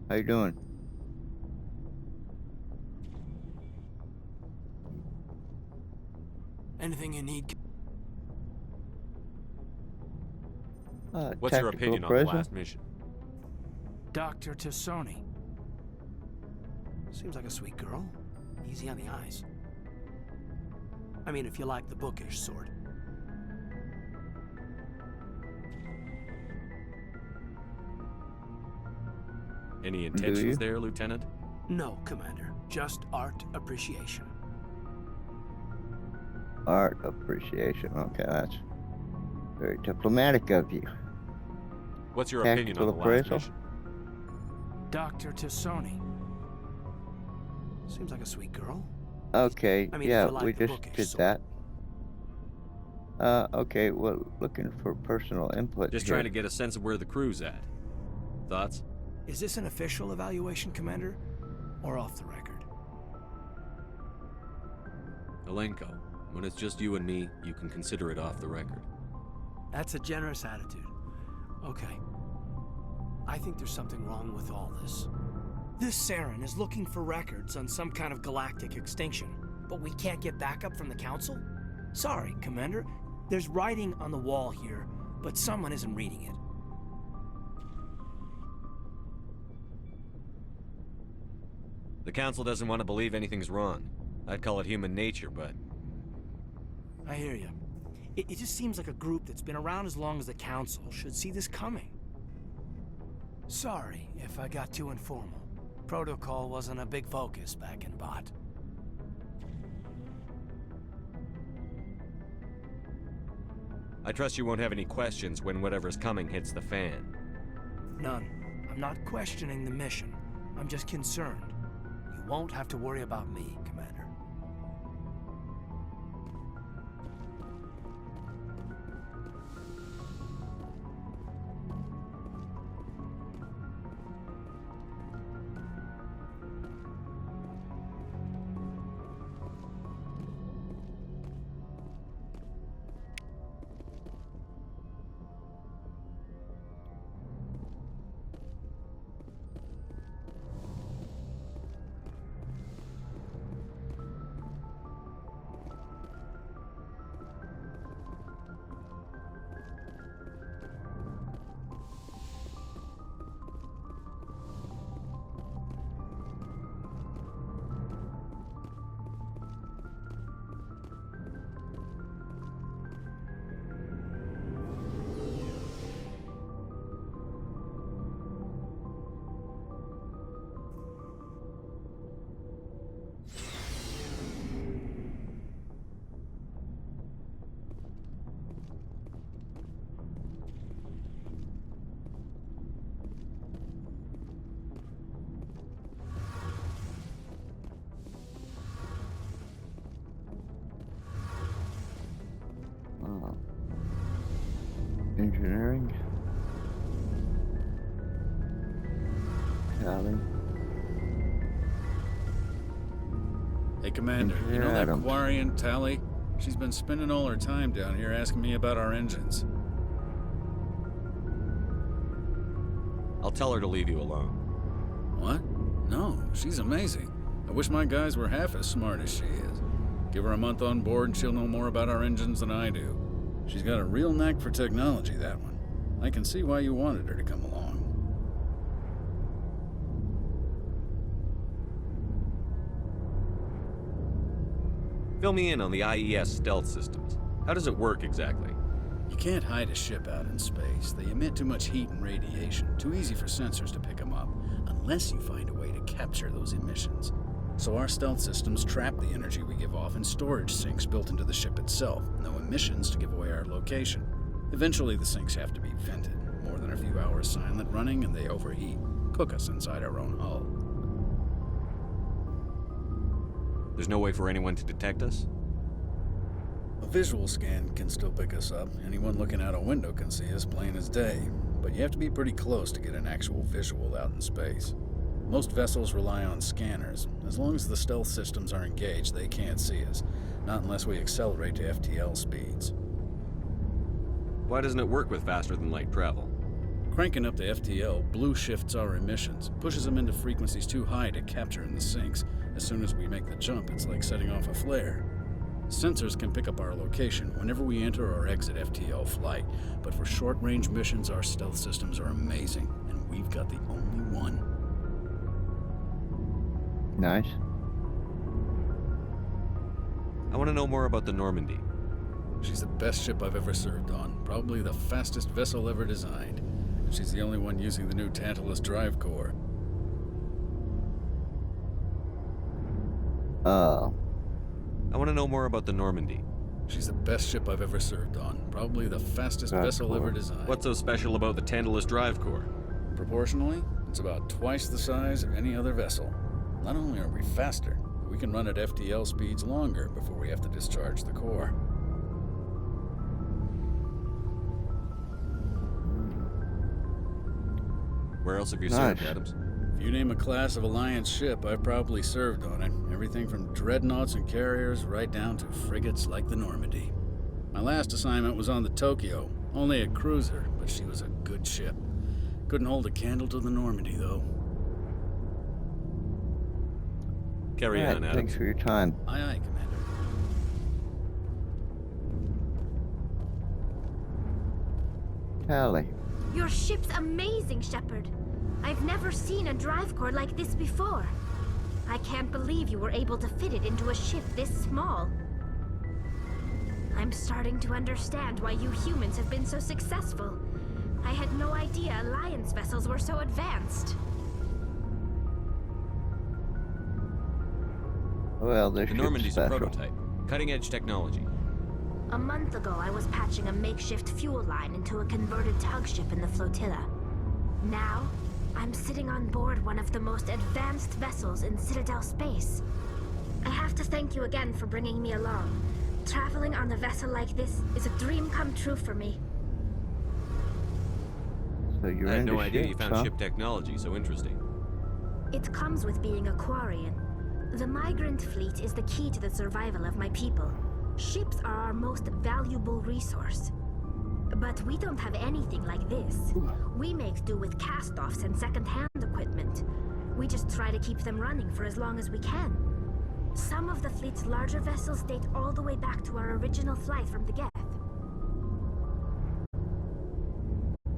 How you doing? Anything you need? What's your Tactical opinion on the appraisal? last mission? Dr. Tassoni. Seems like a sweet girl. Easy on the eyes. I mean, if you like the bookish sort. Any you? intentions there, Lieutenant? No, Commander. Just art appreciation. Art appreciation. Okay, that's very diplomatic of you. What's your opinion on Tactical the last appraisal? mission? Dr. Tassoni. Seems like a sweet girl. Okay, I mean, yeah, if you like we the just bookish did sort. that. Okay, well, looking for personal input Just here. trying to get a sense of where the crew's at. Thoughts? Is this an official evaluation, Commander? Or off the record? Alenko, when it's just you and me, you can consider it off the record. That's a generous attitude. Okay. I think there's something wrong with all this. This Saren is looking for records on some kind of galactic extinction, but we can't get backup from the Council? Sorry, Commander. There's writing on the wall here, but someone isn't reading it. The Council doesn't want to believe anything's wrong. I'd call it human nature, but... I hear you. It just seems like a group that's been around as long as the Council should see this coming. Sorry if I got too informal. Protocol wasn't a big focus back in Bot. I trust you won't have any questions when whatever's coming hits the fan. None. I'm not questioning the mission. I'm just concerned. You won't have to worry about me, Commander. Tally. Hey, Commander, you know that Quarian, Tally? She's been spending all her time down here asking me about our engines. I'll tell her to leave you alone. What? No, she's amazing. I wish my guys were half as smart as she is. Give her a month on board and she'll know more about our engines than I do. She's got a real knack for technology, that one. I can see why you wanted her to come along. Fill me in on the IES stealth systems. How does it work exactly? You can't hide a ship out in space. They emit too much heat and radiation. Too easy for sensors to pick them up, unless you find a way to capture those emissions. So our stealth systems trap the energy we give off in storage sinks built into the ship itself. No emissions to give away our location. Eventually the sinks have to be vented. More than a few hours silent running and they overheat. Cook us inside our own hull. There's no way for anyone to detect us? A visual scan can still pick us up. Anyone looking out a window can see us plain as day. But you have to be pretty close to get an actual visual out in space. Most vessels rely on scanners. As long as the stealth systems are engaged, they can't see us. Not unless we accelerate to FTL speeds. Why doesn't it work with faster-than-light travel? Cranking up to FTL blue shifts our emissions, pushes them into frequencies too high to capture in the sinks. As soon as we make the jump, it's like setting off a flare. Sensors can pick up our location whenever we enter or exit FTL flight, but for short-range missions, our stealth systems are amazing, and we've got the only one. Nice. I want to know more about the Normandy. She's the best ship I've ever served on, probably the fastest vessel ever designed. And she's the only one using the new Tantalus drive core. Oh. I want to know more about the Normandy. She's the best ship I've ever served on, probably the fastest vessel ever designed. What's so special about the Tantalus drive core? Proportionally, it's about twice the size of any other vessel. Not only are we faster, but we can run at FTL speeds longer before we have to discharge the core. Where else have you served, Adams? If you name a class of Alliance ship, I've probably served on it. Everything from dreadnoughts and carriers right down to frigates like the Normandy. My last assignment was on the Tokyo, only a cruiser, but she was a good ship. Couldn't hold a candle to the Normandy, though. Carry on, Adams. Thanks for your time. Aye, aye, Commander. Tally. Your ship's amazing, Shepard. I've never seen a drive core like this before. I can't believe you were able to fit it into a ship this small. I'm starting to understand why you humans have been so successful. I had no idea Alliance vessels were so advanced. Well, the Normandy's a prototype. Cutting-edge technology. A month ago, I was patching a makeshift fuel line into a converted tug ship in the flotilla. Now, I'm sitting on board one of the most advanced vessels in Citadel space. I have to thank you again for bringing me along. Traveling on a vessel like this is a dream come true for me. So you're I had no into idea you ships, found huh? ship technology so interesting. It comes with being a Quarian. The migrant fleet is the key to the survival of my people. Ships are our most valuable resource. But we don't have anything like this. We make do with cast-offs and second-hand equipment. We just try to keep them running for as long as we can. Some of the fleet's larger vessels date all the way back to our original flight from the Geth.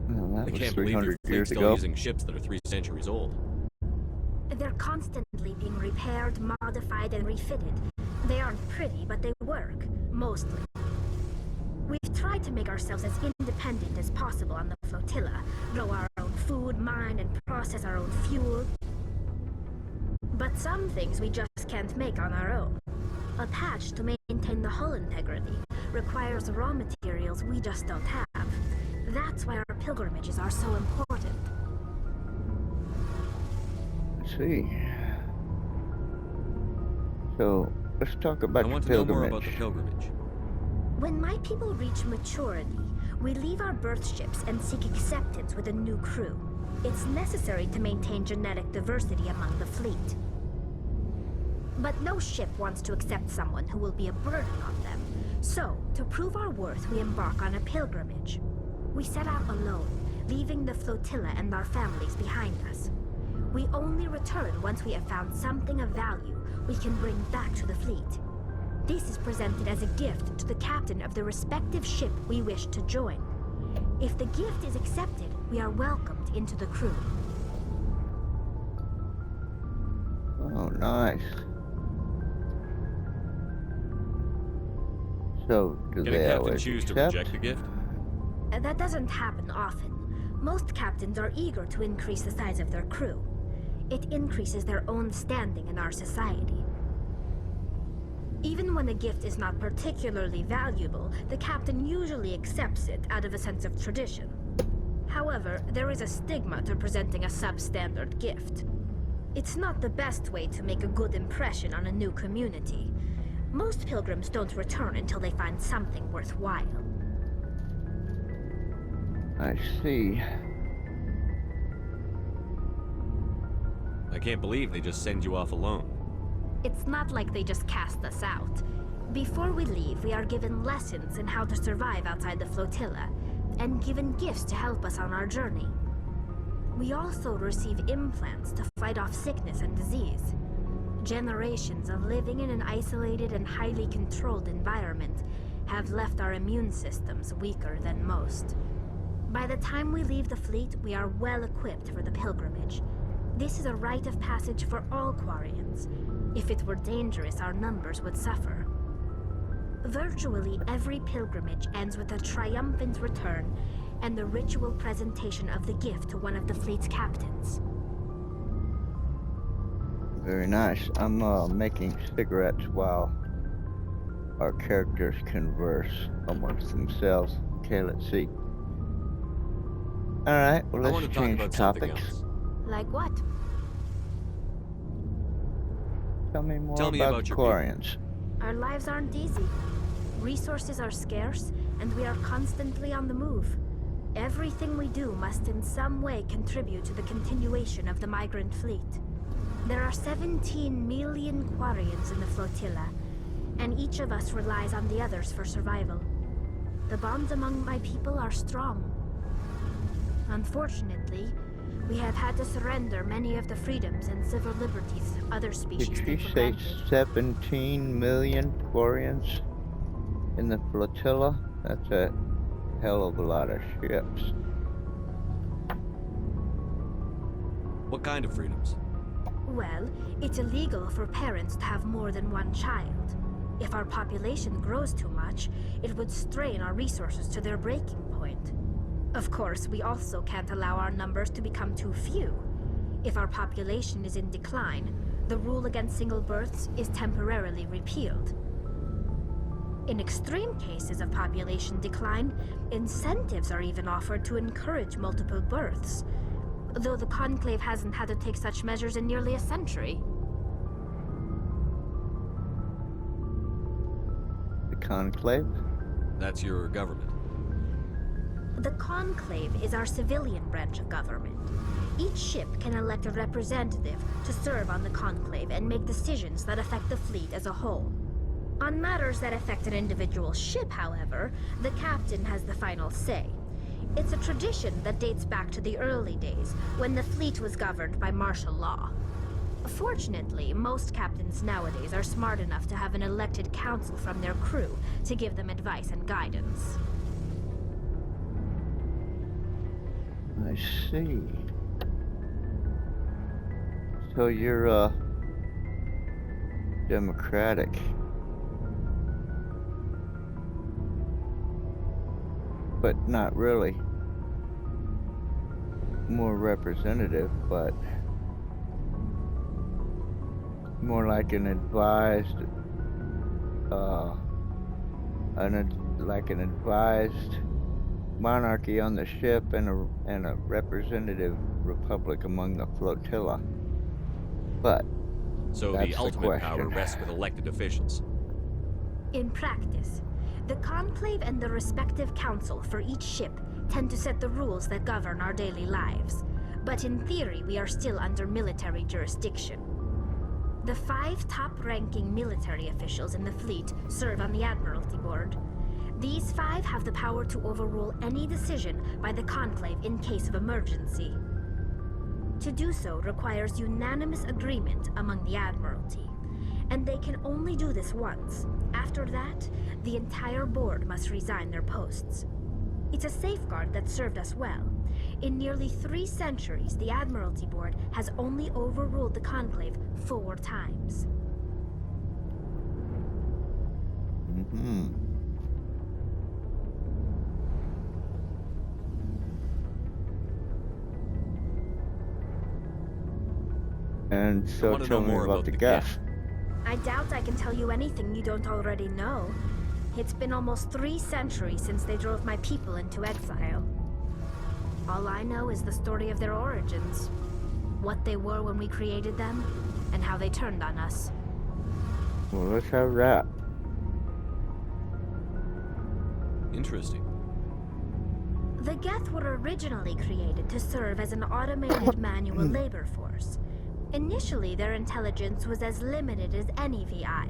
Well, I that was can't believe your 300 fleet's years still ago. using ships that are 3 centuries old. They're constantly being repaired, modified, and refitted. They aren't pretty, but they work, mostly. We've tried to make ourselves as independent as possible on the flotilla, grow our own food, mine, and process our own fuel. But some things we just can't make on our own. A patch to maintain the hull integrity requires raw materials we just don't have. That's why our pilgrimages are so important. Let's see. So, let's talk about I want the to know more pilgrimage. about the pilgrimage. When my people reach maturity, we leave our birth ships and seek acceptance with a new crew. It's necessary to maintain genetic diversity among the fleet. But no ship wants to accept someone who will be a burden on them. So, to prove our worth, we embark on a pilgrimage. We set out alone, leaving the flotilla and our families behind us. We only return once we have found something of value we can bring back to the fleet. This is presented as a gift to the captain of the respective ship we wish to join. If the gift is accepted, we are welcomed into the crew. Oh, nice. So, do Can they a captain always choose to accept? reject the gift? That doesn't happen often. Most captains are eager to increase the size of their crew. It increases their own standing in our society. Even when a gift is not particularly valuable, the captain usually accepts it out of a sense of tradition. However, there is a stigma to presenting a substandard gift. It's not the best way to make a good impression on a new community. Most pilgrims don't return until they find something worthwhile. I see. I can't believe they just send you off alone. It's not like they just cast us out. Before we leave, we are given lessons in how to survive outside the flotilla, and given gifts to help us on our journey. We also receive implants to fight off sickness and disease. Generations of living in an isolated and highly controlled environment have left our immune systems weaker than most. By the time we leave the fleet, we are well equipped for the pilgrimage. This is a rite of passage for all Quarians. If it were dangerous, our numbers would suffer. Virtually every pilgrimage ends with a triumphant return and the ritual presentation of the gift to one of the fleet's captains. Very nice. I'm making cigarettes while our characters converse amongst themselves. Okay, let's see. Alright, well, I want let's to talk change about something topics. else. Like what? Tell me more Tell me about about your Quarians. Our lives aren't easy. Resources are scarce, and we are constantly on the move. Everything we do must in some way contribute to the continuation of the migrant fleet. There are 17 million Quarians in the flotilla, and each of us relies on the others for survival. The bonds among my people are strong. Unfortunately, we have had to surrender many of the freedoms and civil liberties other species Did take she for say granted. 17 million Quarians in the flotilla? That's a hell of a lot of ships. What kind of freedoms? Well, it's illegal for parents to have more than one child. If our population grows too much, it would strain our resources to their breaking point. Of course, we also can't allow our numbers to become too few. If our population is in decline, the rule against single births is temporarily repealed. In extreme cases of population decline, incentives are even offered to encourage multiple births, though the Conclave hasn't had to take such measures in nearly a century. The Conclave? That's your government. The Conclave is our civilian branch of government. Each ship can elect a representative to serve on the Conclave and make decisions that affect the fleet as a whole. On matters that affect an individual ship, however, the captain has the final say. It's a tradition that dates back to the early days, when the fleet was governed by martial law. Fortunately, most captains nowadays are smart enough to have an elected council from their crew to give them advice and guidance. I see. So you're, democratic. But not really. More representative, but more like an advised, like an advised monarchy on the ship and a representative republic among the flotilla. But So that's the ultimate question. power rests with elected officials. In practice, the Conclave and the respective council for each ship tend to set the rules that govern our daily lives. But in theory, we are still under military jurisdiction. The 5 top-ranking military officials in the fleet serve on the Admiralty Board. These 5 have the power to overrule any decision by the Conclave in case of emergency. To do so requires unanimous agreement among the Admiralty, and they can only do this once. After that, the entire board must resign their posts. It's a safeguard that served us well. In nearly 3 centuries, the Admiralty Board has only overruled the Conclave 4 times. Mm-hmm. And so tell me about the Geth. I doubt I can tell you anything you don't already know. It's been almost 3 centuries since they drove my people into exile. All I know is the story of their origins, what they were when we created them, and how they turned on us. Well, let's have that. Interesting. The Geth were originally created to serve as an automated manual labor force. Initially, their intelligence was as limited as any VI.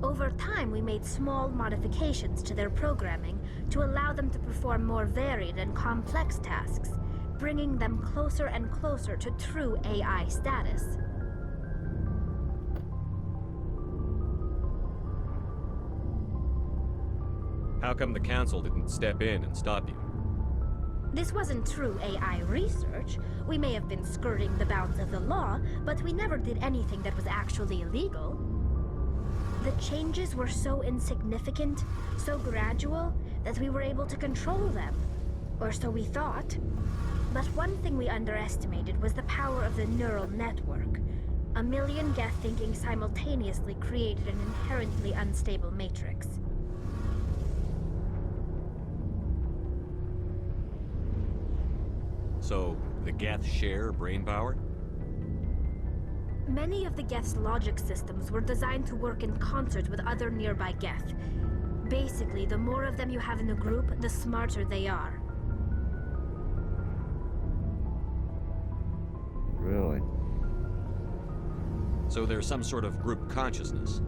Over time, we made small modifications to their programming to allow them to perform more varied and complex tasks, bringing them closer and closer to true AI status. How come the Council didn't step in and stop you? This wasn't true AI research. We may have been skirting the bounds of the law, but we never did anything that was actually illegal. The changes were so insignificant, so gradual, that we were able to control them. Or so we thought. But one thing we underestimated was the power of the neural network. 1 million Geth thinking simultaneously created an inherently unstable matrix. So, the Geth share brain power? Many of the Geth's logic systems were designed to work in concert with other nearby Geth. Basically, the more of them you have in a group, the smarter they are. Really? So there's some sort of group consciousness?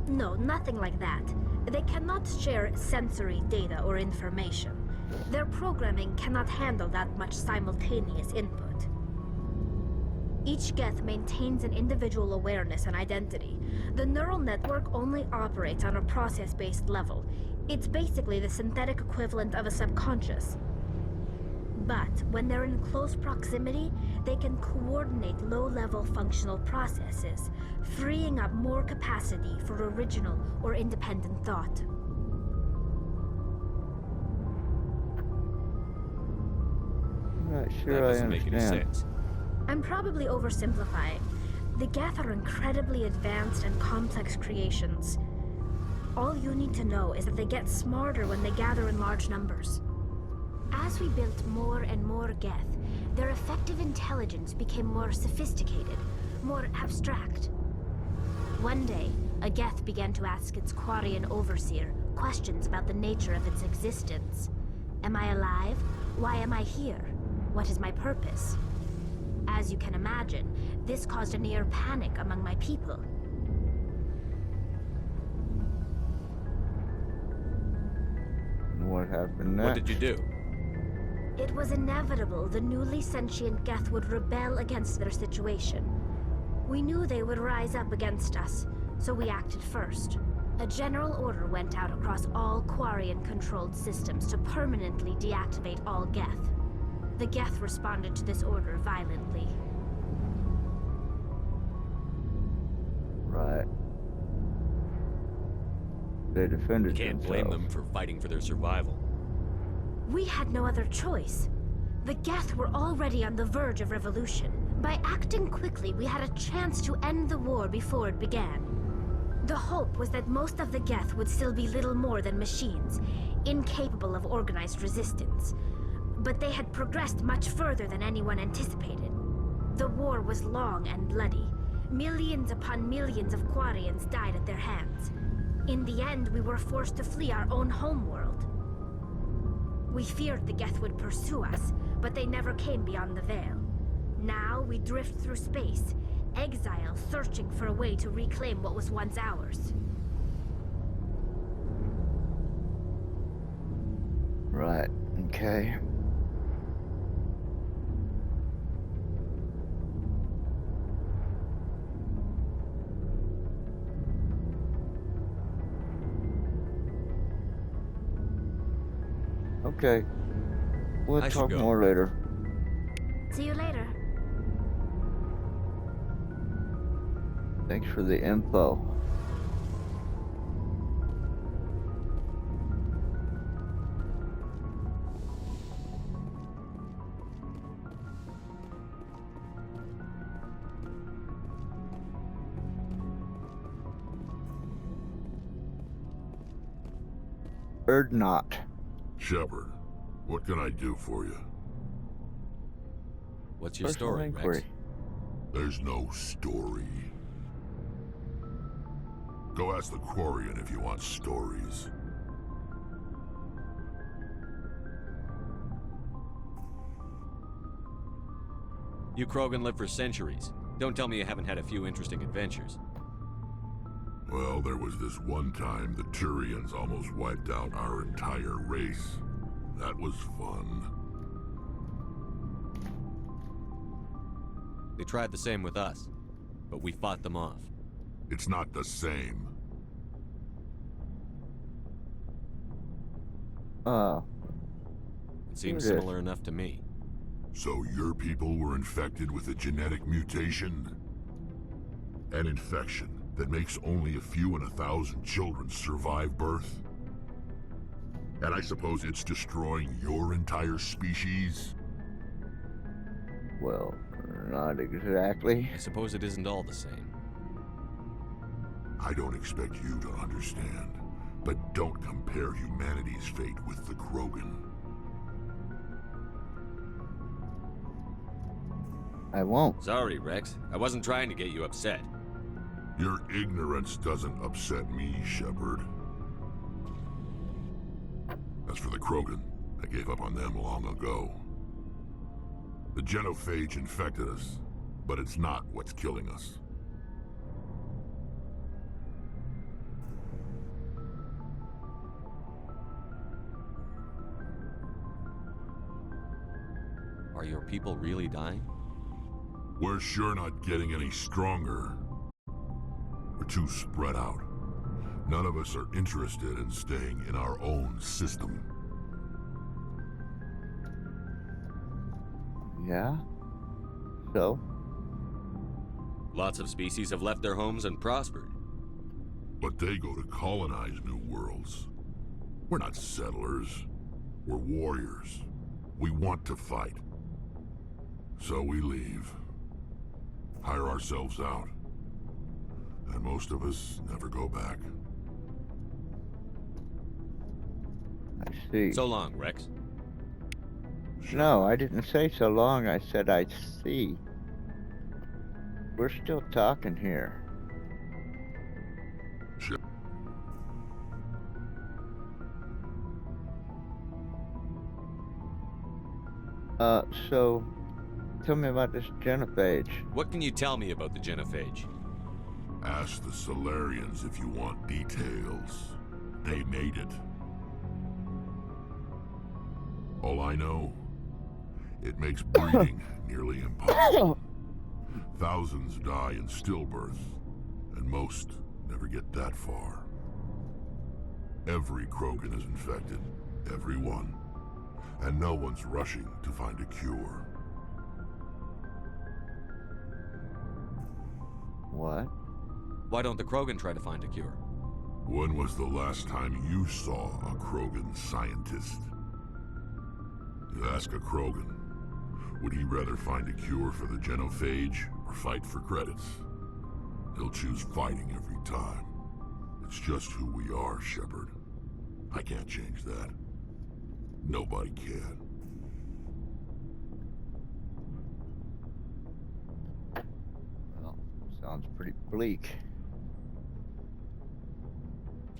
No, nothing like that. They cannot share sensory data or information. Their programming cannot handle that much simultaneous input. Each Geth maintains an individual awareness and identity. The neural network only operates on a process-based level. It's basically the synthetic equivalent of a subconscious. But when they're in close proximity, they can coordinate low-level functional processes, freeing up more capacity for original or independent thought. I'm not sure That doesn't I make any understand. sense. I'm probably oversimplifying. The Geth are incredibly advanced and complex creations. All you need to know is that they get smarter when they gather in large numbers. As we built more and more Geth, their effective intelligence became more sophisticated, more abstract. One day, a Geth began to ask its Quarian overseer questions about the nature of its existence. Am I alive? Why am I here? What is my purpose? As you can imagine, this caused a near panic among my people. What happened next? What did you do? It was inevitable the newly sentient Geth would rebel against their situation. We knew they would rise up against us, so we acted first. A general order went out across all Quarian-controlled systems to permanently deactivate all Geth. The Geth responded to this order violently. Right. They defended You can't blame them for fighting for their survival. We had no other choice. The Geth were already on the verge of revolution. By acting quickly, we had a chance to end the war before it began. The hope was that most of the Geth would still be little more than machines, incapable of organized resistance. But they had progressed much further than anyone anticipated. The war was long and bloody. Millions upon millions of Quarians died at their hands. In the end, we were forced to flee our own homeworld. We feared the Geth would pursue us, but they never came beyond the veil. Now we drift through space, exile searching for a way to reclaim what was once ours. Right, okay. Okay. We'll talk more later. See you later. Thanks for the info. Heard not. Shepard, what can I do for you? What's your Personal story, inquiry. Rex? There's no story. Go ask the Quarian if you want stories. You Krogan live for centuries. Don't tell me you haven't had a few interesting adventures. Well, there was this one time the Turians almost wiped out our entire race. That was fun. They tried the same with us, but we fought them off. It's not the same. It seems similar enough to me. So your people were infected with a genetic mutation? An infection that makes only a few in 1,000 children survive birth? And I suppose it's destroying your entire species? Well, not exactly. I suppose it isn't all the same. I don't expect you to understand, but don't compare humanity's fate with the Krogan. I won't. Sorry, Rex. I wasn't trying to get you upset. Your ignorance doesn't upset me, Shepard. As for the Krogan, I gave up on them long ago. The genophage infected us, but it's not what's killing us. Are your people really dying? We're sure not getting any stronger. We're too spread out. None of us are interested in staying in our own system. Yeah? So? Lots of species have left their homes and prospered. But they go to colonize new worlds. We're not settlers. We're warriors. We want to fight. So we leave. Hire ourselves out. And most of us never go back. I see. So long, Rex. No, I didn't say so long. I said I see. We're still talking here. So, tell me about this genophage. What can you tell me about the genophage? Ask the Solarians if you want details. They made it. All I know, it makes breeding nearly impossible. Thousands die in stillbirth, and most never get that far. Every Krogan is infected, every one. And no one's rushing to find a cure. What? Why don't the Krogan try to find a cure? When was the last time you saw a Krogan scientist? You ask a Krogan, would he rather find a cure for the genophage or fight for credits? He'll choose fighting every time. It's just who we are, Shepard. I can't change that. Nobody can. Well, sounds pretty bleak.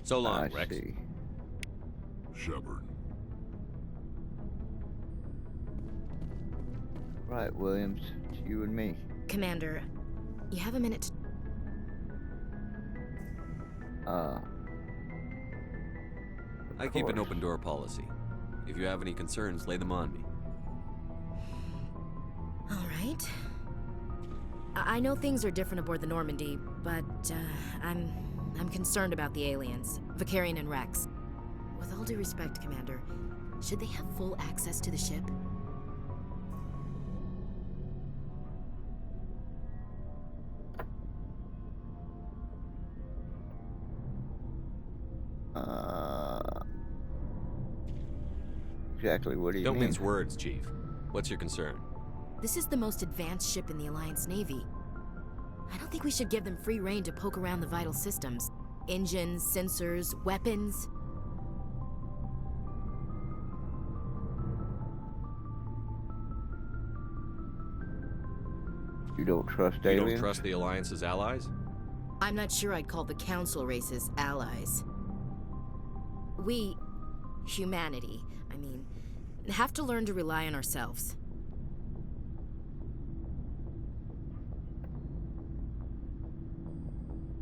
So long, I Rex. Shepard. Right, Williams. It's you and me. Commander, you have a minute to... I keep an open door policy. If you have any concerns, lay them on me. All right. I know things are different aboard the Normandy, but I'm concerned about the aliens, Vicarian and Rex. With all due respect, Commander, should they have full access to the ship? Exactly what do you mean? Don't mince words, Chief. What's your concern? This is the most advanced ship in the Alliance Navy. I don't think we should give them free rein to poke around the vital systems. Engines, sensors, weapons. You don't trust You aliens? don't trust the Alliance's allies? I'm not sure I'd call the Council races allies. We, humanity, I mean, have to learn to rely on ourselves.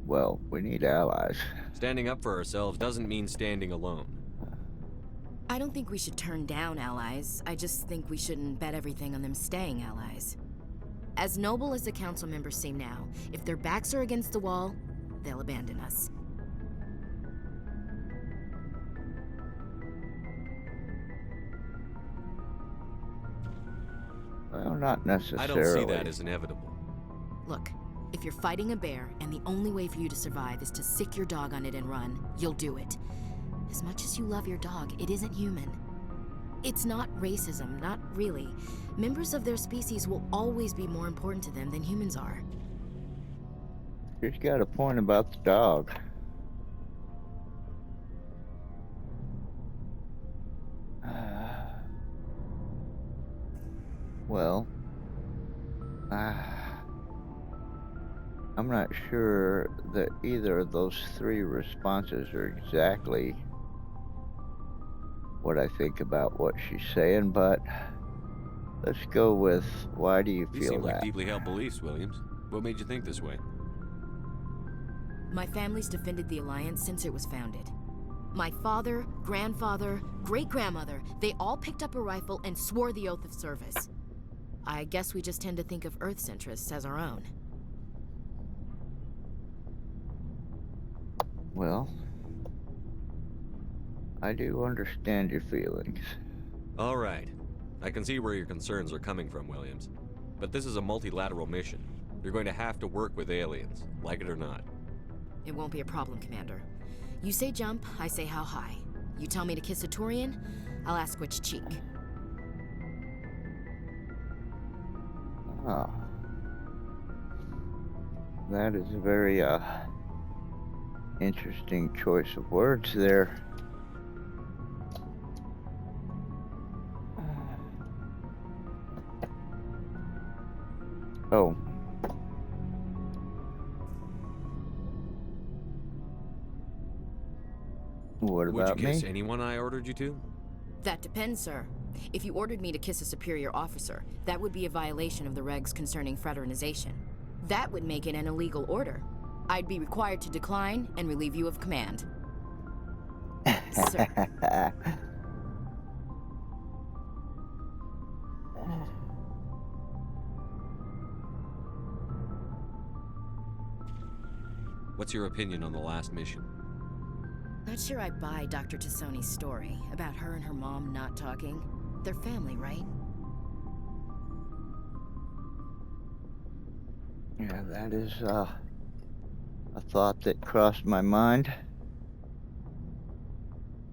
Well, we need allies. Standing up for ourselves doesn't mean standing alone. I don't think we should turn down allies. I just think we shouldn't bet everything on them staying allies. As noble as the Council members seem now, if their backs are against the wall, they'll abandon us. Well, not necessarily. I don't see that as inevitable. Look, if you're fighting a bear and the only way for you to survive is to sick your dog on it and run, you'll do it. As much as you love your dog, it isn't human. It's not racism, not really. Members of their species will always be more important to them than humans are. She's got a point about the dog. Well, I'm not sure that either of those three responses are exactly what I think about what she's saying, but let's go with, why do you You feel seem that? like deeply held beliefs, Williams. What made you think this way? My family's defended the Alliance since it was founded. My father, grandfather, great-grandmother, they all picked up a rifle and swore the oath of service. I guess we just tend to think of Earth's interests as our own. Well, I do understand your feelings. All right. I can see where your concerns are coming from, Williams. But this is a multilateral mission. You're going to have to work with aliens, like it or not. It won't be a problem, Commander. You say jump, I say how high. You tell me to kiss a Turian, I'll ask which cheek. Ah. That is a very, interesting choice of words there. Oh. What about me? Would you kiss anyone I ordered you to? That depends, sir. If you ordered me to kiss a superior officer, that would be a violation of the regs concerning fraternization. That would make it an illegal order. I'd be required to decline and relieve you of command. Sir. What's your opinion on the last mission? Not sure I buy Dr. Tassoni's story about her and her mom not talking. They're family, right? Yeah, that is, a thought that crossed my mind.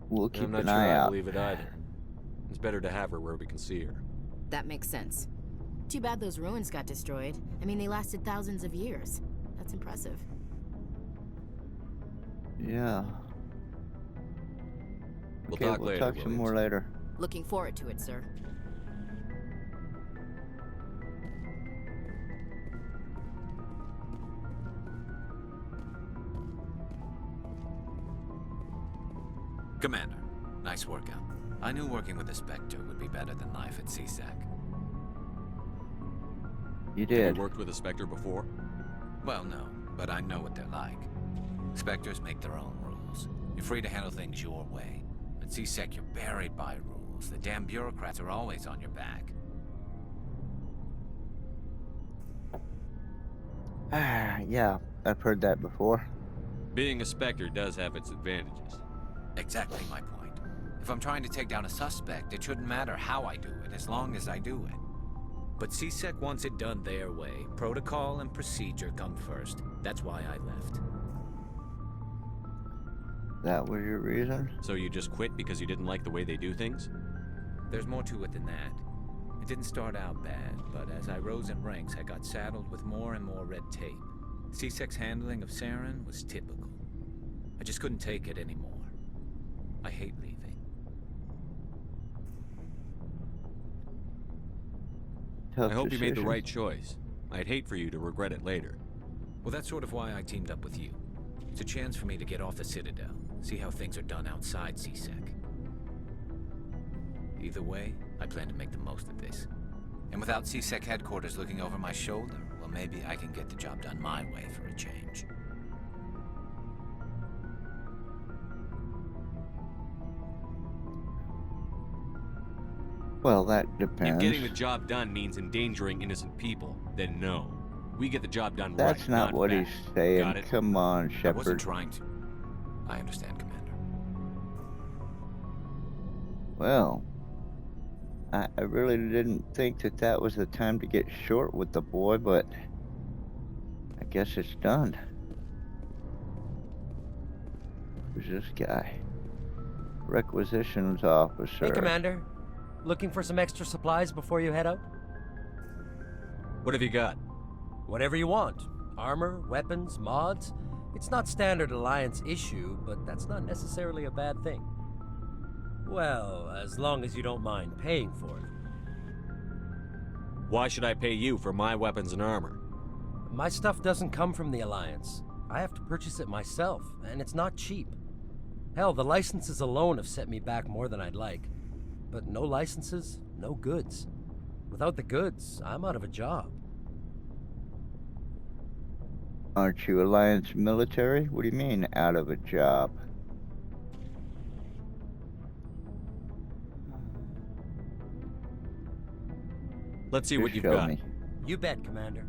We'll keep I'm not an sure eye I out. believe it either. It's better to have her where we can see her. That makes sense. Too bad those ruins got destroyed. I mean, they lasted thousands of years. That's impressive. Yeah. We'll Okay, talk we'll later, talk some more later. Looking forward to it, sir. Commander, nice workout. I knew working with the Spectre would be better than life at CSAC. You Have did. you worked with a Spectre before? Well, no, but I know what they're like. Spectres make their own rules. You're free to handle things your way. At C-Sec, you're buried by rules. The damn bureaucrats are always on your back. Yeah, I've heard that before. Being a Spectre does have its advantages. Exactly my point. If I'm trying to take down a suspect, it shouldn't matter how I do it, as long as I do it. But C-Sec wants it done their way. Protocol and procedure come first. That's why I left. That was your reason? So you just quit because you didn't like the way they do things? There's more to it than that. It didn't start out bad, but as I rose in ranks, I got saddled with more and more red tape. C-Sec's handling of Saren was typical. I just couldn't take it anymore. I hate leaving. Tough I hope you made the decision. right choice. I'd hate for you to regret it later. Well, that's sort of why I teamed up with you. It's a chance for me to get off the Citadel, see how things are done outside C-Sec. Either way, I plan to make the most of this. And without C-Sec headquarters looking over my shoulder, well, maybe I can get the job done my way for a change. Well, that depends. If getting the job done means endangering innocent people, then no. We get the job done right, That's not what bad. he's saying. Got it? Come on, I wasn't Shepard. trying to. I understand, Commander. Well, I really didn't think that was the time to get short with the boy, but I guess it's done. Who's this guy? Requisitions officer. Hey, Commander. Looking for some extra supplies before you head out? What have you got? Whatever you want. Armor, weapons, mods. It's not standard Alliance issue, but that's not necessarily a bad thing. Well, as long as you don't mind paying for it. Why should I pay you for my weapons and armor? My stuff doesn't come from the Alliance. I have to purchase it myself, and it's not cheap. Hell, the licenses alone have set me back more than I'd like. But no licenses, no goods. Without the goods, I'm out of a job. Aren't you Alliance military? What do you mean, out of a job? Let's see Just what you've show got. me. You bet, Commander.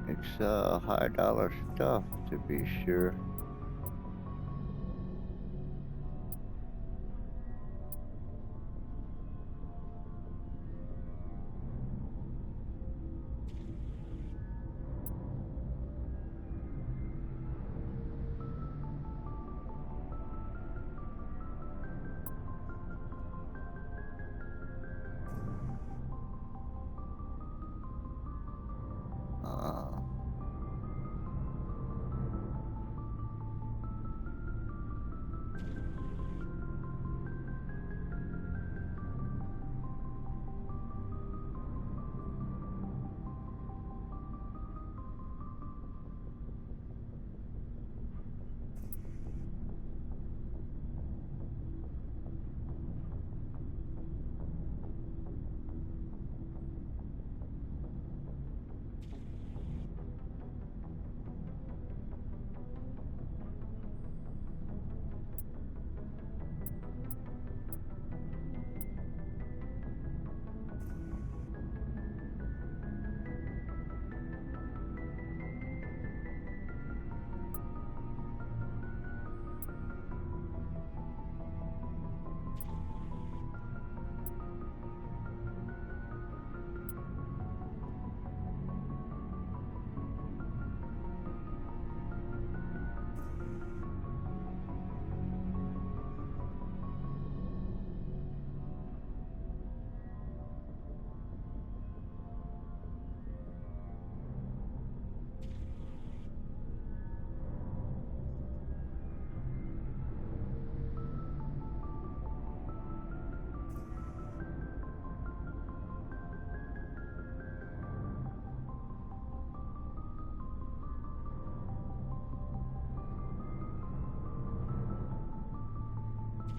It's high dollar stuff, to be sure.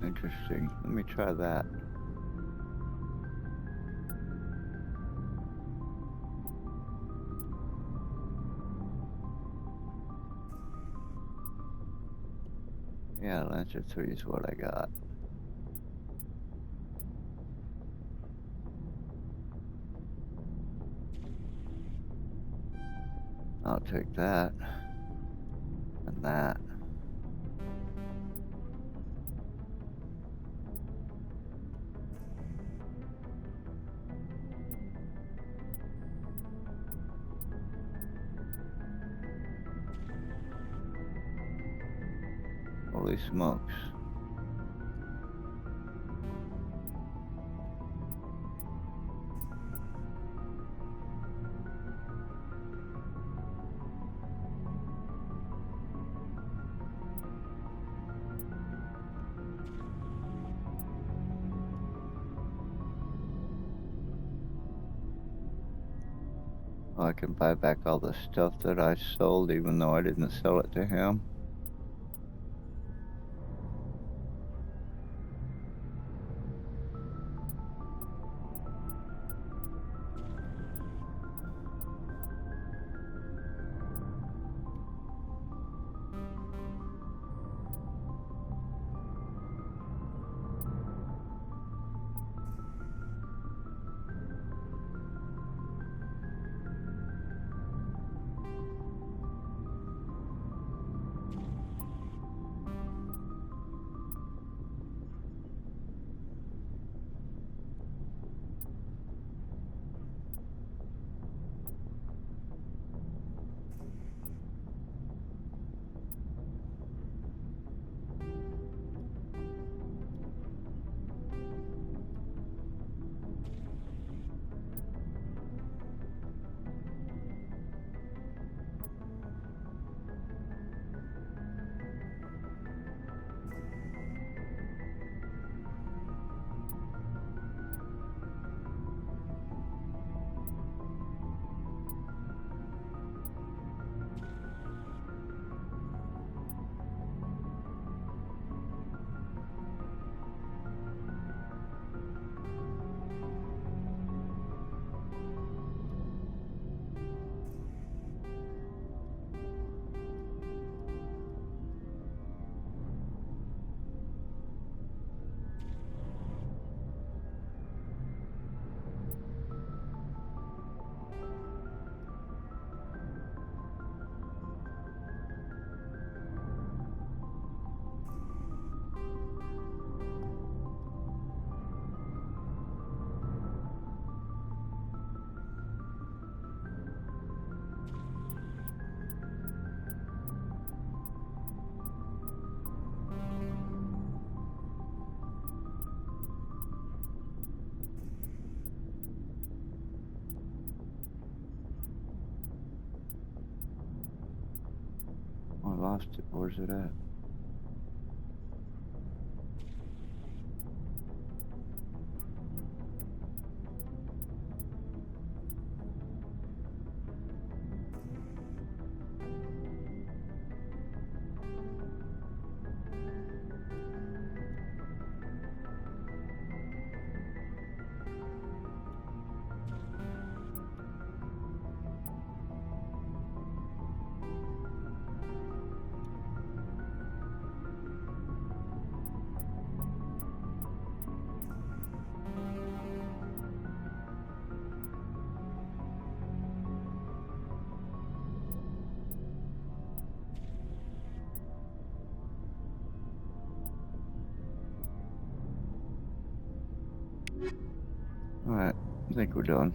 Interesting. Let me try that. Yeah, Lancer 3 is what I got. I'll take that. And that. Holy smokes. Oh, I can buy back all the stuff that I sold even though I didn't sell it to him. I lost it. Where's it at? Alright, I think we're done.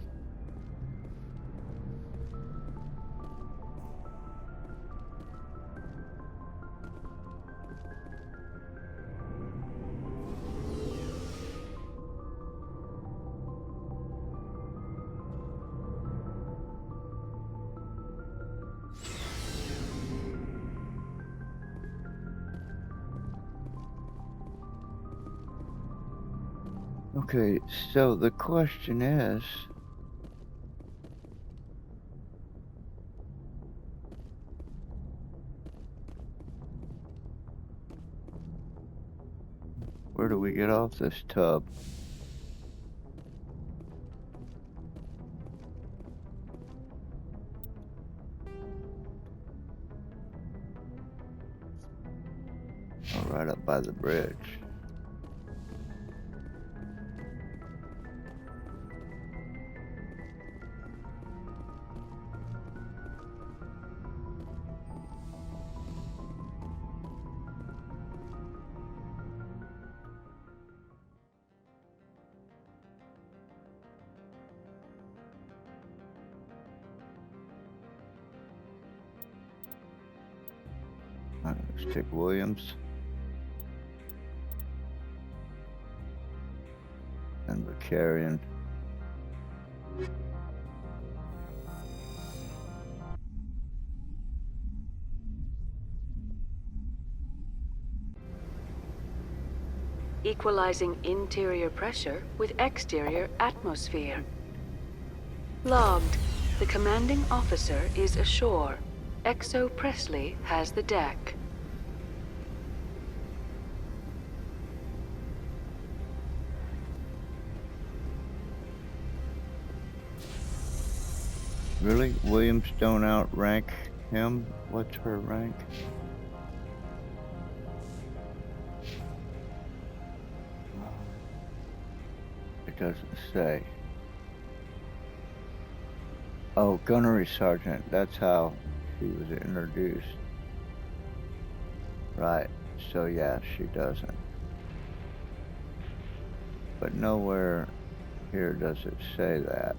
Okay, so the question is, where do we get off this tub? Oh, right up by the bridge. Let's take Williams. And Vicarian. Equalizing interior pressure with exterior atmosphere. Logged. The commanding officer is ashore. Exo Presley has the deck. Really? Williams don't outrank him? What's her rank? It doesn't say. Oh, Gunnery Sergeant. That's how she was introduced. Right. So yeah, she doesn't. But nowhere here does it say that.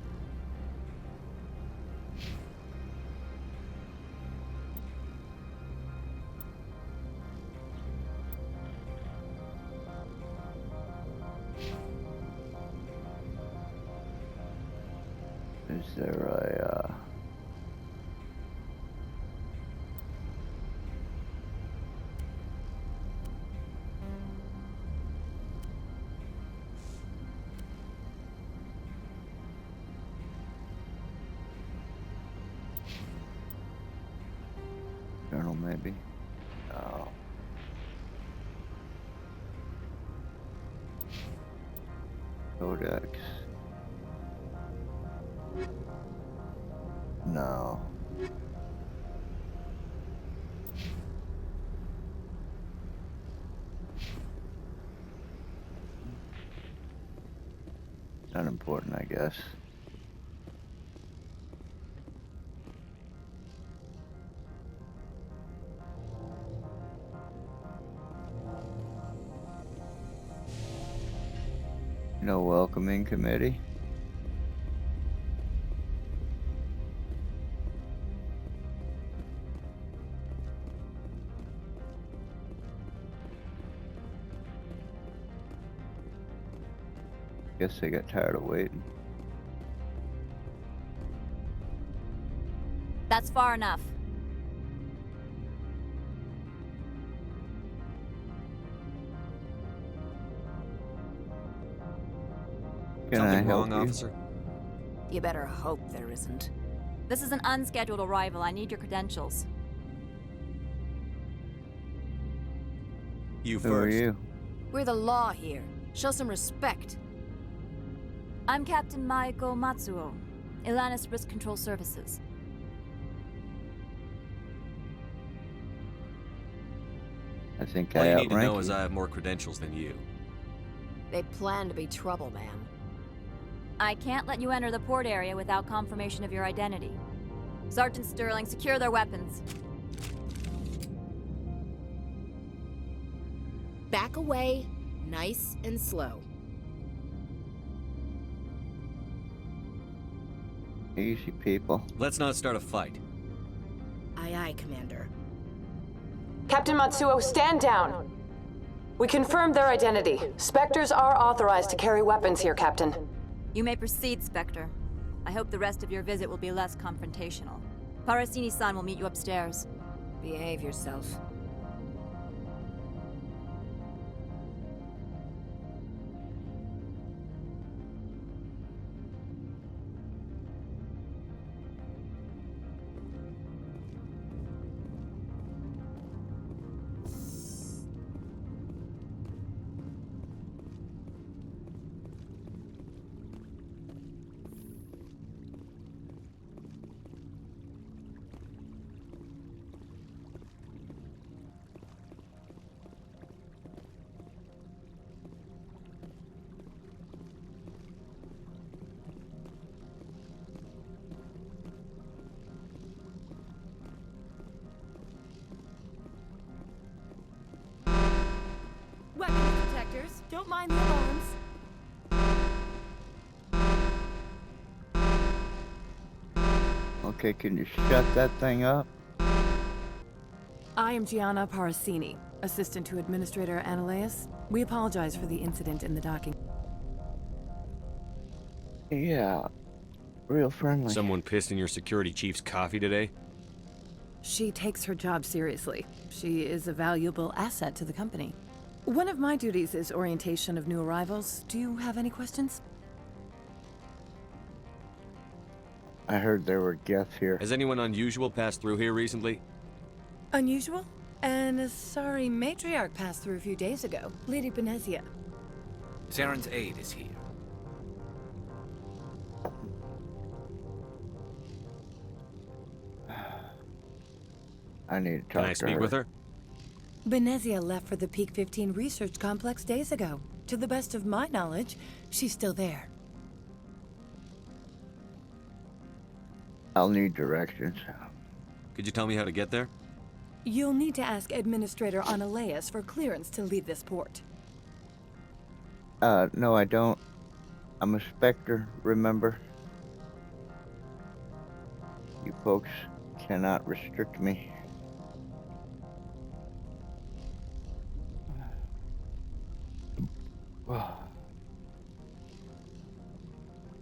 Is there a, journal maybe? No. Codex. No. Unimportant, I guess. No welcoming committee? Guess they got tired of waiting. That's far enough. Something wrong, officer? You better hope there isn't. This is an unscheduled arrival. I need your credentials. You Who first. are you? We're the law here. Show some respect. I'm Captain Maiko Matsuo, Ilanis Risk Control Services. I think All I you need to outrank know you. is I have more credentials than you. They plan to be trouble, ma'am. I can't let you enter the port area without confirmation of your identity. Sergeant Sterling, secure their weapons. Back away, nice and slow. Easy, people. Let's not start a fight. Aye, aye, Commander. Captain Matsuo, stand down! We confirmed their identity. Spectres are authorized to carry weapons here, Captain. You may proceed, Spectre. I hope the rest of your visit will be less confrontational. Parasini-san will meet you upstairs. Behave yourself. Don't mind the alarms. Okay, can you shut that thing up? I am Gianna Parasini, assistant to Administrator Ananias. We apologize for the incident in the docking. Yeah, real friendly. Someone pissed in your security chief's coffee today? She takes her job seriously. She is a valuable asset to the company. One of my duties is orientation of new arrivals. Do you have any questions? I heard there were guests here. Has anyone unusual passed through here recently? Unusual? And a sorry matriarch passed through a few days ago. Lady Benezia. Saren's aide is here. I need to talk Can I to speak her. with her? Benezia left for the Peak 15 research complex days ago. To the best of my knowledge, she's still there. I'll need directions. Could you tell me how to get there? You'll need to ask Administrator Ananias for clearance to leave this port. No, I don't. I'm a Spectre, remember? You folks cannot restrict me.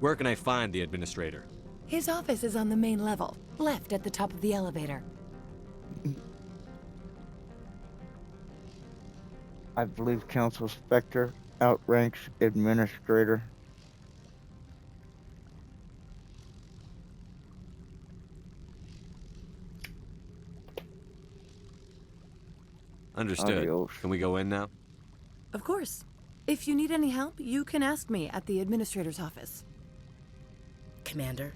Where can I find the administrator? His office is on the main level, left at the top of the elevator. I believe Council Spectre outranks Administrator. Understood. Adios. Can we go in now? Of course. If you need any help, you can ask me at the Administrator's office. Commander,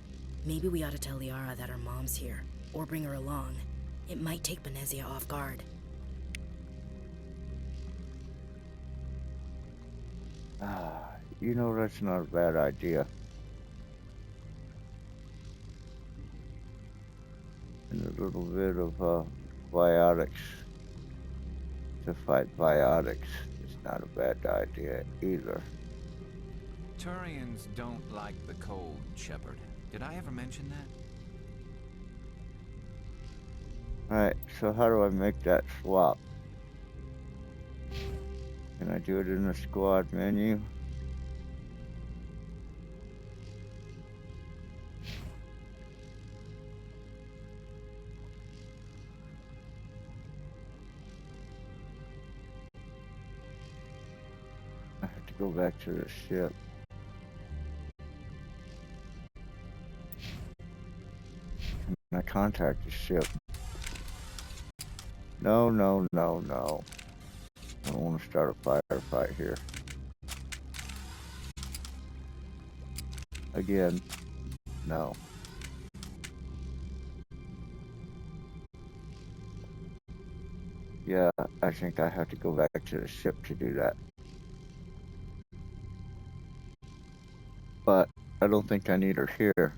maybe we ought to tell Liara that her mom's here, or bring her along. It might take Benezia off guard. You know that's not a bad idea. And a little bit of biotics to fight biotics is not a bad idea either. Turians don't like the cold, Shepard. Did I ever mention that? Alright, so how do I make that swap? Can I do it in the squad menu? I have to go back to the ship. Can I contact the ship? No, no, no, no. I don't want to start a firefight here. Again, no. Yeah, I think I have to go back to the ship to do that. But I don't think I need her here.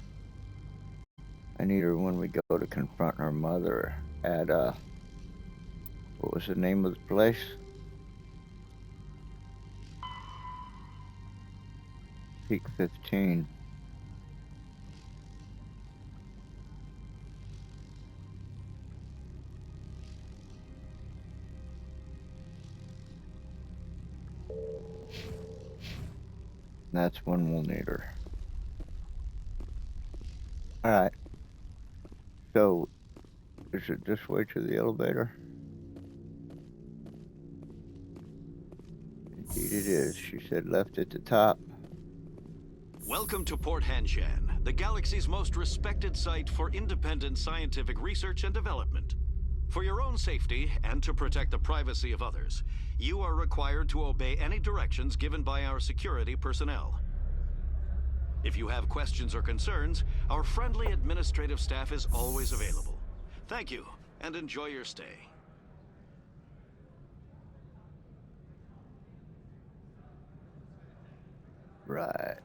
I need her when we go to confront her mother at, what was the name of the place? Peak 15. That's when we'll need her. Alright. So, is it this way to the elevator? Indeed it is. She said left at the top. Welcome to Port Hanshan, the galaxy's most respected site for independent scientific research and development. For your own safety and to protect the privacy of others, you are required to obey any directions given by our security personnel. If you have questions or concerns, our friendly administrative staff is always available. Thank you, and enjoy your stay. Right.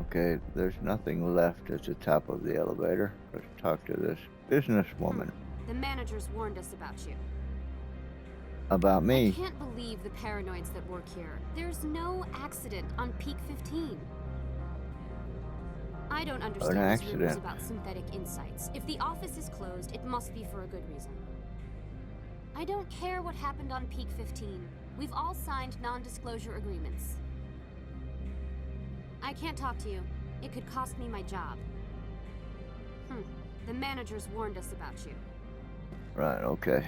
Okay, there's nothing left at the top of the elevator. Let's talk to this businesswoman. The managers warned us about you. About me? I can't believe the paranoids that work here. There's no accident on Peak 15. I don't understand these rumors about synthetic insights. If the office is closed, it must be for a good reason. I don't care what happened on Peak 15. We've all signed non-disclosure agreements. I can't talk to you. It could cost me my job. The managers warned us about you. Right, okay.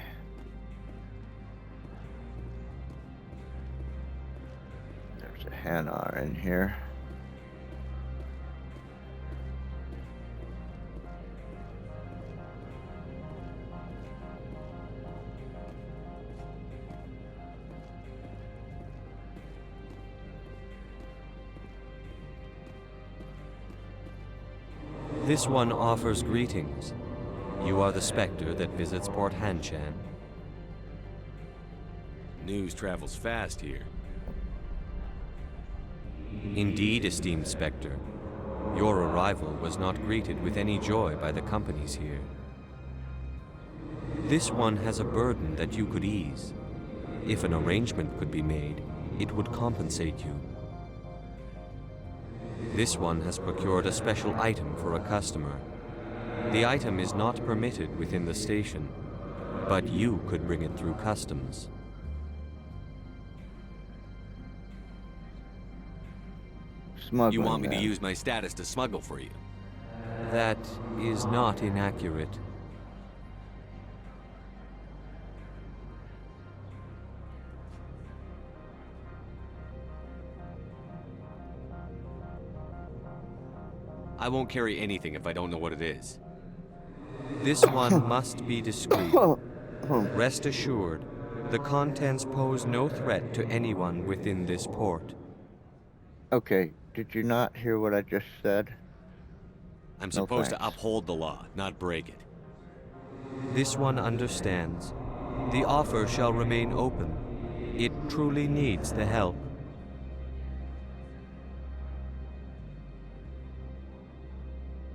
There's a Hanar in here. This one offers greetings. You are the Spectre that visits Port Hanshan. News travels fast here. Indeed, esteemed Spectre. Your arrival was not greeted with any joy by the companies here. This one has a burden that you could ease. If an arrangement could be made, it would compensate you. This one has procured a special item for a customer. The item is not permitted within the station, but you could bring it through customs. Smuggling, you want me to use my status to smuggle for you? That is not inaccurate. I won't carry anything if I don't know what it is. This one must be discreet. Rest assured, the contents pose no threat to anyone within this port. Okay, did you not hear what I just said? I'm supposed to uphold the law, not break it. This one understands. The offer shall remain open. It truly needs the help.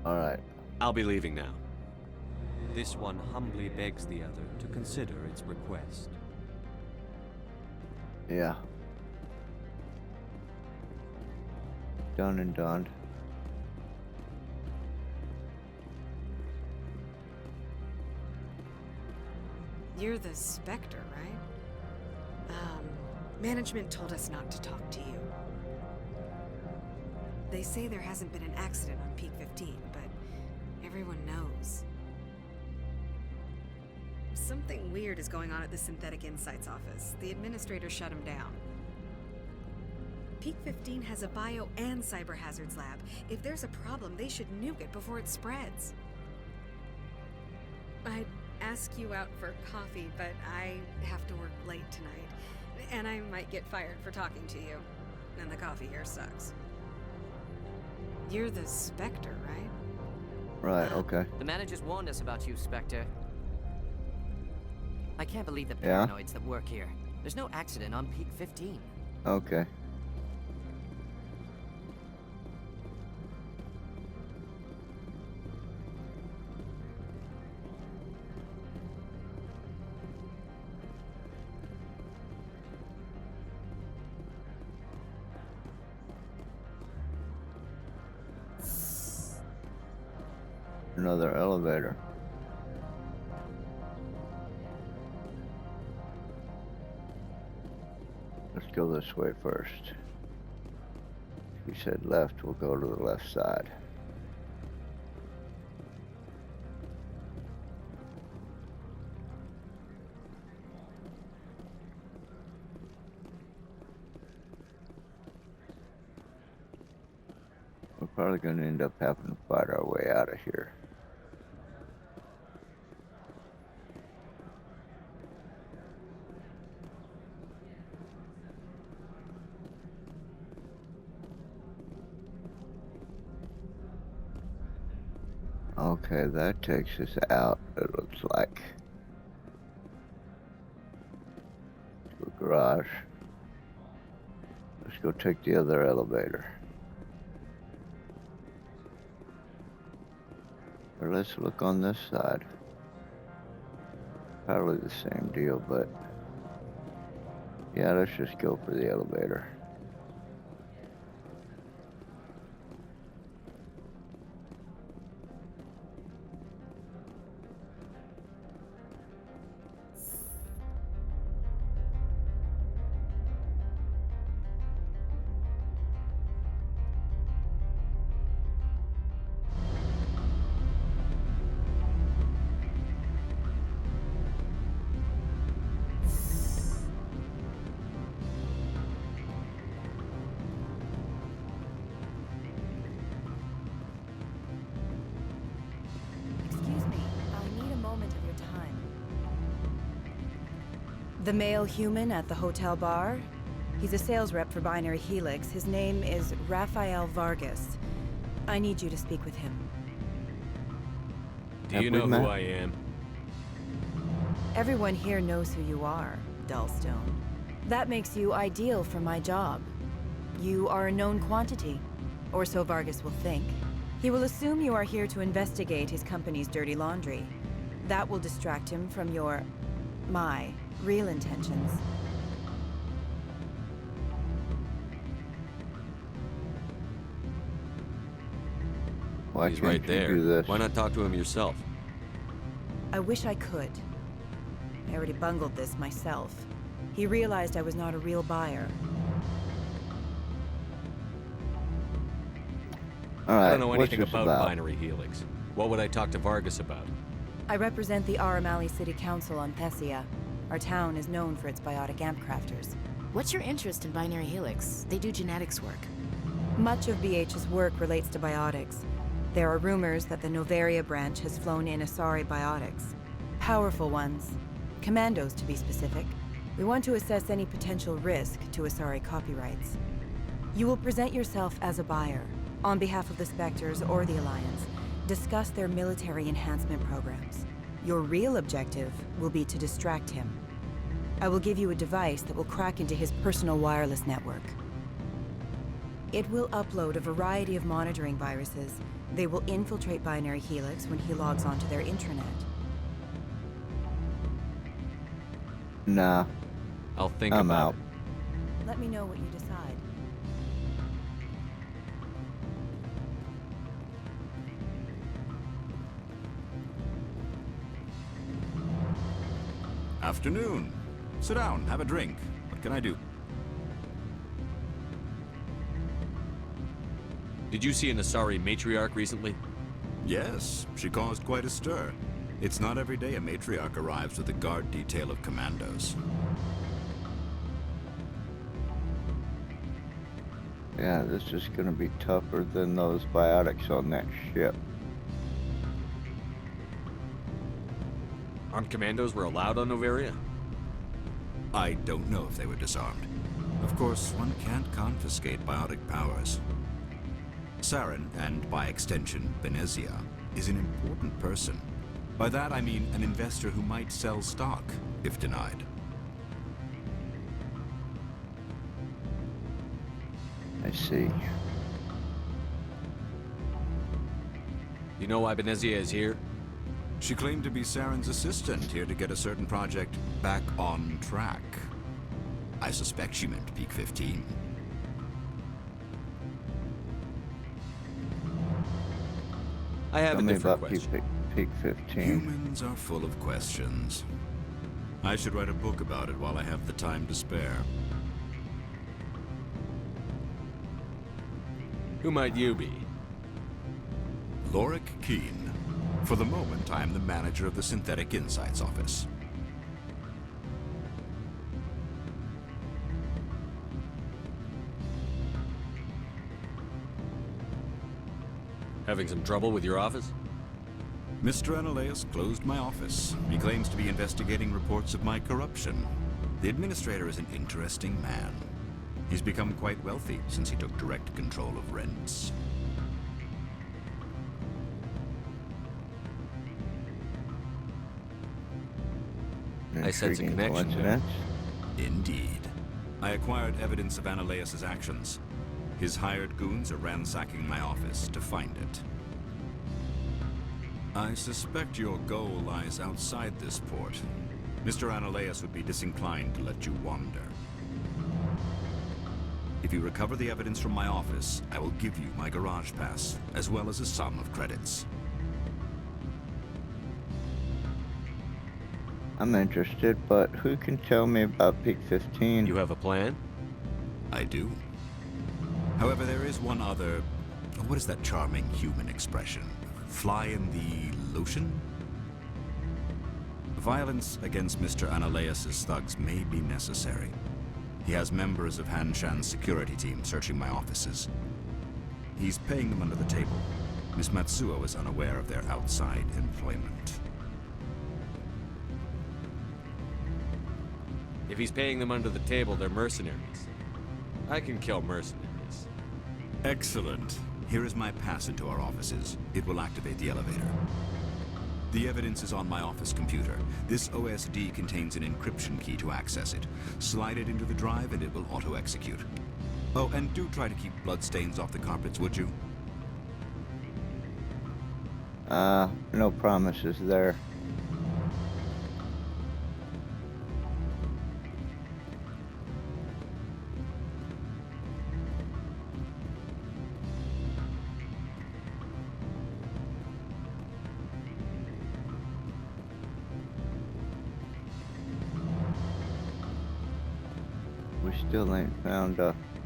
All right. I'll be leaving now. This one humbly begs the other to consider its request. Yeah. Done and done. You're the Spectre, right? Management told us not to talk to you. They say there hasn't been an accident on Peak 15, but everyone knows. Something weird is going on at the Synthetic Insights office. The administrator shut him down. Peak 15 has a bio and cyber hazards lab. If there's a problem, they should nuke it before it spreads. I'd ask you out for coffee, but I have to work late tonight. And I might get fired for talking to you. And the coffee here sucks. You're the Spectre, right? Right, okay. The managers warned us about you, Spectre. I can't believe the paranoids that work here. There's no accident on Peak 15. Okay. Another elevator. Let's go this way first. If we said left, we'll go to the left side. We're probably going to end up having to fight our way out of here. Okay, that takes us out, it looks like. To a garage. Let's go take the other elevator. Or let's look on this side. Probably the same deal, but yeah, let's just go for the elevator. Excuse me, I need a moment of your time. The male human at the hotel bar? He's a sales rep for Binary Helix. His name is Rafael Vargas. I need you to speak with him. Do you know who I am? Everyone here knows who you are, Dullstone. That makes you ideal for my job. You are a known quantity, or so Vargas will think. He will assume you are here to investigate his company's dirty laundry. That will distract him from my real intentions. Why He's can't right you there. do this? Why not talk to him yourself? I wish I could. I already bungled this myself. He realized I was not a real buyer. All right, I don't know what's anything this about about? Binary Helix. What would I talk to Vargas about? I represent the Aramali City Council on Thessia. Our town is known for its biotic amp crafters. What's your interest in Binary Helix? They do genetics work. Much of BH's work relates to biotics. There are rumors that the Novaria branch has flown in Asari biotics. Powerful ones. Commandos, to be specific. We want to assess any potential risk to Asari copyrights. You will present yourself as a buyer, on behalf of the Spectres or the Alliance. Discuss their military enhancement programs. Your real objective will be to distract him. I will give you a device that will crack into his personal wireless network. It will upload a variety of monitoring viruses. They will infiltrate Binary Helix when he logs onto their intranet. Nah. I'll think I'm about out. it. Let me know what you decide. Afternoon. Sit down, have a drink. What can I do? Did you see an Asari matriarch recently? Yes, she caused quite a stir. It's not every day a matriarch arrives with a guard detail of commandos. Yeah, this is gonna be tougher than those biotics on that ship. Armed commandos were allowed on Novaria? I don't know if they were disarmed. Of course, one can't confiscate biotic powers. Saren, and by extension, Benezia, is an important person. By that I mean an investor who might sell stock, if denied. I see. You know why Benezia is here? She claimed to be Saren's assistant, here to get a certain project back on track. I suspect she meant Peak 15. I have Tell a me different about question. Peak 15. Humans are full of questions. I should write a book about it while I have the time to spare. Who might you be? Lorik Keen. For the moment, I am the manager of the Synthetic Insights office. Having some trouble with your office? Mr. Analeus closed my office. He claims to be investigating reports of my corruption. The administrator is an interesting man. He's become quite wealthy since he took direct control of rents. I sense a connection there. Indeed. I acquired evidence of Analeus' actions. His hired goons are ransacking my office to find it. I suspect your goal lies outside this port. Mr. Ananias would be disinclined to let you wander. If you recover the evidence from my office, I will give you my garage pass, as well as a sum of credits. I'm interested, but who can tell me about Peak 15? You have a plan? I do. However, there is one other... What is that charming human expression? Fly in the lotion? Violence against Mr. Ananias' thugs may be necessary. He has members of Hanshan's security team searching my offices. He's paying them under the table. Miss Matsuo is unaware of their outside employment. If he's paying them under the table, they're mercenaries. I can kill mercenaries. Excellent. Here is my pass into our offices. It will activate the elevator. The evidence is on my office computer. This OSD contains an encryption key to access it. Slide it into the drive and it will auto-execute. Oh, and do try to keep bloodstains off the carpets, would you? No promises there. We still ain't found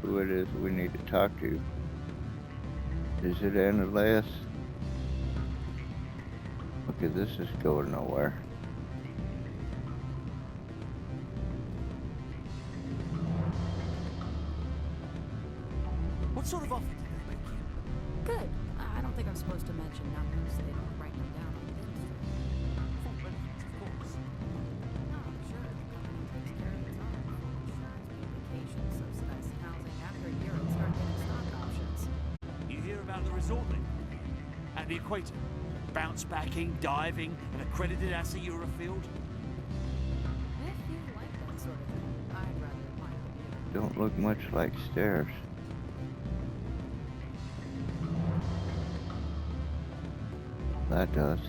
who it is we need to talk to. Is it Ananias? Okay, this is going nowhere. What sort of offer did they make you? Good. I don't think I'm supposed to mention numbers. They don't write them down on things. Full benefits, of course. No, sure. The company takes care of its own. Full insurance, paid vacation, subsidized housing. After a year, it'd start getting stock options. You hear about the resort then? At the equator? Bounce backing, diving, an accredited ASA Eurofield? If you like that sort of thing, I'd rather admire the view. Don't look much like stairs. That does.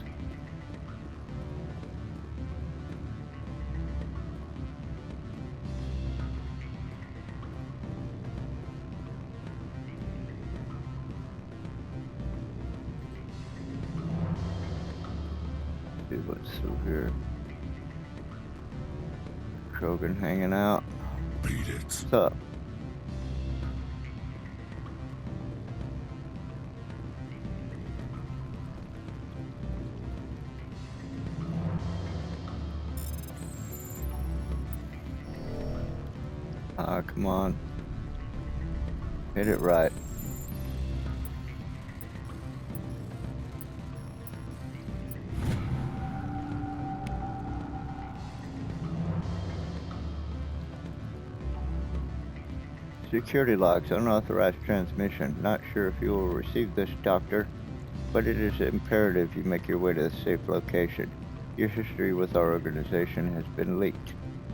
See what's through here. Krogan hanging out. Beat it. What's up? Ah, come on. Hit it right. Security logs, unauthorized transmission. Not sure if you will receive this, Doctor, but it is imperative you make your way to a safe location. Your history with our organization has been leaked.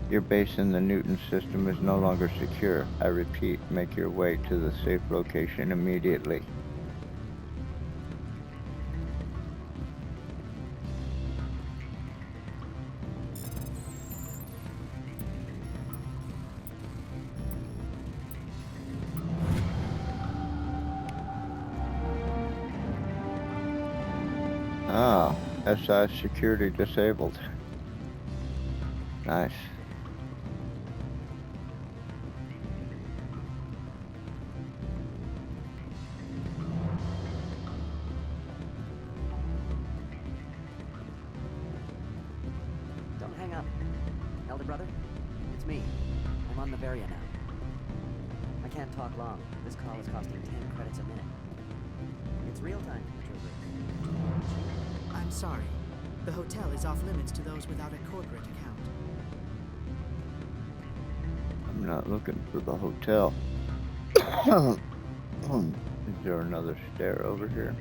Your base in the Newton system is no longer secure. I repeat, make your way to the safe location immediately. Ah, SI security disabled. Nice. Don't hang up. Elder brother, it's me. I'm on Novaria now. I can't talk long. This call is costing 10 credits a minute. It's real time, I'm sorry. The hotel is off limits to those without a corporate account. I'm not looking for the hotel. Is there another stair over here?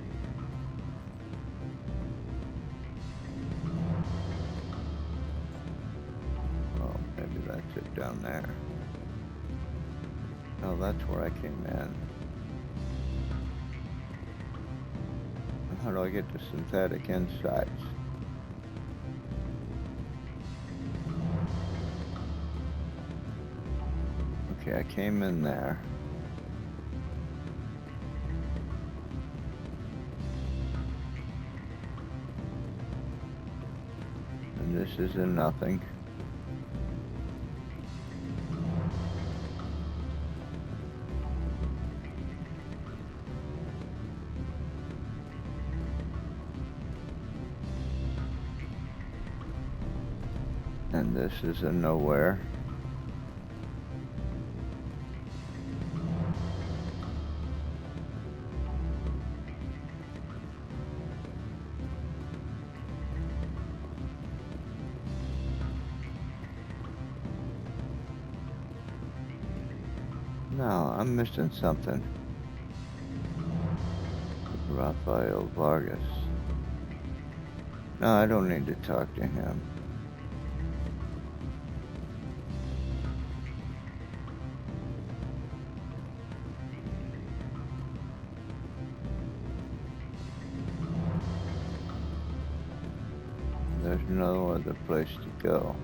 Oh, maybe that's it down there. Oh, that's where I came in. How do I get to synthetic insights? Okay, I came in there. And this is a nothing. And this is a nowhere. No, I'm missing something. Rafael Vargas. No, I don't need to talk to him. There's no other place to go.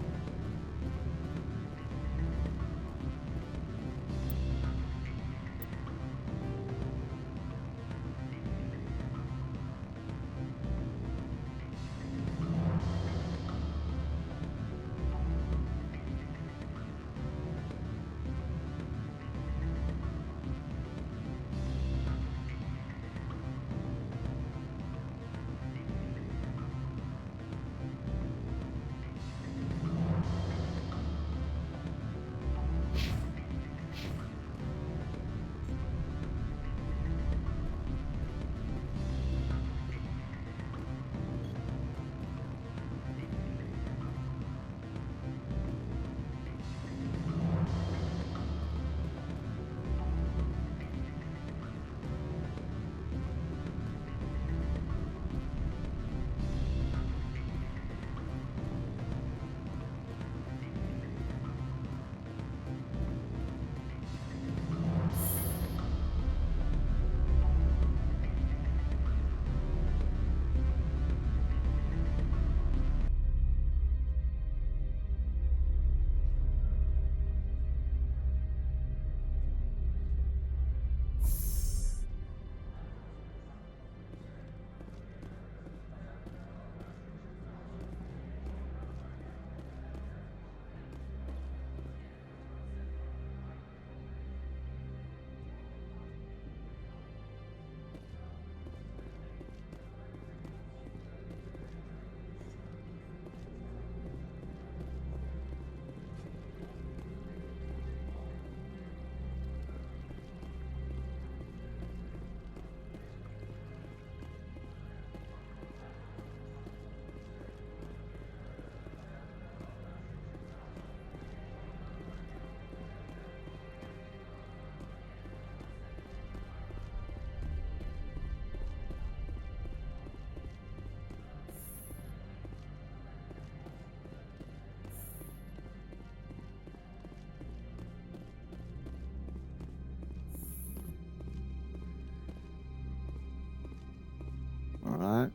All right.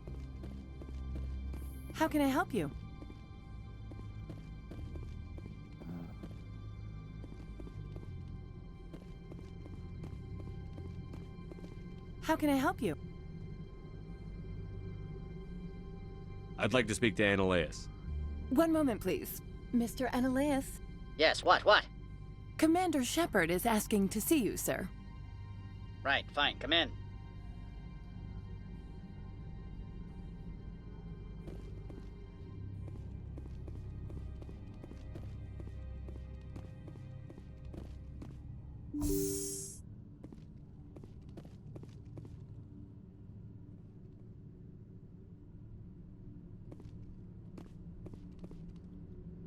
How can I help you? How can I help you? I'd like to speak to Annaleus. One moment, please. Mr. Annaleus? Yes, what? Commander Shepard is asking to see you, sir. Right, fine, come in.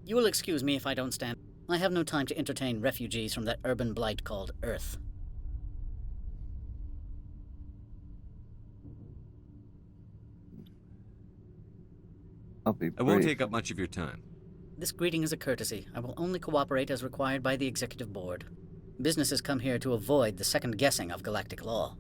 You will excuse me if I don't stand. I have no time to entertain refugees from that urban blight called Earth. I'll be I won't brief. take up much of your time. This greeting is a courtesy. I will only cooperate as required by the Executive Board. Businesses come here to avoid the second guessing of galactic law.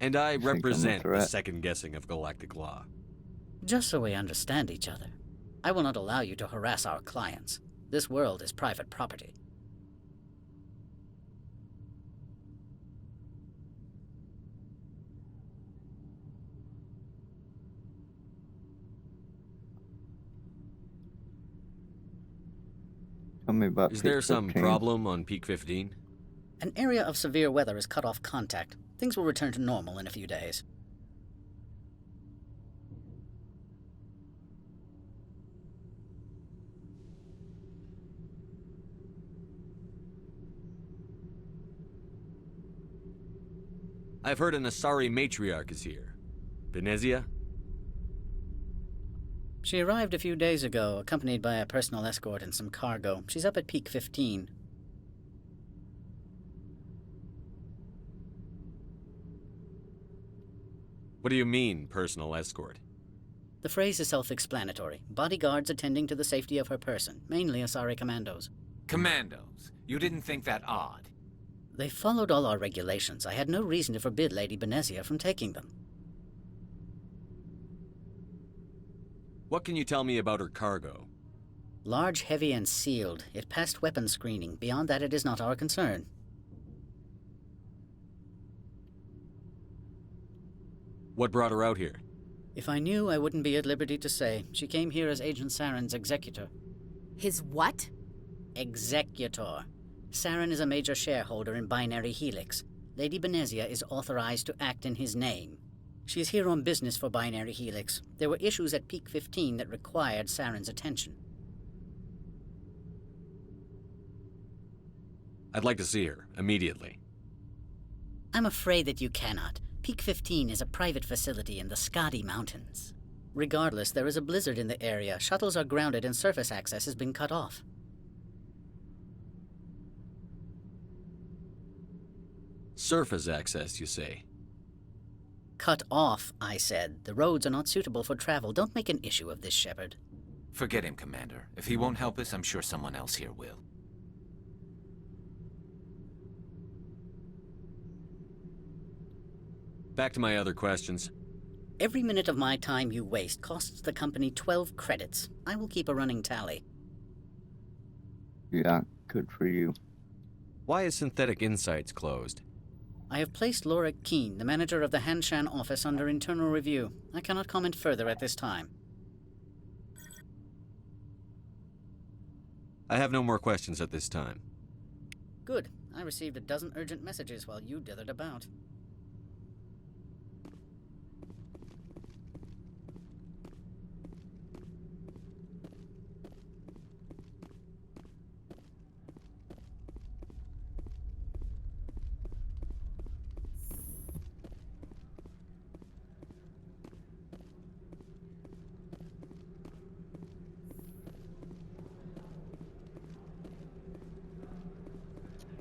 And I You think I'm a represent the threat? second guessing of galactic law. Just so we understand each other, I will not allow you to harass our clients. This world is private property. Tell me about Is Peak there some 15. problem on Peak 15? An area of severe weather has cut off contact. Things will return to normal in a few days. I've heard an Asari matriarch is here. Benezia? She arrived a few days ago, accompanied by a personal escort and some cargo. She's up at Peak 15. What do you mean, personal escort? The phrase is self-explanatory. Bodyguards attending to the safety of her person, mainly Asari commandos. Commandos? You didn't think that odd? They followed all our regulations. I had no reason to forbid Lady Benezia from taking them. What can you tell me about her cargo? Large, heavy, and sealed. It passed weapons screening. Beyond that, it is not our concern. What brought her out here? If I knew, I wouldn't be at liberty to say. She came here as Agent Saren's executor. His what? Executor. Saren is a major shareholder in Binary Helix. Lady Benezia is authorized to act in his name. She is here on business for Binary Helix. There were issues at Peak 15 that required Saren's attention. I'd like to see her, immediately. I'm afraid that you cannot. Peak 15 is a private facility in the Skadi Mountains. Regardless, there is a blizzard in the area. Shuttles are grounded and surface access has been cut off. Surface access, you say? Cut off, I said. The roads are not suitable for travel. Don't make an issue of this, Shepard. Forget him, Commander. If he won't help us, I'm sure someone else here will. Back to my other questions. Every minute of my time you waste costs the company 12 credits. I will keep a running tally. Yeah, good for you. Why is Synthetic Insights closed? I have placed Laura Keene, the manager of the Hanshan office, under internal review. I cannot comment further at this time. I have no more questions at this time. Good. I received a dozen urgent messages while you dithered about.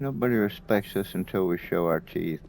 Nobody respects us until we show our teeth.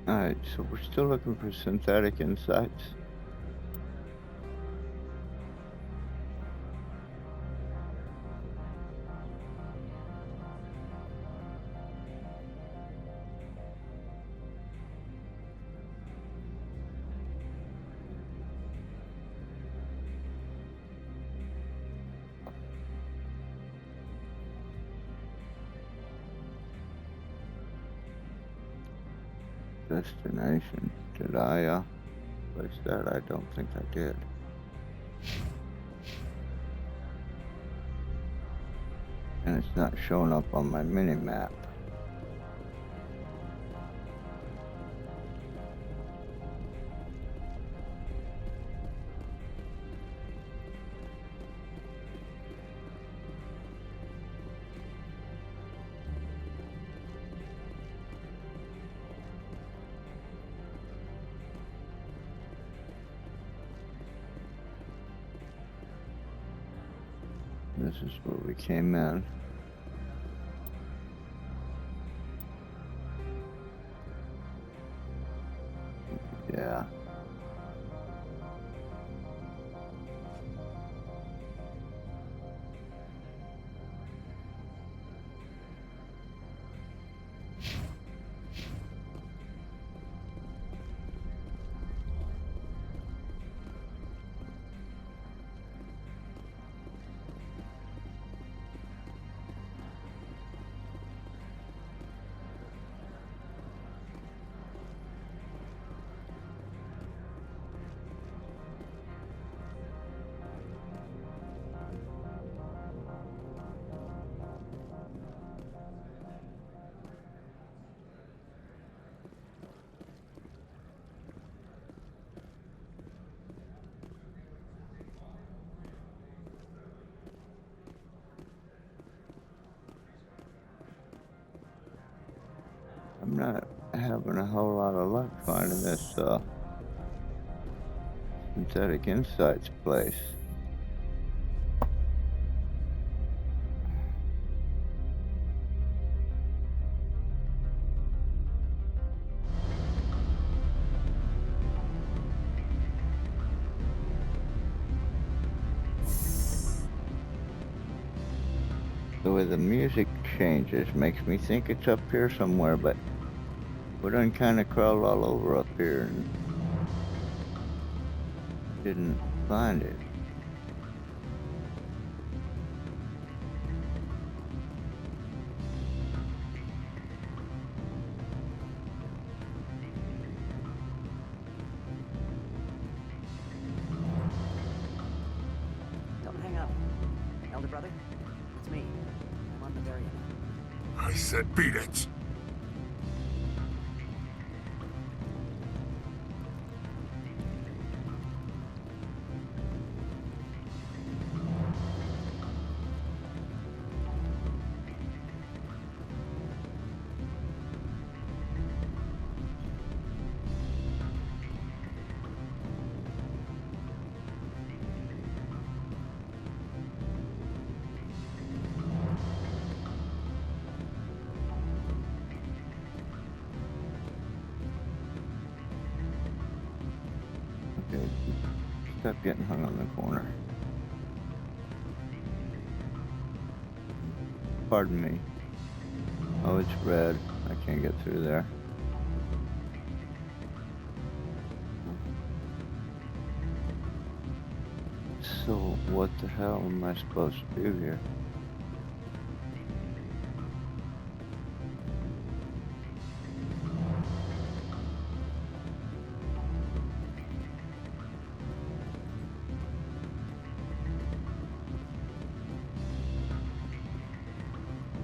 Alright, so we're still looking for Synthetic Insights. Destination. Did I place that? I don't think I did. And it's not showing up on my mini-map. This is where we came in. Yeah. I'm not having a whole lot of luck finding this synthetic insights place. The way the music changes makes me think it's up here somewhere, but we done kind of crawled all over up here and didn't find it. Don't hang up. Elder brother, it's me. I'm on the Bavaria now. I said beat it! Okay, stop getting hung on the corner. Pardon me. Oh, it's red. I can't get through there. So, what the hell am I supposed to do here?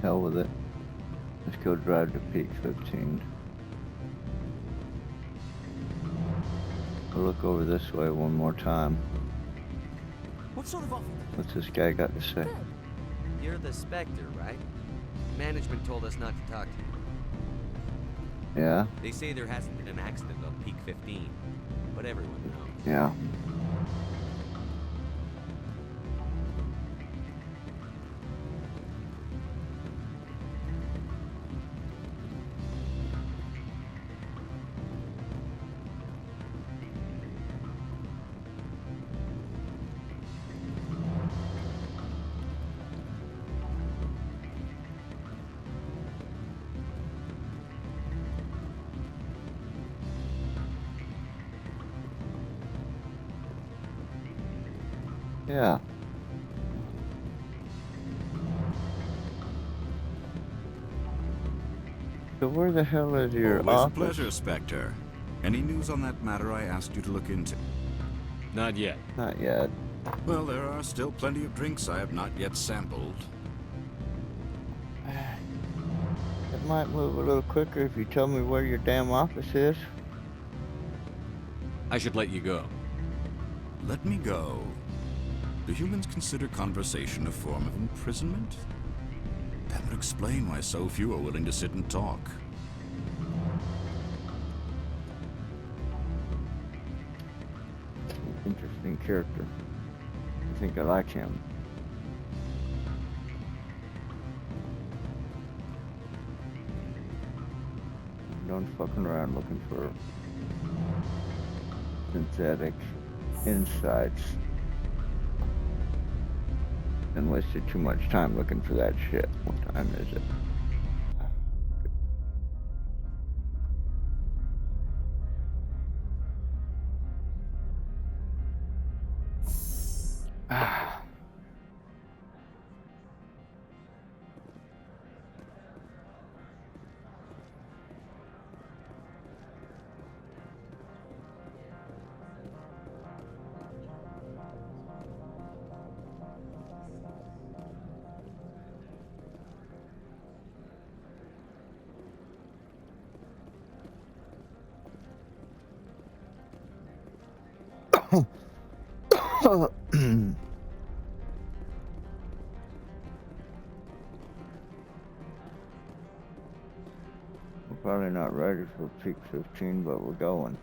Hell with it. Let's go drive to Peak 15. I'll look over this way one more time. What sort of offer? What's this guy got to say? You're the Spectre, right? Management told us not to talk to you. Yeah? They say there hasn't been an accident on Peak 15, but everyone knows. Yeah. Yeah. So where the hell is your Always office? a pleasure, Spectre. Any news on that matter I asked you to look into? Not yet. Not yet. Well, there are still plenty of drinks I have not yet sampled. It might move a little quicker if you tell me where your damn office is. I should let you go. Let me go. Do humans consider conversation a form of imprisonment? That would explain why so few are willing to sit and talk. Interesting character. I think I like him. around, fucking around looking for synthetic insights. And wasted too much time looking for that shit. What time is it? We're probably not ready for peak 15, but we're going.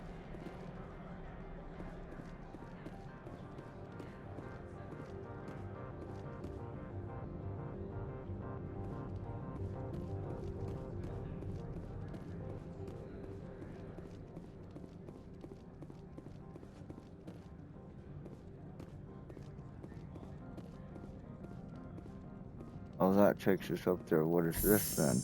Oh, that takes us up there. What is this then?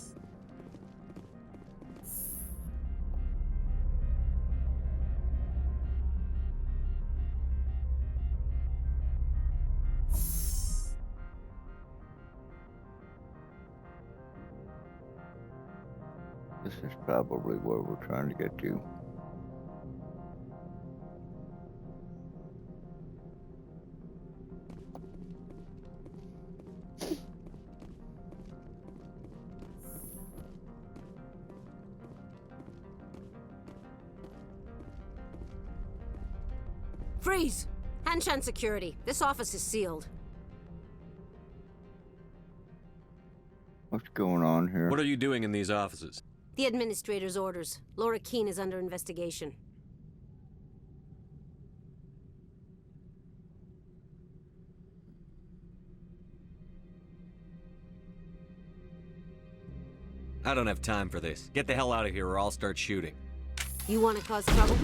This is probably where we're trying to get to. Freeze! Hanshan security. This office is sealed. What's going on here? What are you doing in these offices? The administrator's orders. Laura Keene is under investigation. I don't have time for this. Get the hell out of here or I'll start shooting. You want to cause trouble?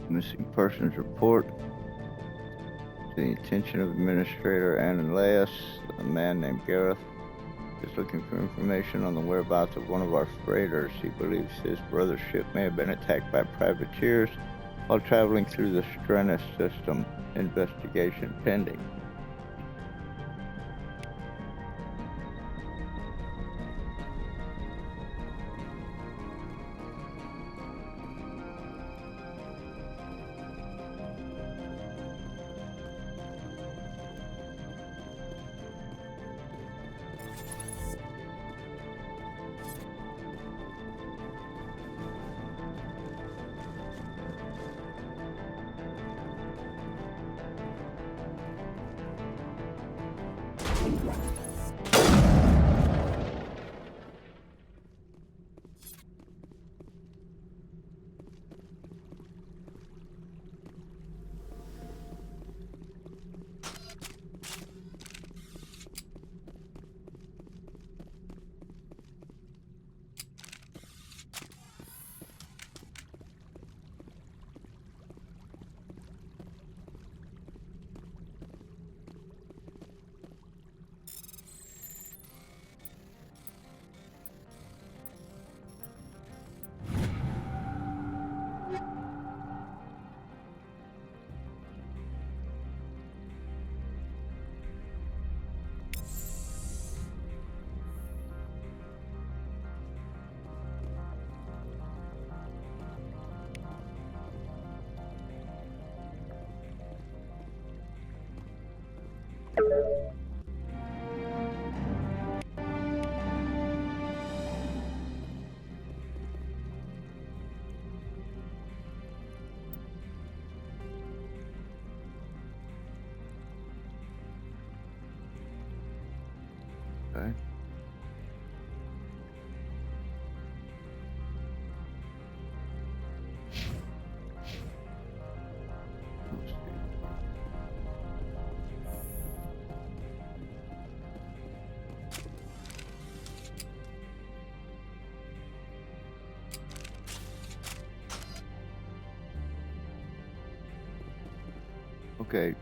Missing persons report to the attention of Administrator Ananias. A man named Gareth is looking for information on the whereabouts of one of our freighters. He believes his brother's ship may have been attacked by privateers while traveling through the Strennis system. Investigation pending. Okay. Let's see. Okay,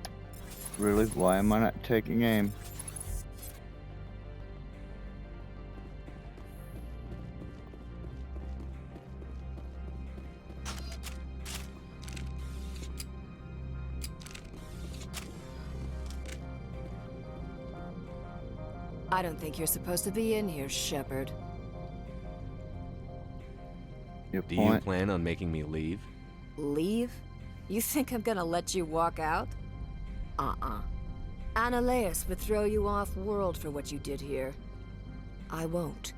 really? Why am I not taking aim? I don't think you're supposed to be in here, Shepard. Your Do you plan on making me leave? Leave? You think I'm gonna let you walk out? Annaleus would throw you off-world for what you did here. I won't.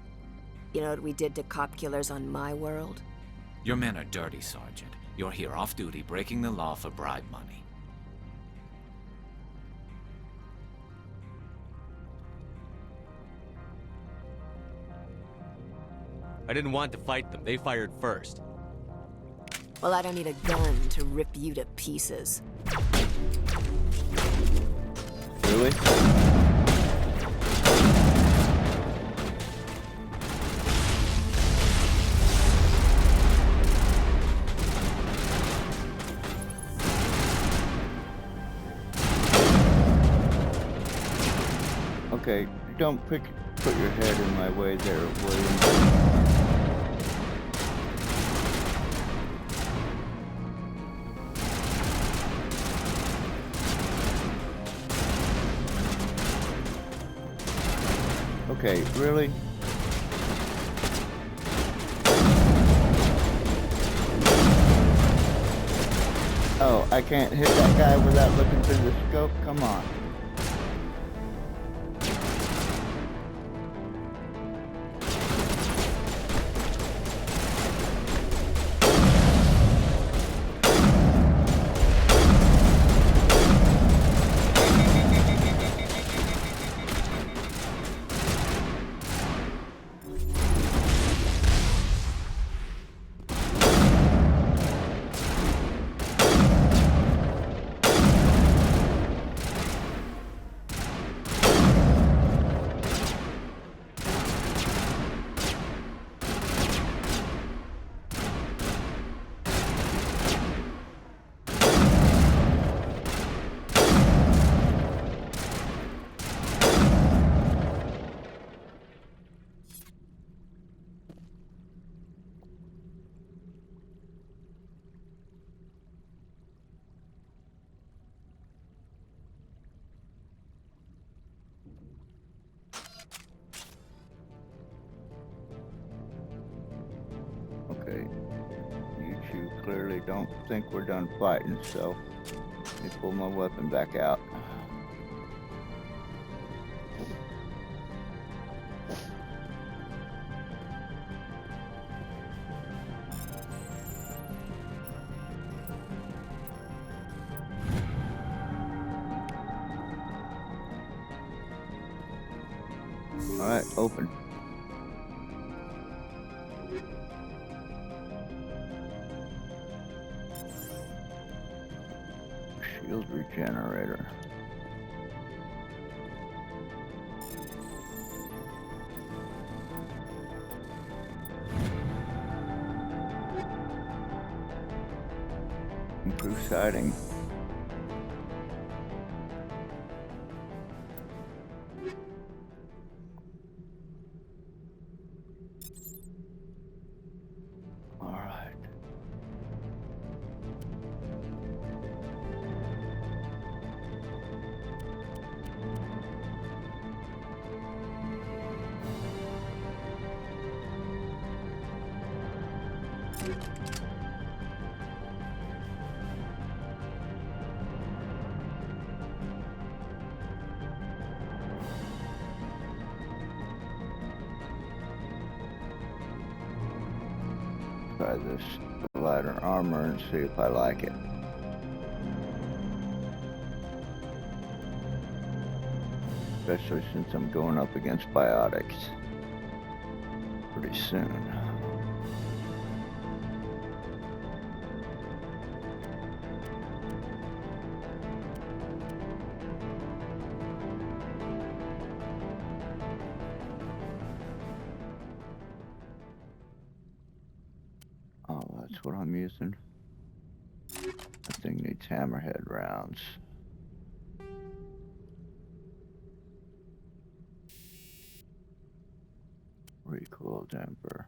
You know what we did to cop killers on my world? Your men are dirty, Sergeant. You're here off-duty, breaking the law for bribe money. I didn't want to fight them. They fired first. Well, I don't need a gun to rip you to pieces. Really? Okay, don't put your head in my way there, William. Okay, really? Oh, I can't hit that guy without looking through the scope? Come on. Okay, you two clearly don't think we're done fighting, so let me pull my weapon back out. Alright, open. Shield regenerator. Improved sighting. Try this lighter armor and see if I like it. especially since I'm going up against biotics pretty soon. Oh, that's what I'm using. That thing needs hammerhead rounds. Recoil damper.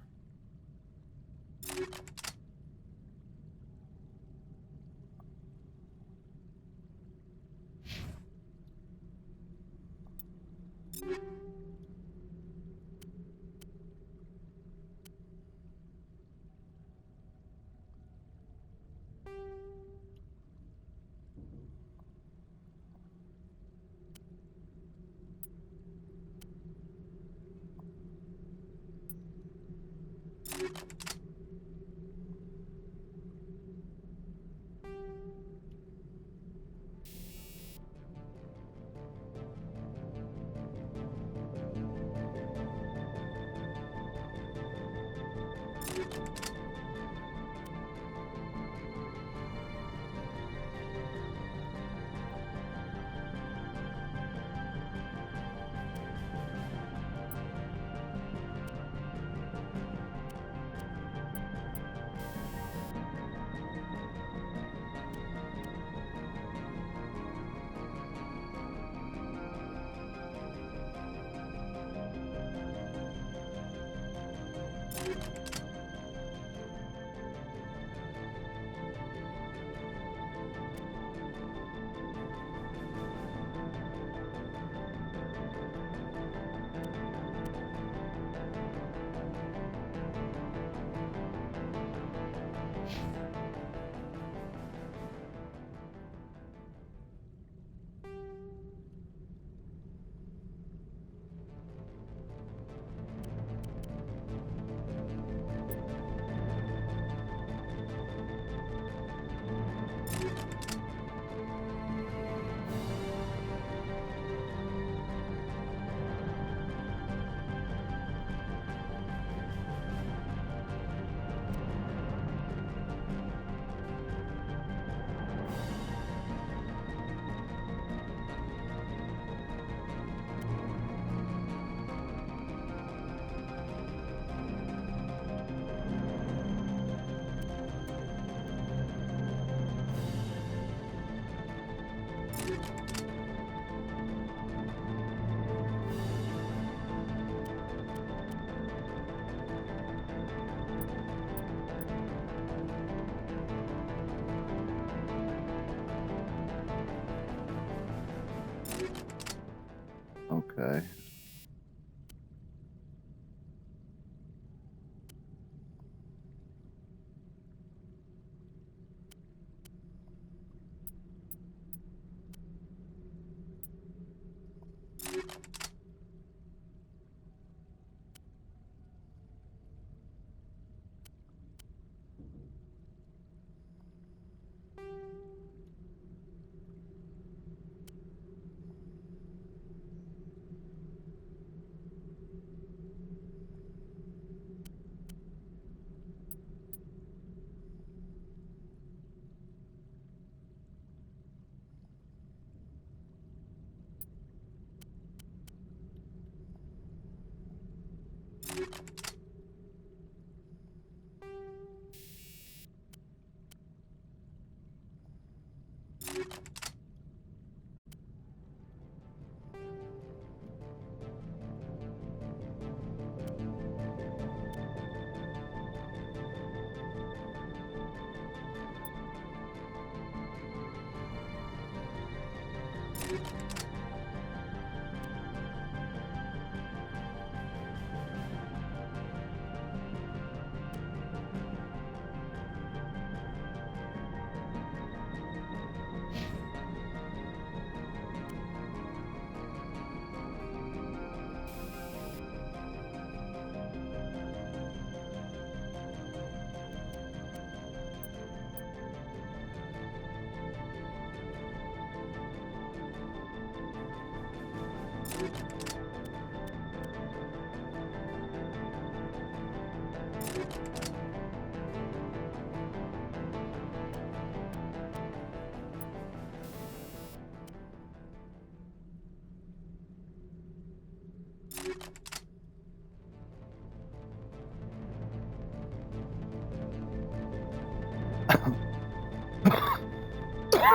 Okay.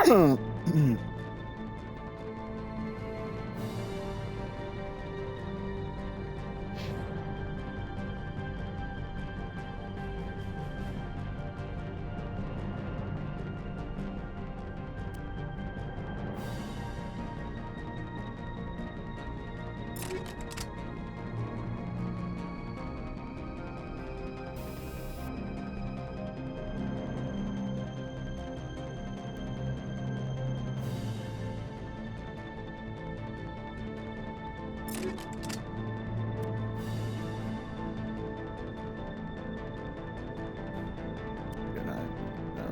Good night. No.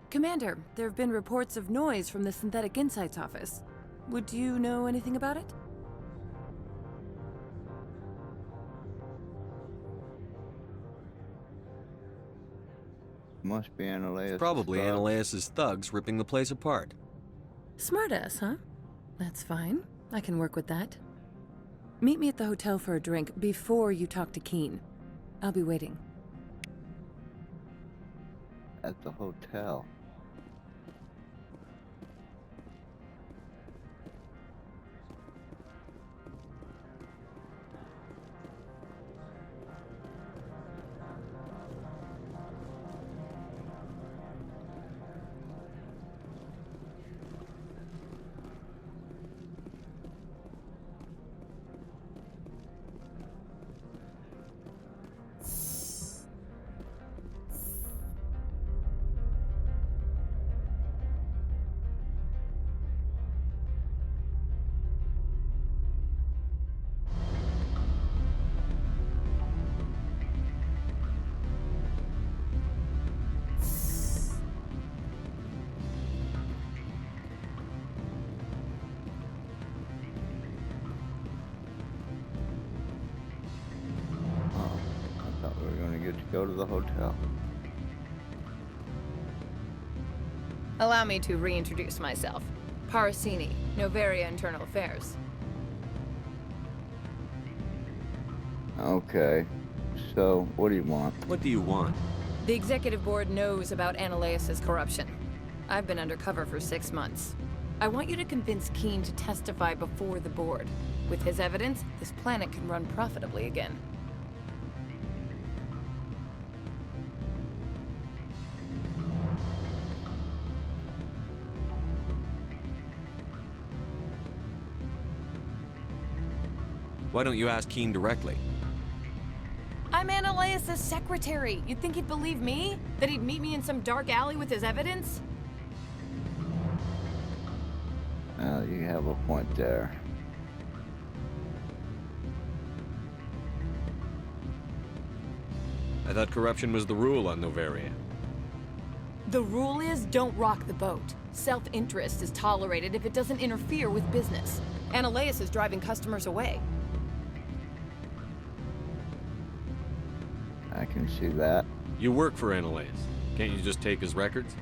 Commander, there have been reports of noise from the Synthetic Insights office. Would you know anything about it? Must be Analeas. Probably Analeas' thugs ripping the place apart. Smartass, huh? That's fine. I can work with that. Meet me at the hotel for a drink before you talk to Keen. I'll be waiting. At the hotel. Go to the hotel. Allow me to reintroduce myself. Parasini, Novaria Internal Affairs. Okay. So, what do you want? What do you want? The executive board knows about Analeas' corruption. I've been undercover for 6 months. I want you to convince Keen to testify before the board. With his evidence, this planet can run profitably again. Why don't you ask Keen directly? I'm Analeas' secretary. You'd think he'd believe me? That he'd meet me in some dark alley with his evidence? Well, you have a point there. I thought corruption was the rule on Novaria. The rule is don't rock the boat. Self-interest is tolerated if it doesn't interfere with business. Analeas is driving customers away. I can see that. You work for Analeas. Can't you just take his records?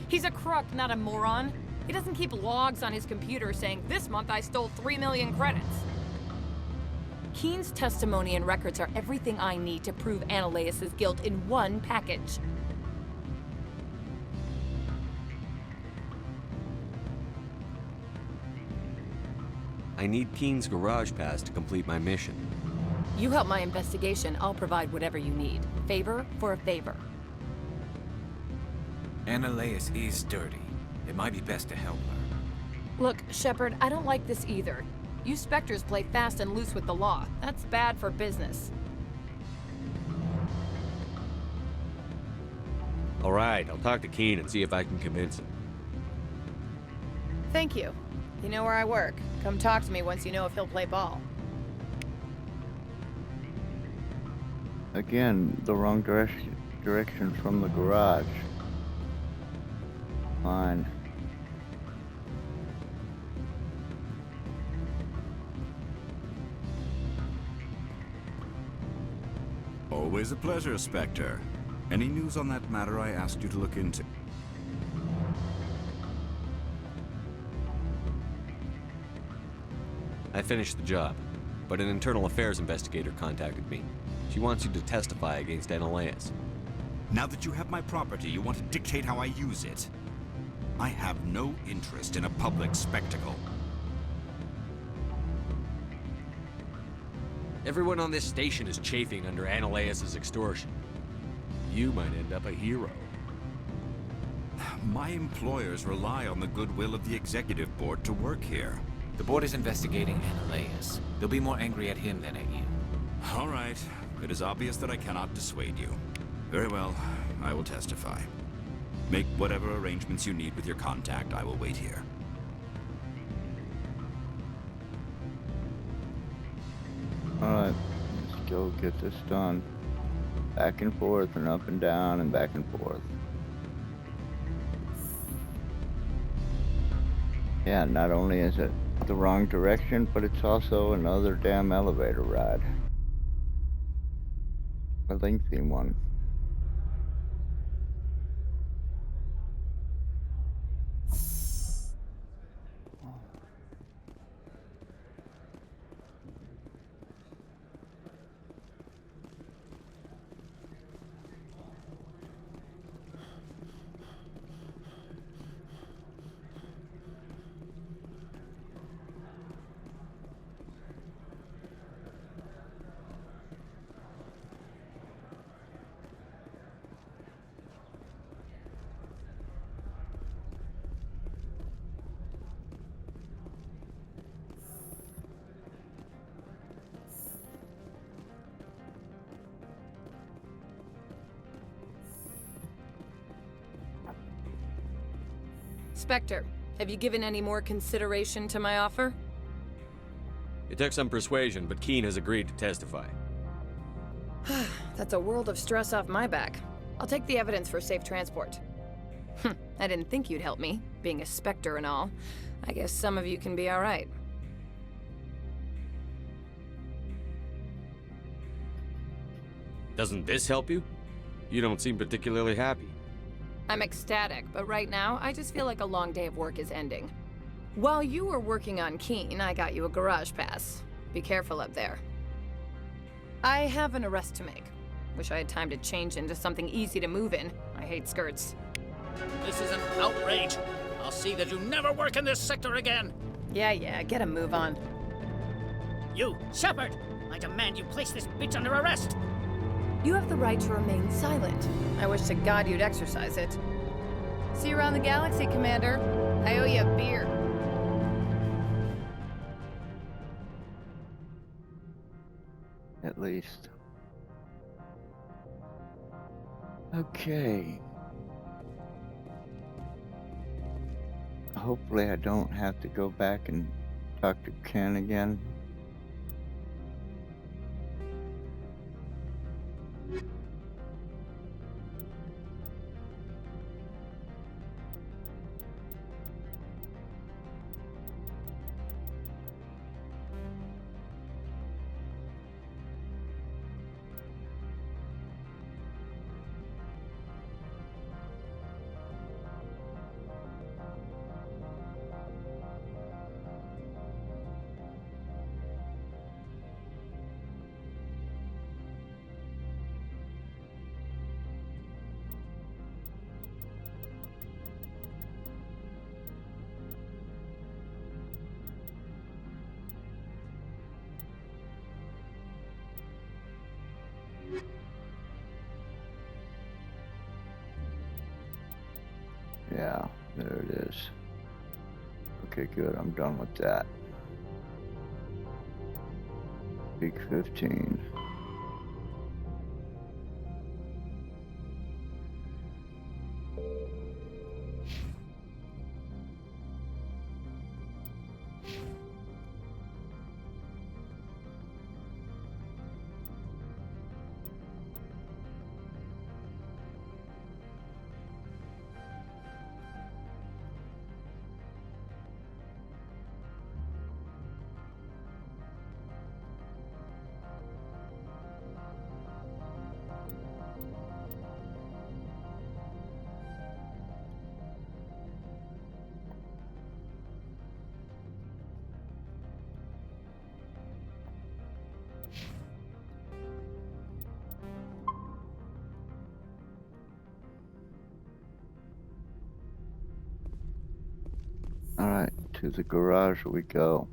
He's a crook, not a moron. He doesn't keep logs on his computer saying, this month I stole 3 million credits. Keen's testimony and records are everything I need to prove Analeas' guilt in one package. I need Keen's garage pass to complete my mission. You help my investigation, I'll provide whatever you need. Favor for a favor. Analeas is dirty. It might be best to help her. Look, Shepard, I don't like this either. You Spectres play fast and loose with the law. That's bad for business. All right, I'll talk to Keen and see if I can convince him. Thank you. You know where I work. Come talk to me once you know if he'll play ball. Again, the wrong direction from the garage. Fine. Always a pleasure, Spectre. Any news on that matter I asked you to look into? I finished the job, but an internal affairs investigator contacted me. She wants you to testify against Analeas. Now that you have my property, you want to dictate how I use it. I have no interest in a public spectacle. Everyone on this station is chafing under Analeas' extortion. You might end up a hero. My employers rely on the goodwill of the executive board to work here. The board is investigating Analeas. They'll be more angry at him than at you. All right. It is obvious that I cannot dissuade you. Very well, I will testify. Make whatever arrangements you need with your contact. I will wait here. Alright, let's go get this done. Back and forth and up and down and back and forth. Yeah, not only is it the wrong direction, but it's also another damn elevator ride. A lengthy one. Spectre, have you given any more consideration to my offer? It took some persuasion, but Keene has agreed to testify. That's a world of stress off my back. I'll take the evidence for safe transport. I didn't think you'd help me, being a Spectre and all. I guess some of you can be alright. Doesn't this help you? You don't seem particularly happy. I'm ecstatic, but right now, I just feel like a long day of work is ending. While you were working on Keene, I got you a garage pass. Be careful up there. I have an arrest to make. Wish I had time to change into something easy to move in. I hate skirts. This is an outrage. I'll see that you never work in this sector again. Yeah, get a move on. You, Shepard! I demand you place this bitch under arrest! You have the right to remain silent. I wish to God you'd exercise it. See you around the galaxy, Commander. I owe you a beer. At least. Okay. Hopefully I don't have to go back and talk to Ken again. Yeah, there it is. Okay, good. I'm done with that. Peak 15. All right, to the garage we go.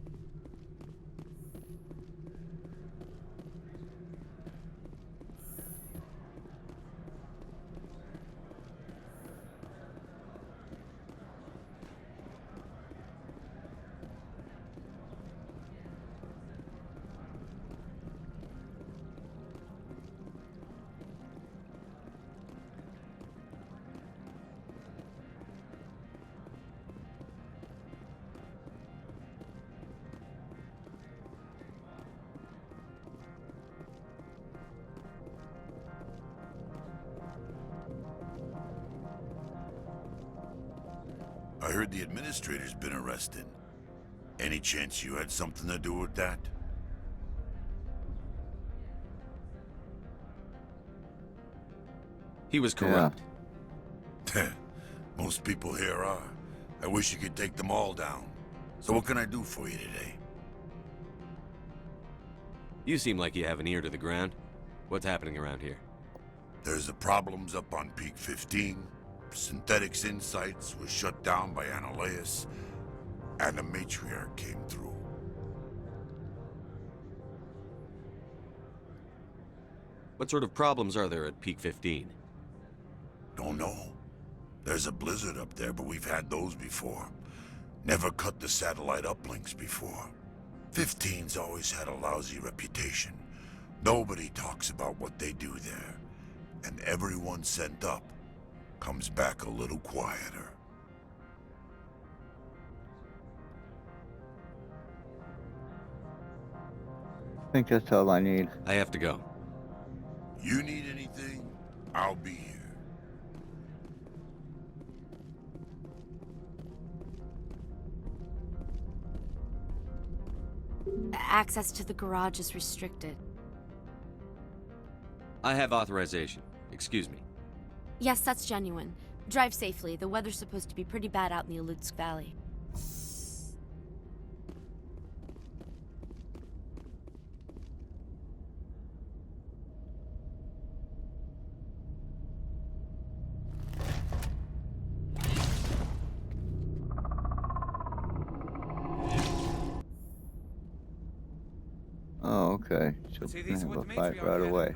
I heard the administrator's been arrested. Any chance you had something to do with that? He was corrupt. Most people here are. I wish you could take them all down. So what can I do for you today? You seem like you have an ear to the ground. What's happening around here? There's the problems up on Peak 15. Synthetics Insights was shut down by Analeus. And the matriarch came through. What sort of problems are there at Peak 15? Don't know. There's a blizzard up there, but we've had those before. Never cut the satellite uplinks before. 15's always had a lousy reputation. Nobody talks about what they do there. And everyone sent up comes back a little quieter. I think that's all I need. I have to go. You need anything? I'll be here. Access to the garage is restricted. I have authorization. Excuse me. Yes, that's genuine. Drive safely. The weather's supposed to be pretty bad out in the Alutsk Valley. Oh, okay. So we're gonna have a fight right away.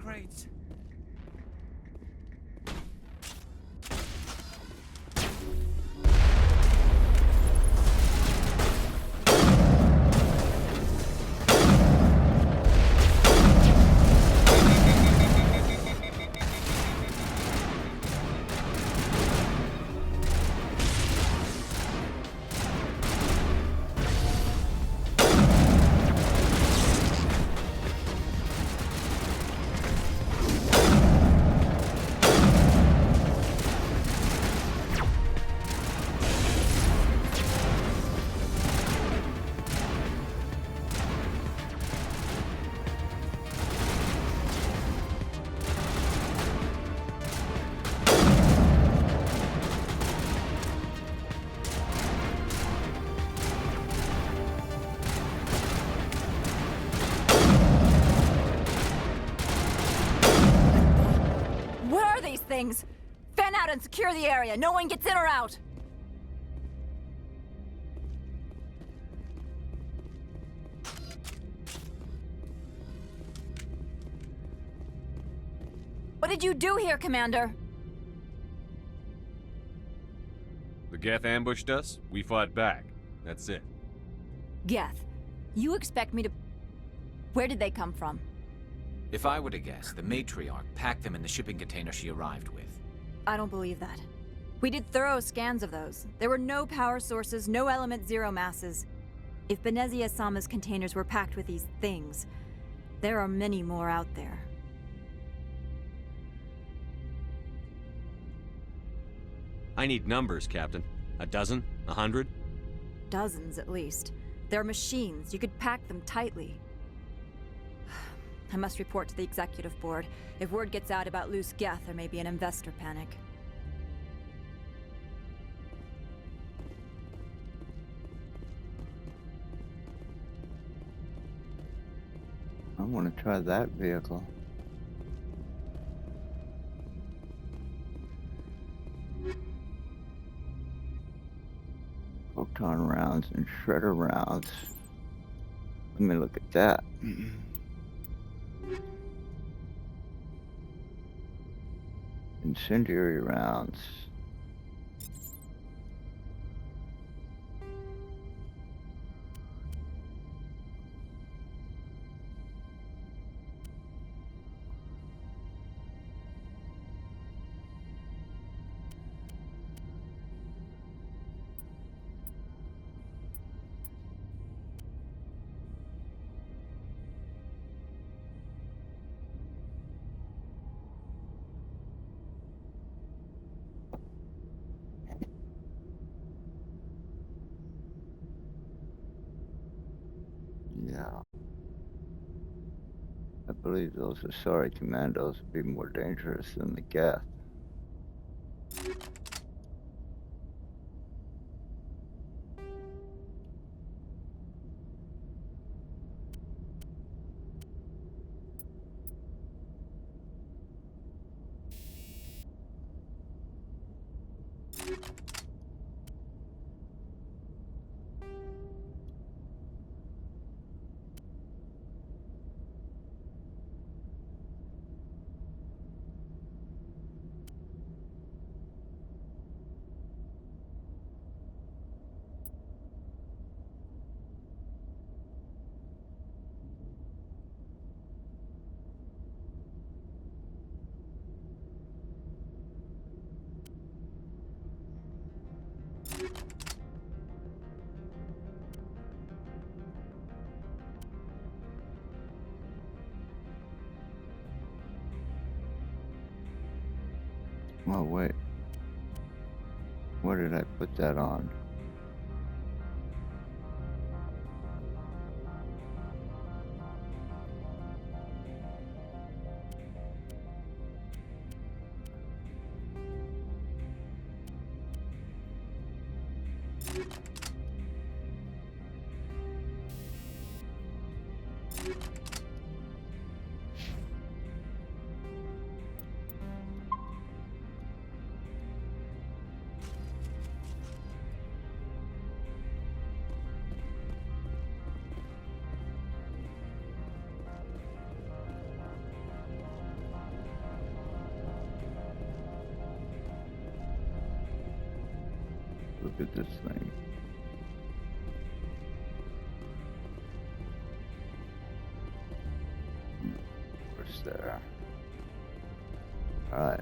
Things. Fan out and secure the area. No one gets in or out. What did you do here, Commander? The Geth ambushed us. We fought back. That's it. Geth, you expect me to... Where did they come from? If I were to guess, the matriarch packed them in the shipping container she arrived with. I don't believe that. We did thorough scans of those. There were no power sources, no element zero masses. If Benezia Sama's containers were packed with these things, there are many more out there. I need numbers, Captain. A dozen? 100? Dozens, at least. They're machines. You could pack them tightly. I must report to the executive board. If word gets out about loose Geth, there may be an investor panic. I want to try that vehicle. Photon rounds and shredder rounds. Let me look at that. Incendiary rounds. believe those Asari commandos would be more dangerous than the Geth. Oh, wait. Where did I put that on? Look at this thing. Where's there? All right.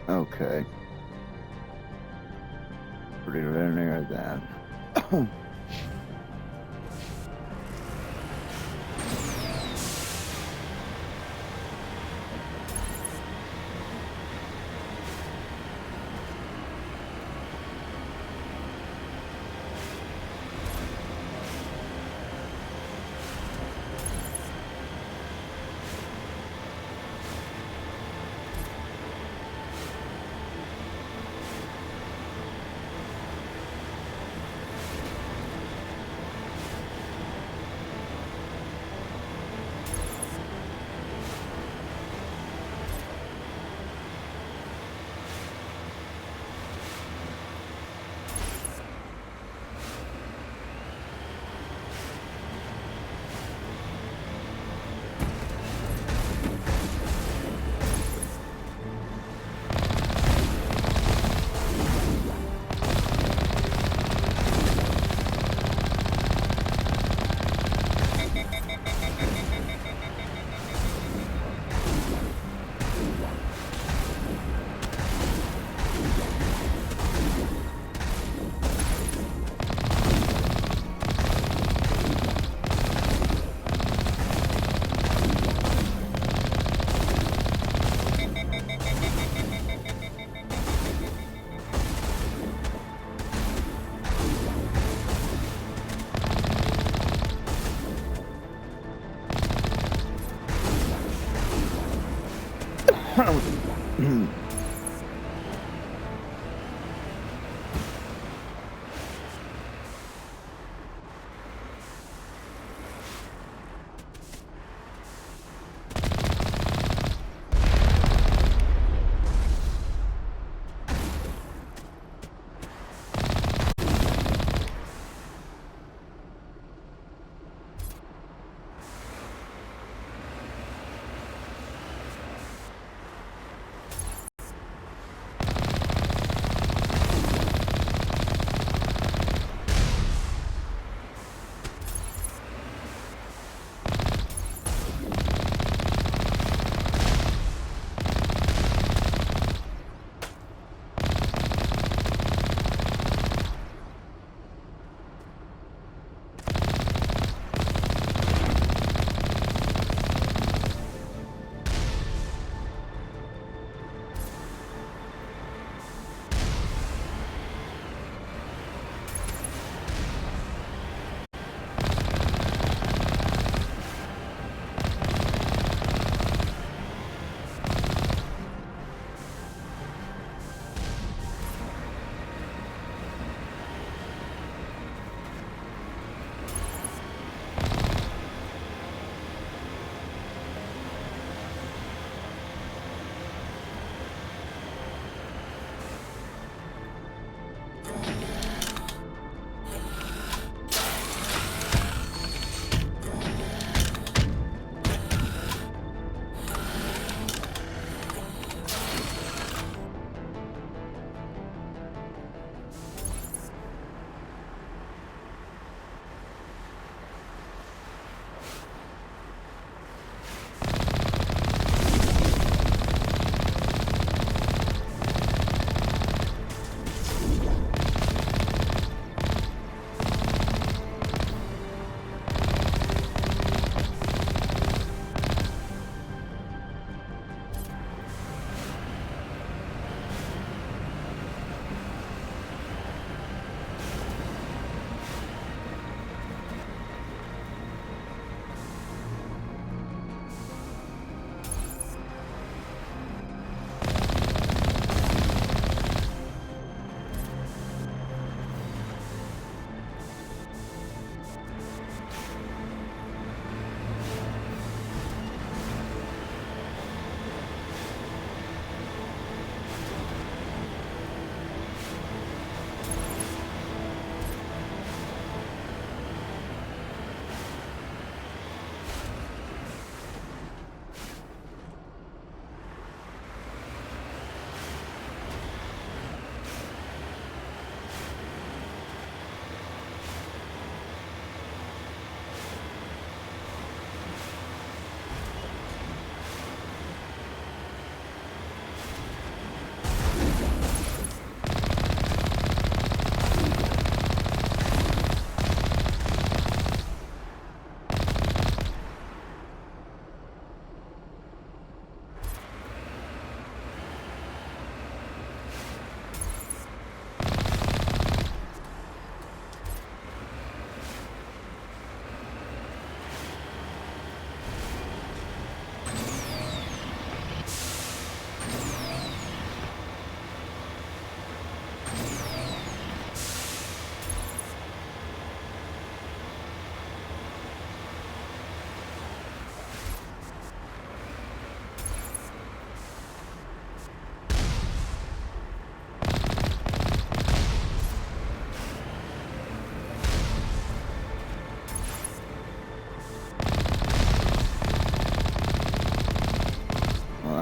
Okay. Pretty linear then.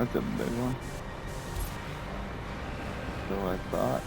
That's a big one. So I thought.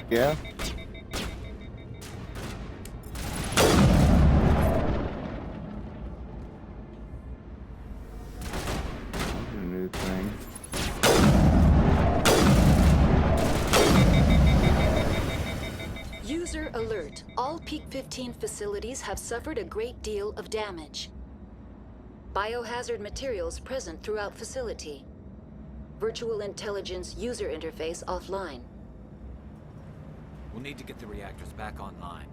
Yeah? That's a new thing. User alert. All Peak 15 facilities have suffered a great deal of damage. Biohazard materials present throughout facility. Virtual intelligence user interface offline. We'll need to get the reactors back online.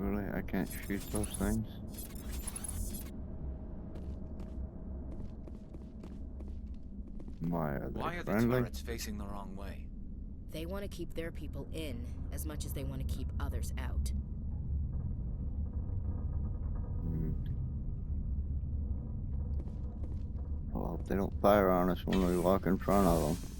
Really? I can't shoot those things? Why are Why they are the friendly? turrets facing the wrong way? They want to keep their people in as much as they want to keep others out. Well, if they don't fire on us when we walk in front of them.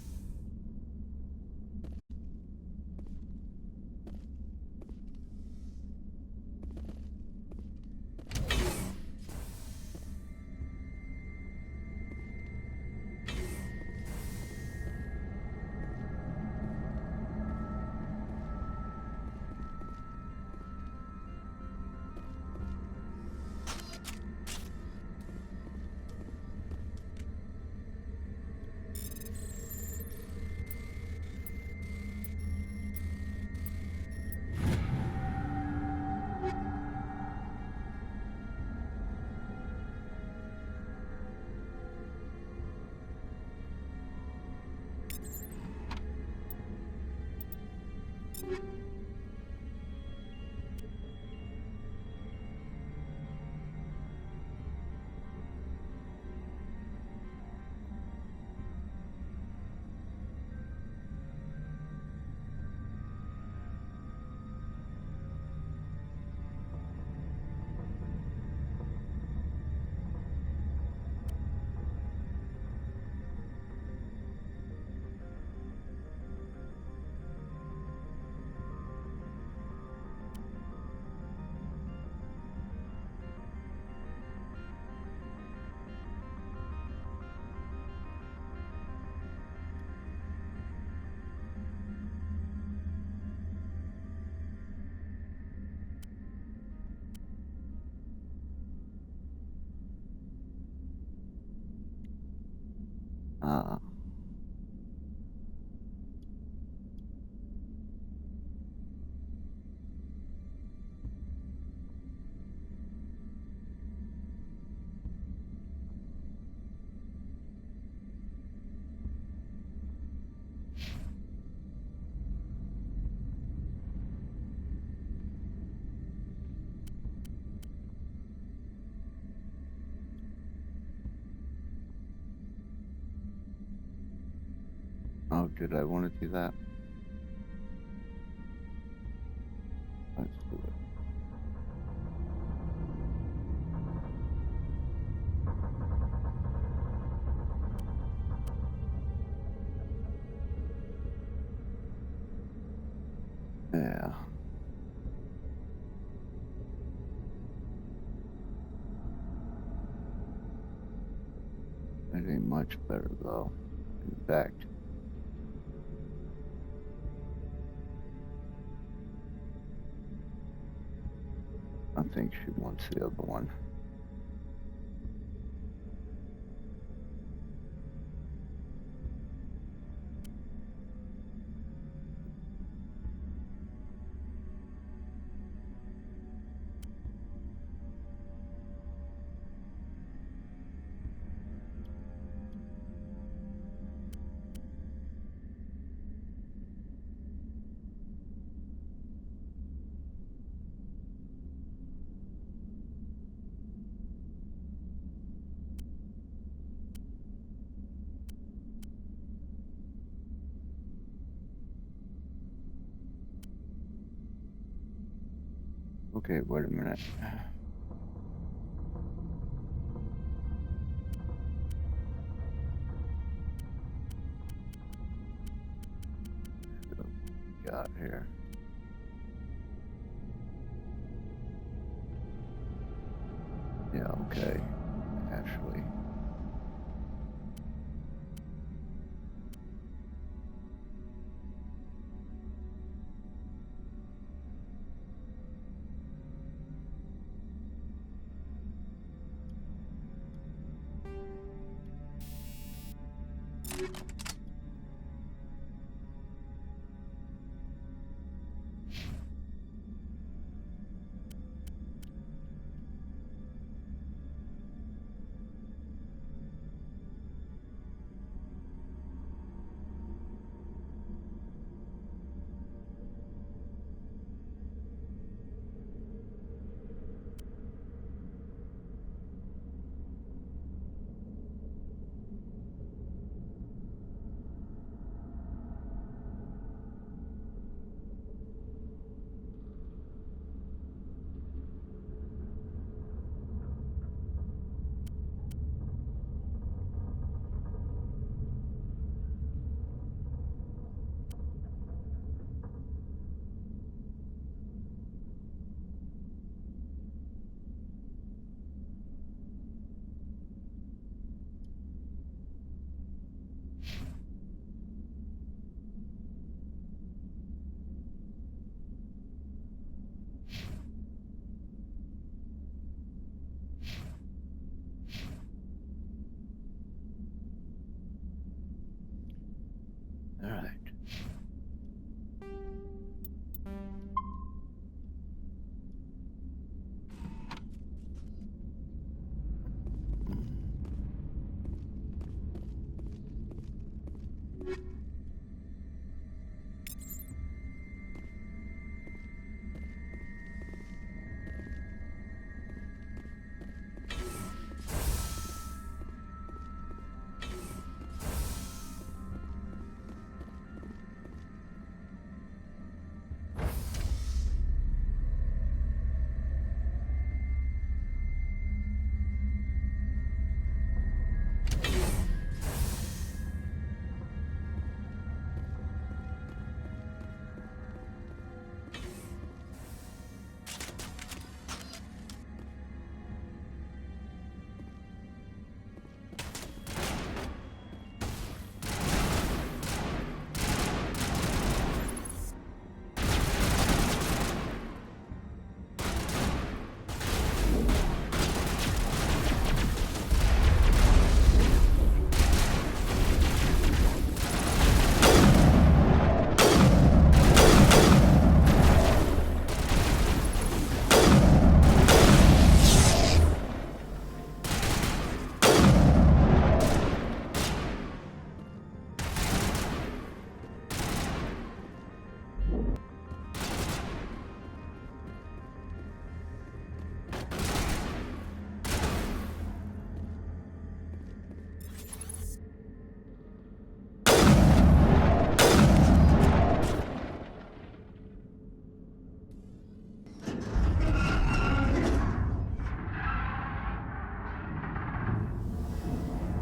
Ah. Oh, did I want to do that? Let's do it. Yeah. It ain't much better though. In fact, I think she wants the other one. Okay, wait a minute. What we got here? Yeah, okay. Actually.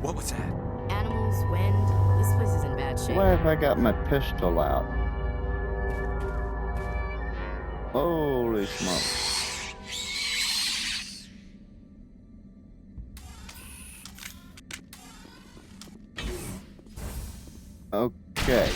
What was that? Animals, wind. This place is in bad shape. Why have I got my pistol out? Holy smokes. Okay.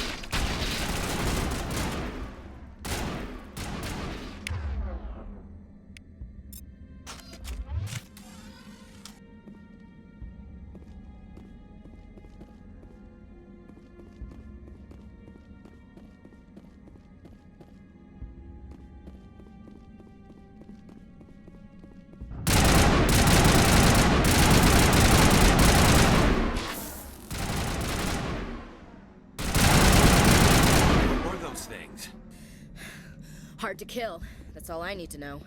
What were those things? Hard to kill. That's all I need to know.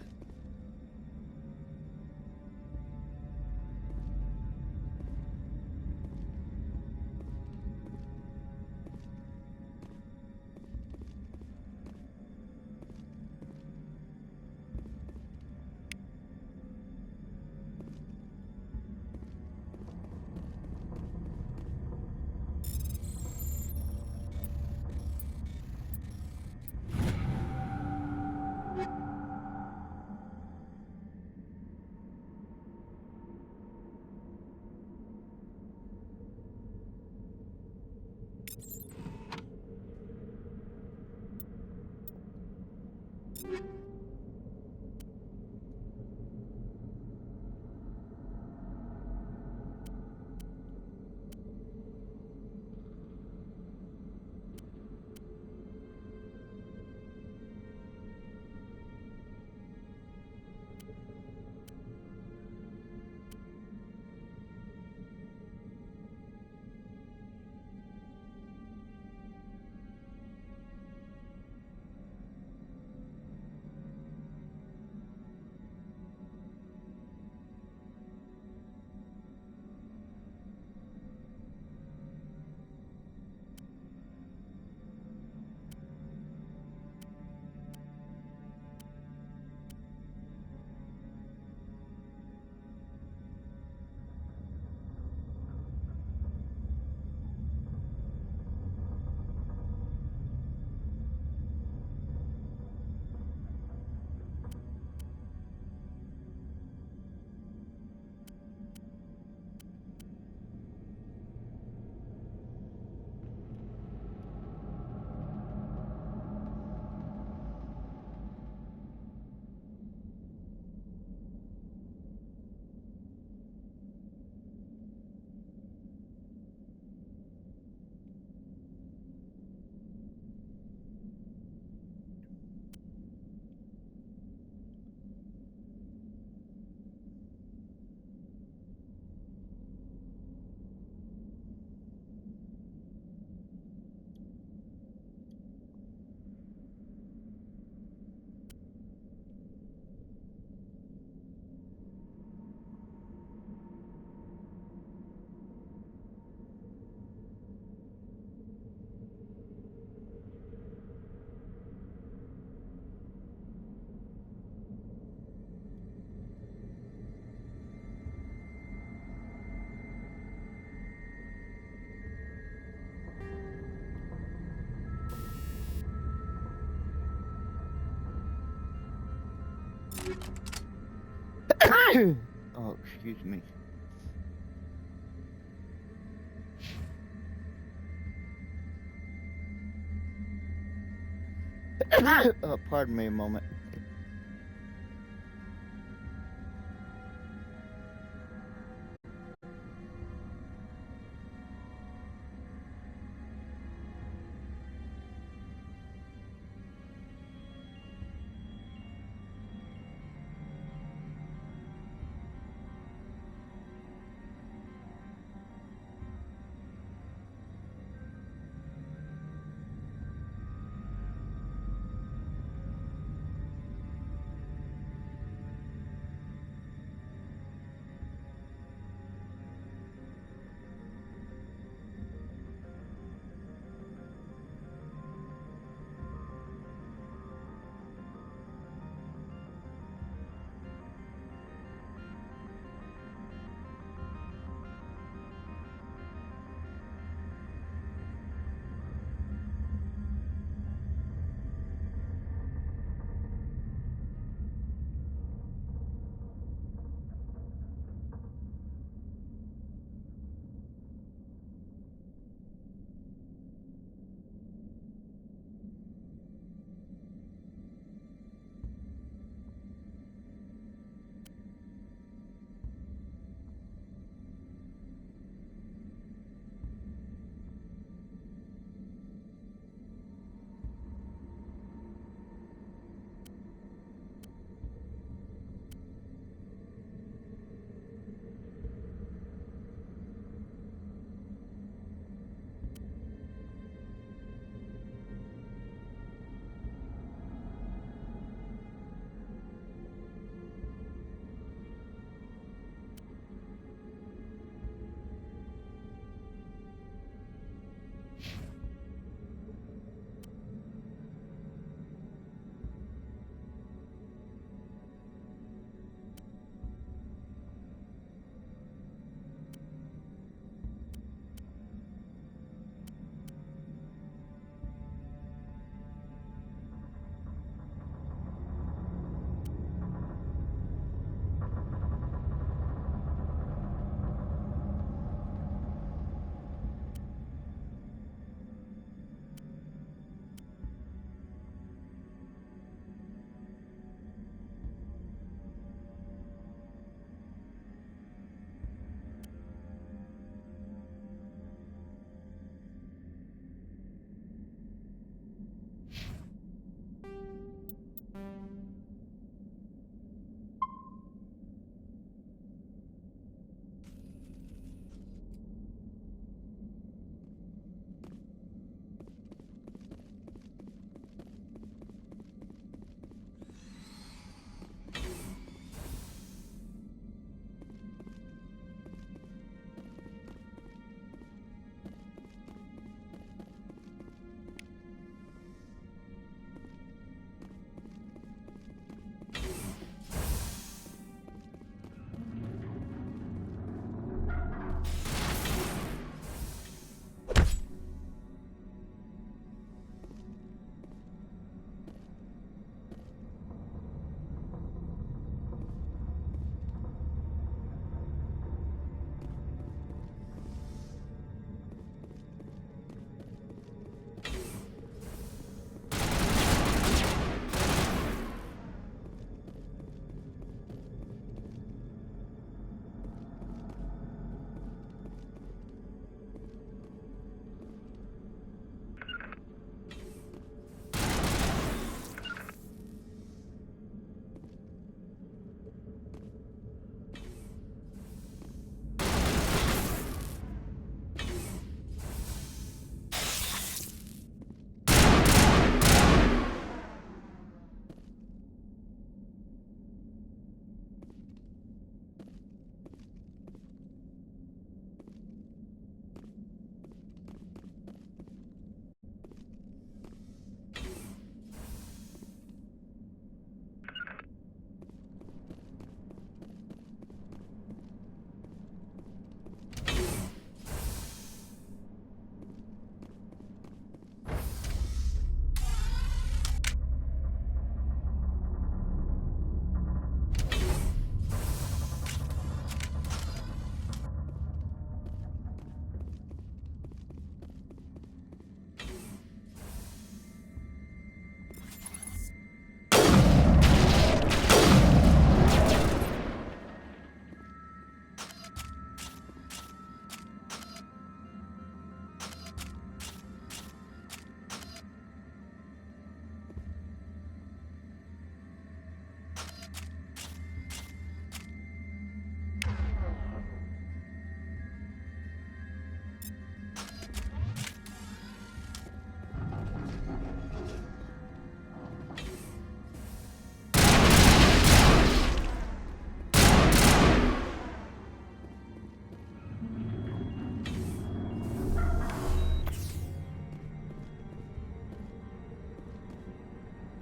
Oh, excuse me. Pardon me a moment.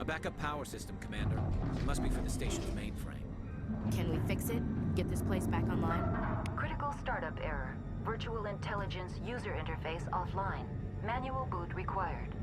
A backup power system, Commander. It must be for the station's mainframe. Can we fix it? Get this place back online? Critical startup error. Virtual intelligence user interface offline. Manual boot required.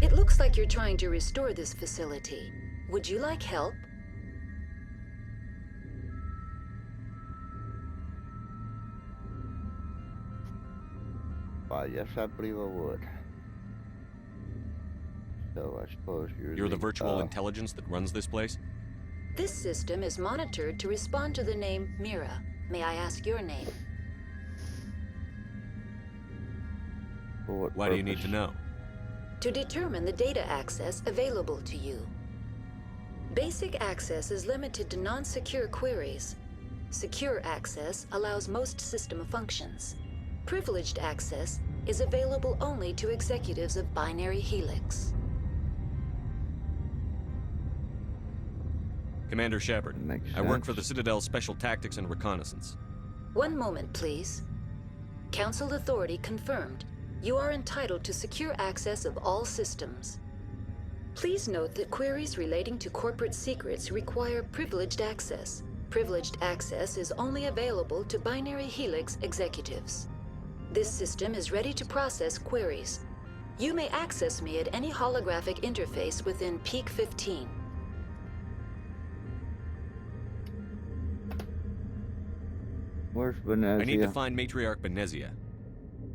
It looks like you're trying to restore this facility. Would you like help? Why, yes, I believe I would. So I suppose You're the virtual intelligence that runs this place? This system is monitored to respond to the name Mira. May I ask your name? Why do you need to know? To determine the data access available to you. Basic access is limited to non-secure queries. Secure access allows most system functions. Privileged access is available only to executives of Binary Helix. Commander Shepard, I work for the Citadel Special Tactics and Reconnaissance. One moment, please. Council authority confirmed. You are entitled to secure access of all systems. Please note that queries relating to corporate secrets require privileged access. Privileged access is only available to Binary Helix executives. This system is ready to process queries. You may access me at any holographic interface within Peak 15. Where's Benezia? I need to find Matriarch Benezia.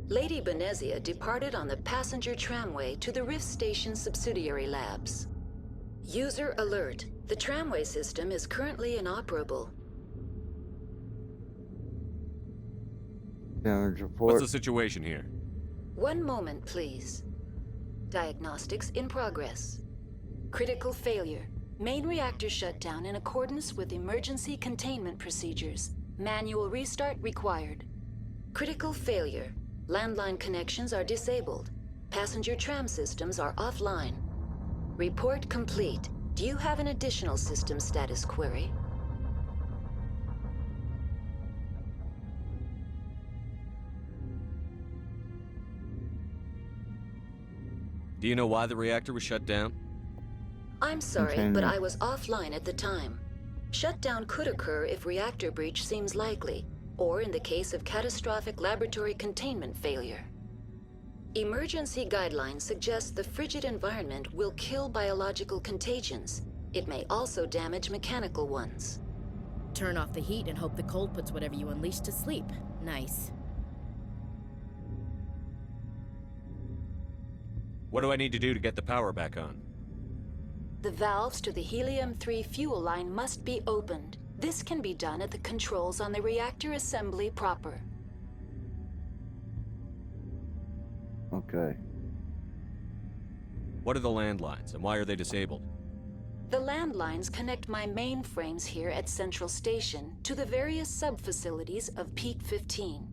Lady Benezia departed on the passenger tramway to the Rift Station subsidiary labs. User alert. The tramway system is currently inoperable. Damage report. What's the situation here? One moment, please. Diagnostics in progress. Critical failure. Main reactor shut down in accordance with emergency containment procedures. Manual restart required. Critical failure. Landline connections are disabled. Passenger tram systems are offline. Report complete. Do you have an additional system status query? Do you know why the reactor was shut down? I'm sorry, but I was offline at the time. Shutdown could occur if reactor breach seems likely, or in the case of catastrophic laboratory containment failure. Emergency guidelines suggest the frigid environment will kill biological contagions. It may also damage mechanical ones. Turn off the heat and hope the cold puts whatever you unleash to sleep. Nice. What do I need to do to get the power back on? The valves to the helium-3 fuel line must be opened. This can be done at the controls on the reactor assembly proper. Okay. What are the landlines, and why are they disabled? The landlines connect my mainframes here at Central Station to the various sub-facilities of Peak 15.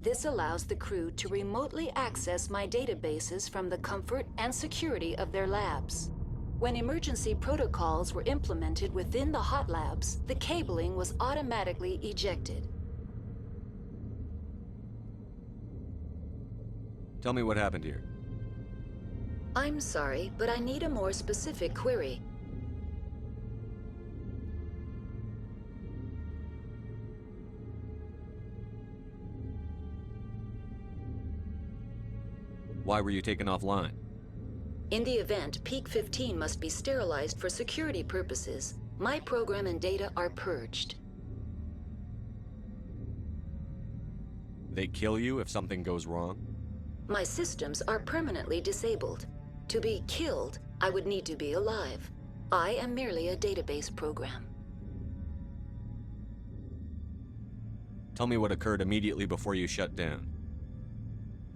This allows the crew to remotely access my databases from the comfort and security of their labs. When emergency protocols were implemented within the hot labs, the cabling was automatically ejected. Tell me what happened here. I'm sorry, but I need a more specific query. Why were you taken offline? In the event, Peak 15 must be sterilized for security purposes. My program and data are purged. They kill you if something goes wrong? My systems are permanently disabled. To be killed, I would need to be alive. I am merely a database program. Tell me what occurred immediately before you shut down.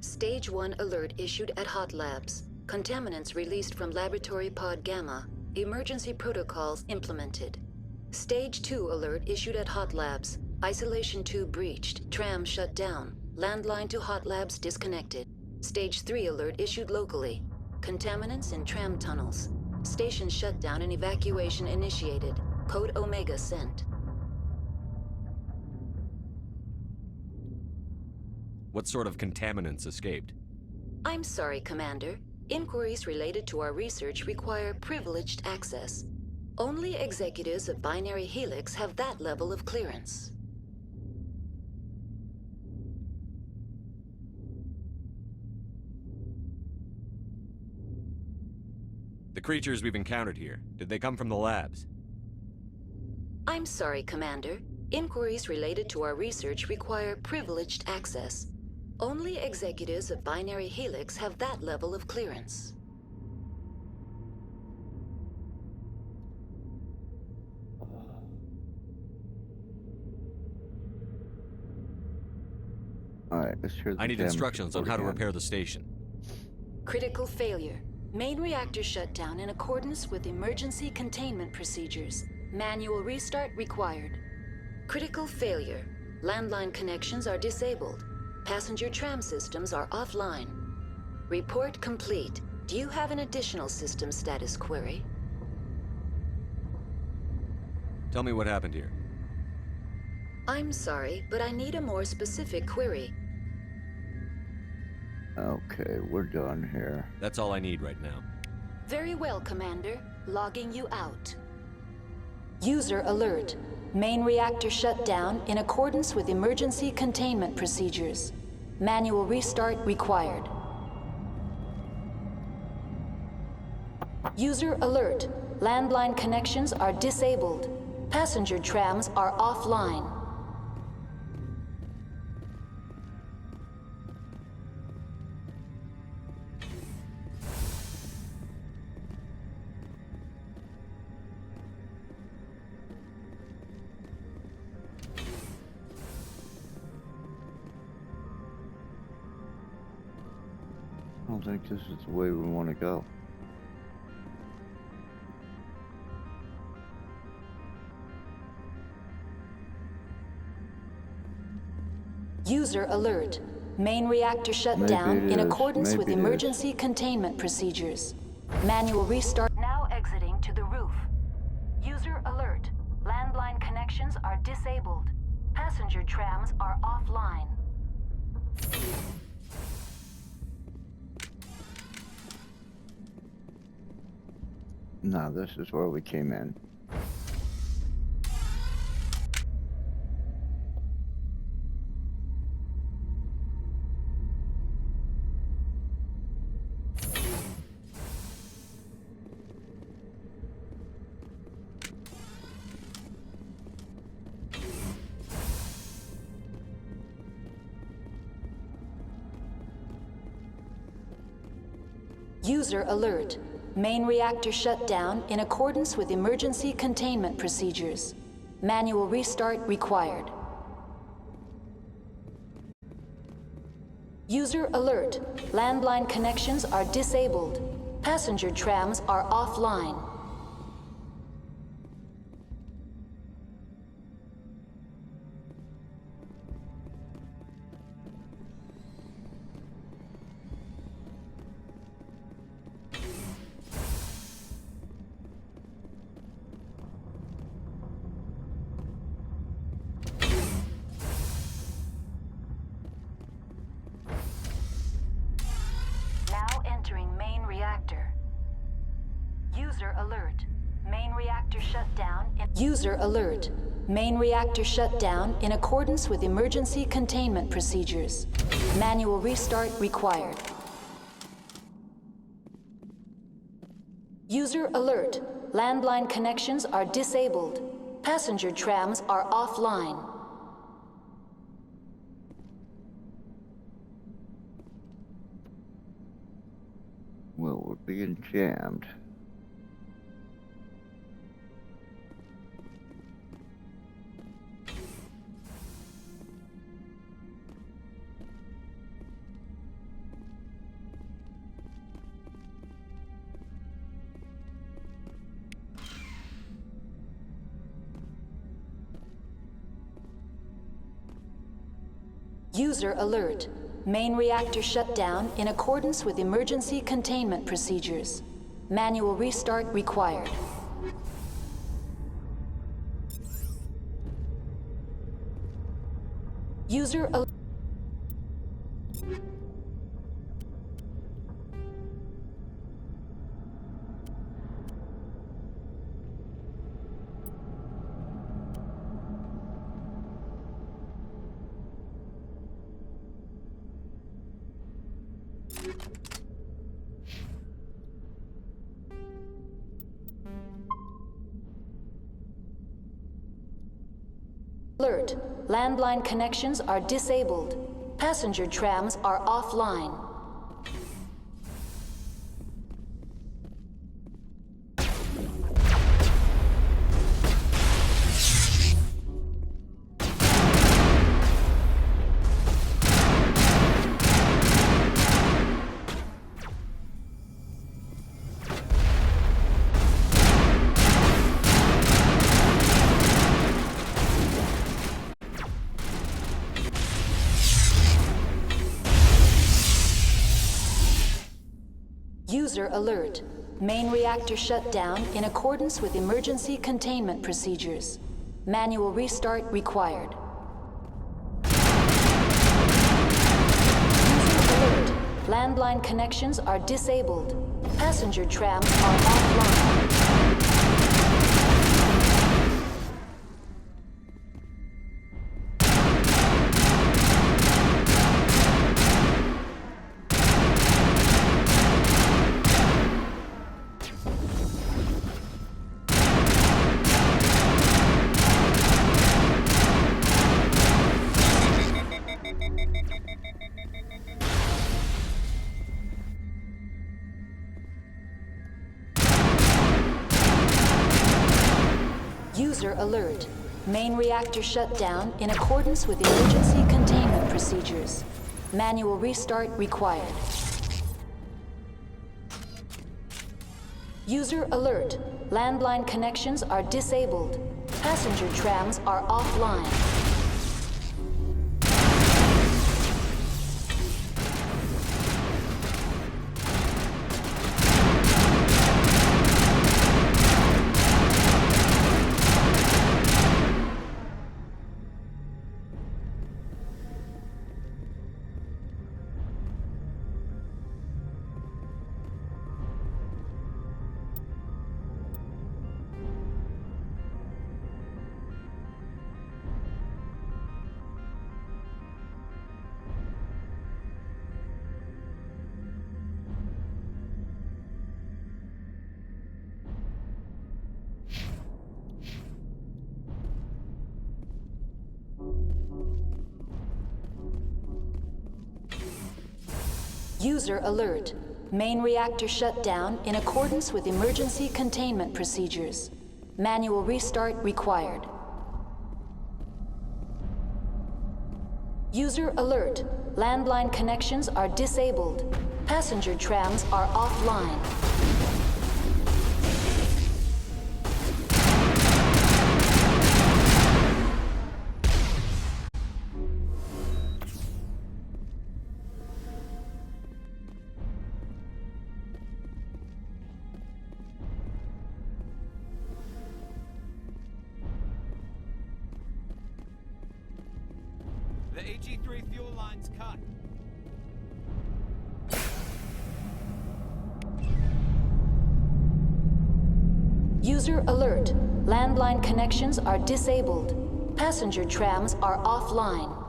Stage 1 alert issued at Hot Labs. Contaminants released from Laboratory Pod Gamma. Emergency protocols implemented. Stage 2 alert issued at Hot Labs. Isolation tube breached. Tram shut down. Landline to Hot Labs disconnected. Stage 3 alert issued locally. Contaminants in tram tunnels. Station shutdown and evacuation initiated. Code Omega sent. What sort of contaminants escaped? I'm sorry, Commander. Inquiries related to our research require privileged access. Only executives of Binary Helix have that level of clearance. The creatures we've encountered here, did they come from the labs? I'm sorry, Commander. Inquiries related to our research require privileged access. Only executives of Binary Helix have that level of clearance. Alright, let's hear the I need damage instructions on report how to again. repair the station. Critical failure. Main reactor shut down in accordance with emergency containment procedures. Manual restart required. Critical failure. Landline connections are disabled. Passenger tram systems are offline. Report complete. Do you have an additional system status query? Tell me what happened here. I'm sorry, but I need a more specific query. Okay, we're done here. That's all I need right now. Very well, Commander. Logging you out. User alert. Main reactor shut down in accordance with emergency containment procedures. Manual restart required. User alert. Landline connections are disabled. Passenger trams are offline. I don't think this is the way we want to go. User alert. Main reactor shut down in accordance with emergency containment procedures. Manual restart. Now exiting to the roof. User alert. Landline connections are disabled. Passenger trams are offline. No, this is where we came in. User alert. Main reactor shut down in accordance with emergency containment procedures. Manual restart required. User alert. Landline connections are disabled. Passenger trams are offline. Now entering main reactor. User alert. Main reactor shut down. User alert. Main reactor shut down in accordance with emergency containment procedures. Manual restart required. User alert. Landline connections are disabled. Passenger trams are offline. Well, we're being jammed. User alert. Main reactor shut down in accordance with emergency containment procedures. Manual restart required. User alert. Alert. Landline connections are disabled. Passenger trams are offline. User alert. Main reactor shut down in accordance with emergency containment procedures. Manual restart required. User alert. Landline connections are disabled. Passenger trams are offline. User alert. Main reactor shut down in accordance with emergency containment procedures. Manual restart required. User alert. Landline connections are disabled. Passenger trams are offline. User alert. Main reactor shut down in accordance with emergency containment procedures. Manual restart required. User alert. Landline connections are disabled. Passenger trams are offline. The AG3 fuel line's cut. User alert. Landline connections are disabled. Passenger trams are offline.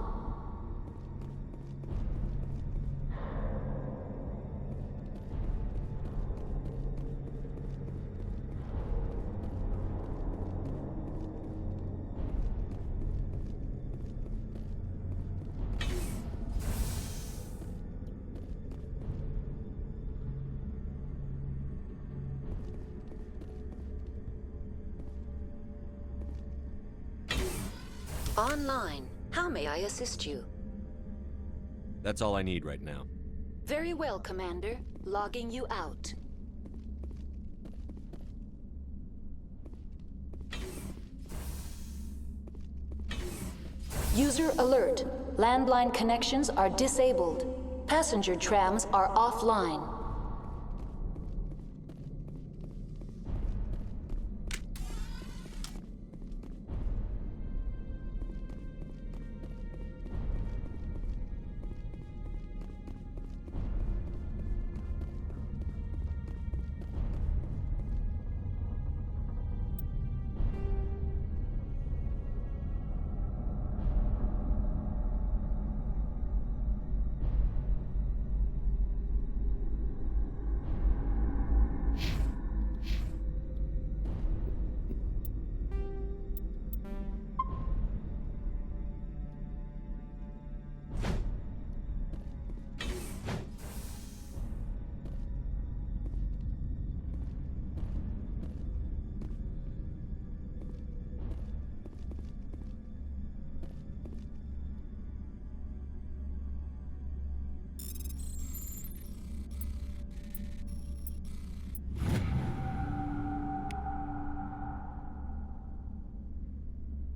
Online. How may I assist you? That's all I need right now. Very well, Commander. Logging you out. User alert. Landline connections are disabled. Passenger trams are offline.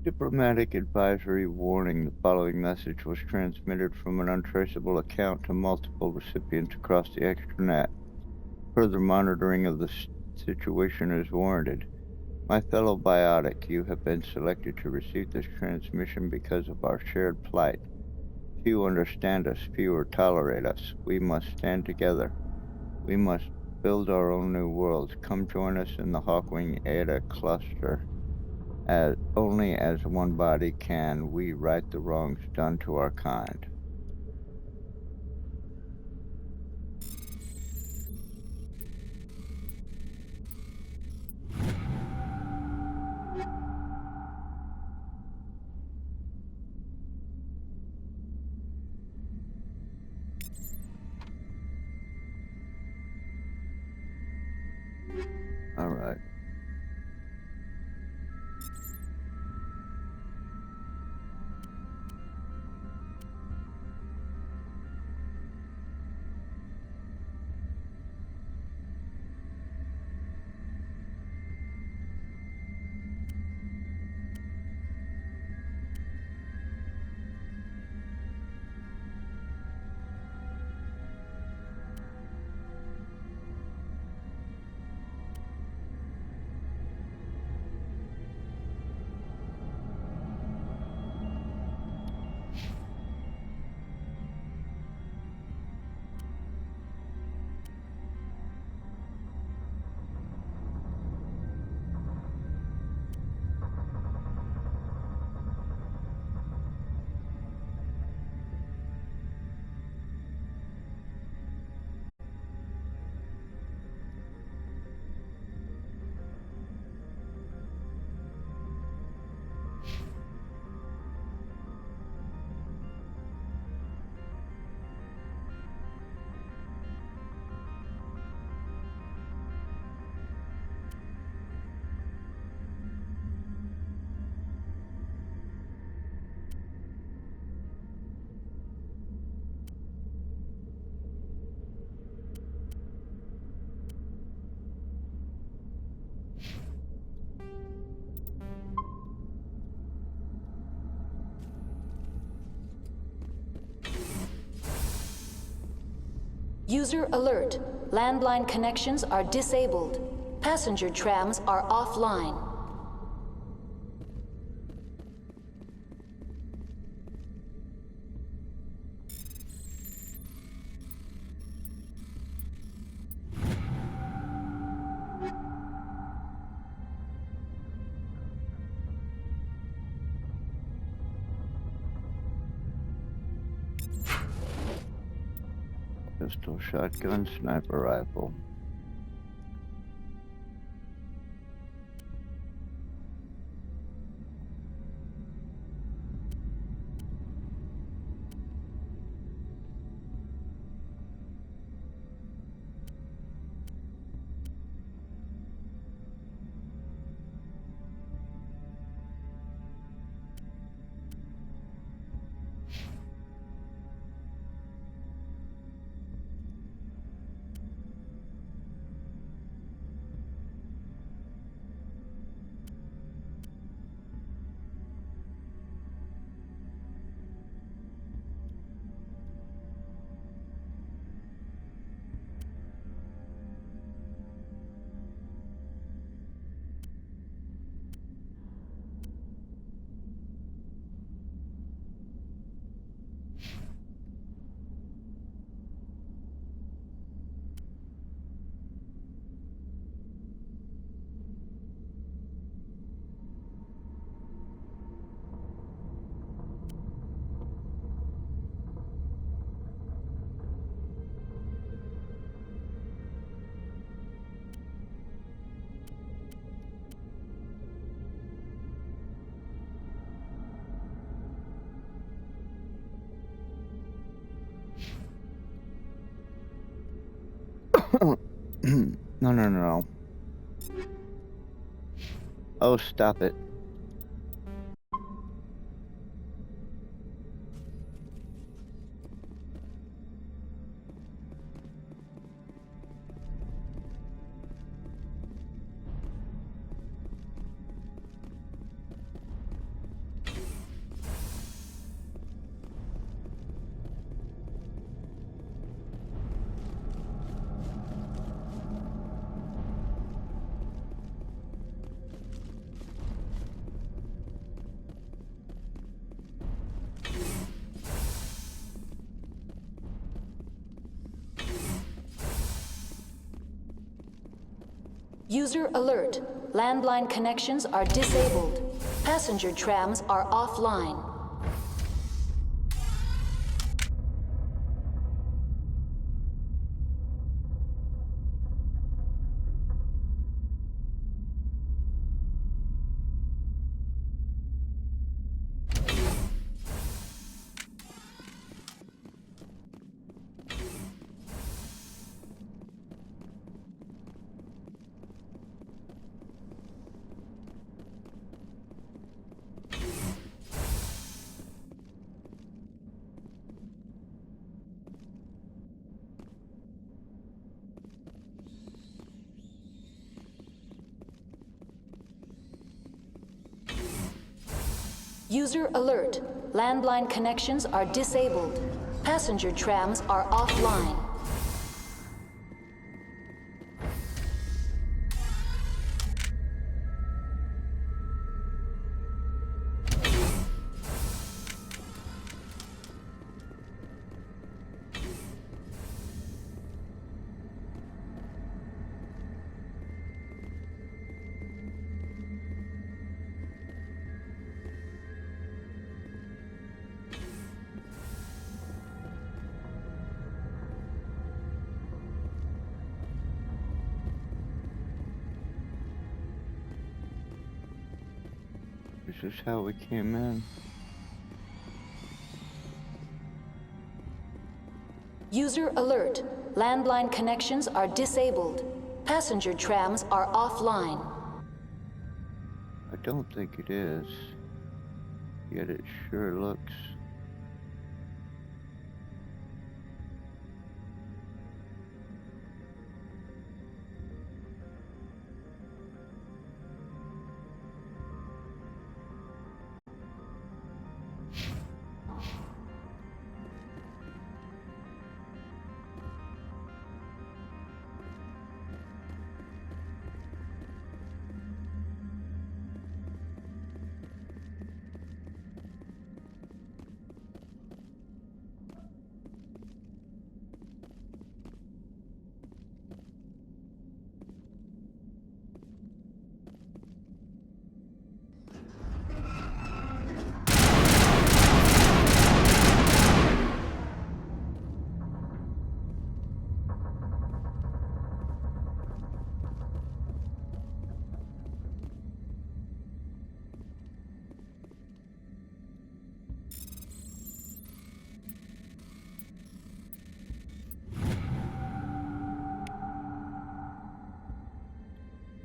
Diplomatic advisory warning. The following message was transmitted from an untraceable account to multiple recipients across the extranet. Further monitoring of the situation is warranted. My fellow biotic, you have been selected to receive this transmission because of our shared plight. Few understand us, fewer tolerate us. We must stand together. We must build our own new worlds. Come join us in the Hawkwing Eta cluster. Only as one body can we right the wrongs done to our kind. All right. User alert. Landline connections are disabled. Passenger trams are offline. Pistol, shotgun, sniper rifle. No. Oh, stop it. User alert. Landline connections are disabled. Passenger trams are offline. User alert. Landline connections are disabled. Passenger trams are offline. This is how we came in. User alert. Landline connections are disabled. Passenger trams are offline. I don't think it is. Yet it sure looks.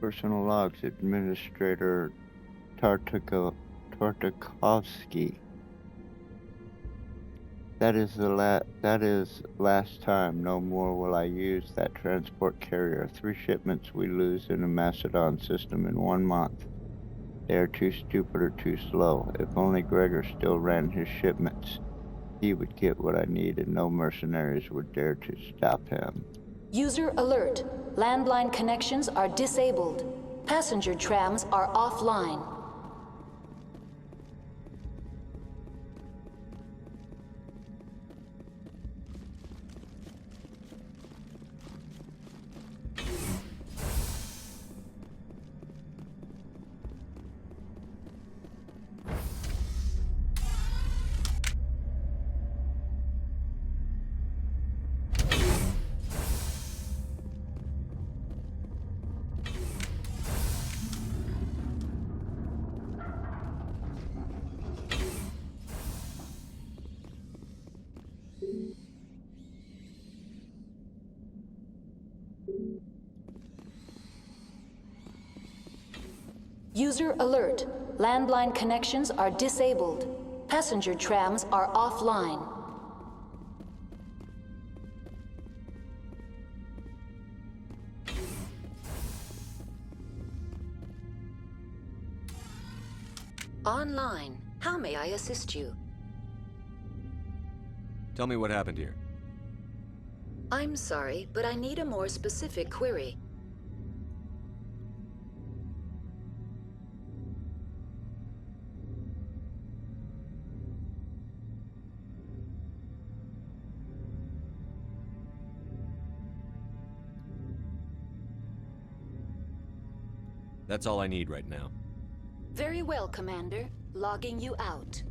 Personal logs, Administrator Tartakovsky. That is last time. No more will I use that transport carrier. 3 shipments we lose in the Macedon system in 1 month. They are too stupid or too slow. If only Gregor still ran his shipments, he would get what I need and no mercenaries would dare to stop him. User alert. Landline connections are disabled. Passenger trams are offline. User alert. Landline connections are disabled. Passenger trams are offline. Online. How may I assist you? Tell me what happened here. I'm sorry, but I need a more specific query. That's all I need right now. Very well, Commander. Logging you out.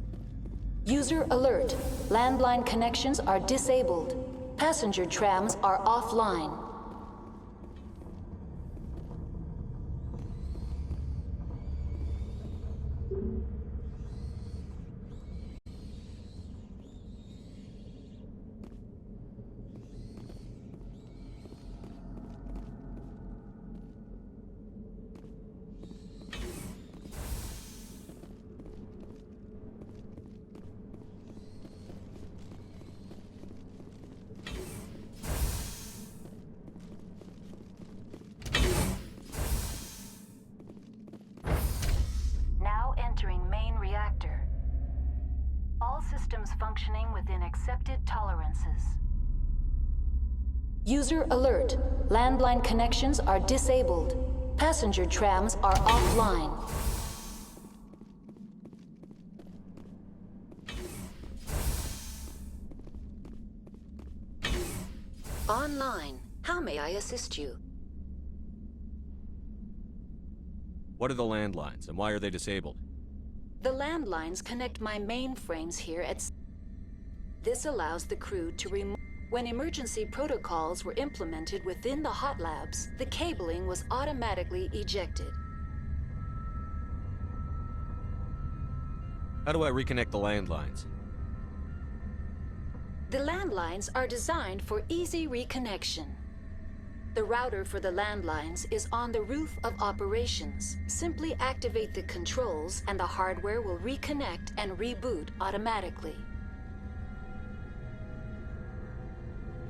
User alert. Landline connections are disabled. Passenger trams are offline. Now entering main reactor. All systems functioning within accepted tolerances. User alert. Landline connections are disabled. Passenger trams are offline. Online. How may I assist you? What are the landlines, and why are they disabled? The landlines connect my mainframes here at... This allows the crew to remove... When emergency protocols were implemented within the hot labs, the cabling was automatically ejected. How do I reconnect the landlines? The landlines are designed for easy reconnection. The router for the landlines is on the roof of operations. Simply activate the controls and the hardware will reconnect and reboot automatically.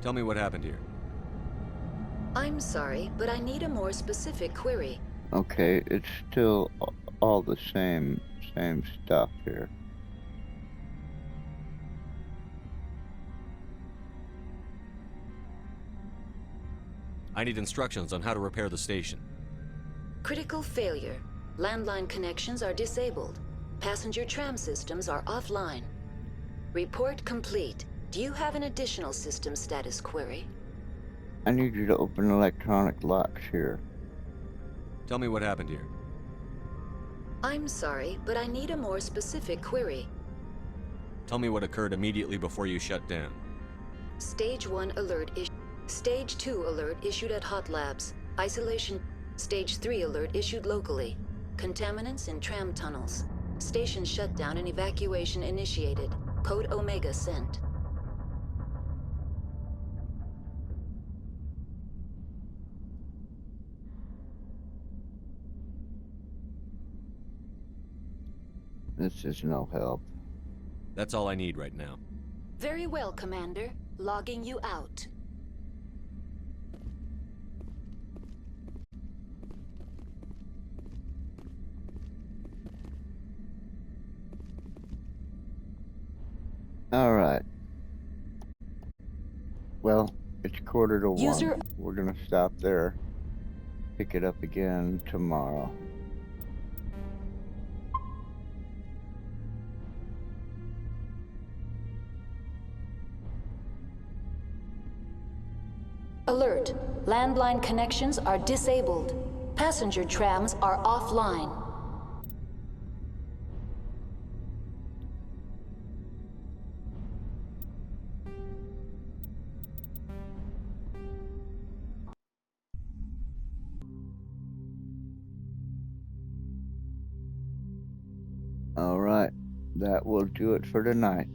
Tell me what happened here. I'm sorry, but I need a more specific query. Okay, it's still all the same stuff here. I need instructions on how to repair the station. Critical failure. Landline connections are disabled. Passenger tram systems are offline. Report complete. Do you have an additional system status query? I need you to open electronic locks here. Tell me what happened here. I'm sorry, but I need a more specific query. Tell me what occurred immediately before you shut down. Stage 1 alert issued. Stage 2 alert issued at Hot Labs. Isolation. Stage 3 alert issued locally. Contaminants in tram tunnels. Station shutdown and evacuation initiated. Code Omega sent. This is no help. That's all I need right now. Very well, Commander. Logging you out. Alright. Well, it's 1:45. We're gonna stop there. Pick it up again tomorrow. Alert. Landline connections are disabled. Passenger trams are offline. Alright, that will do it for tonight.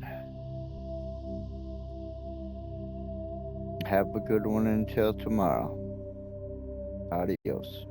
Have a good one until tomorrow. Adios.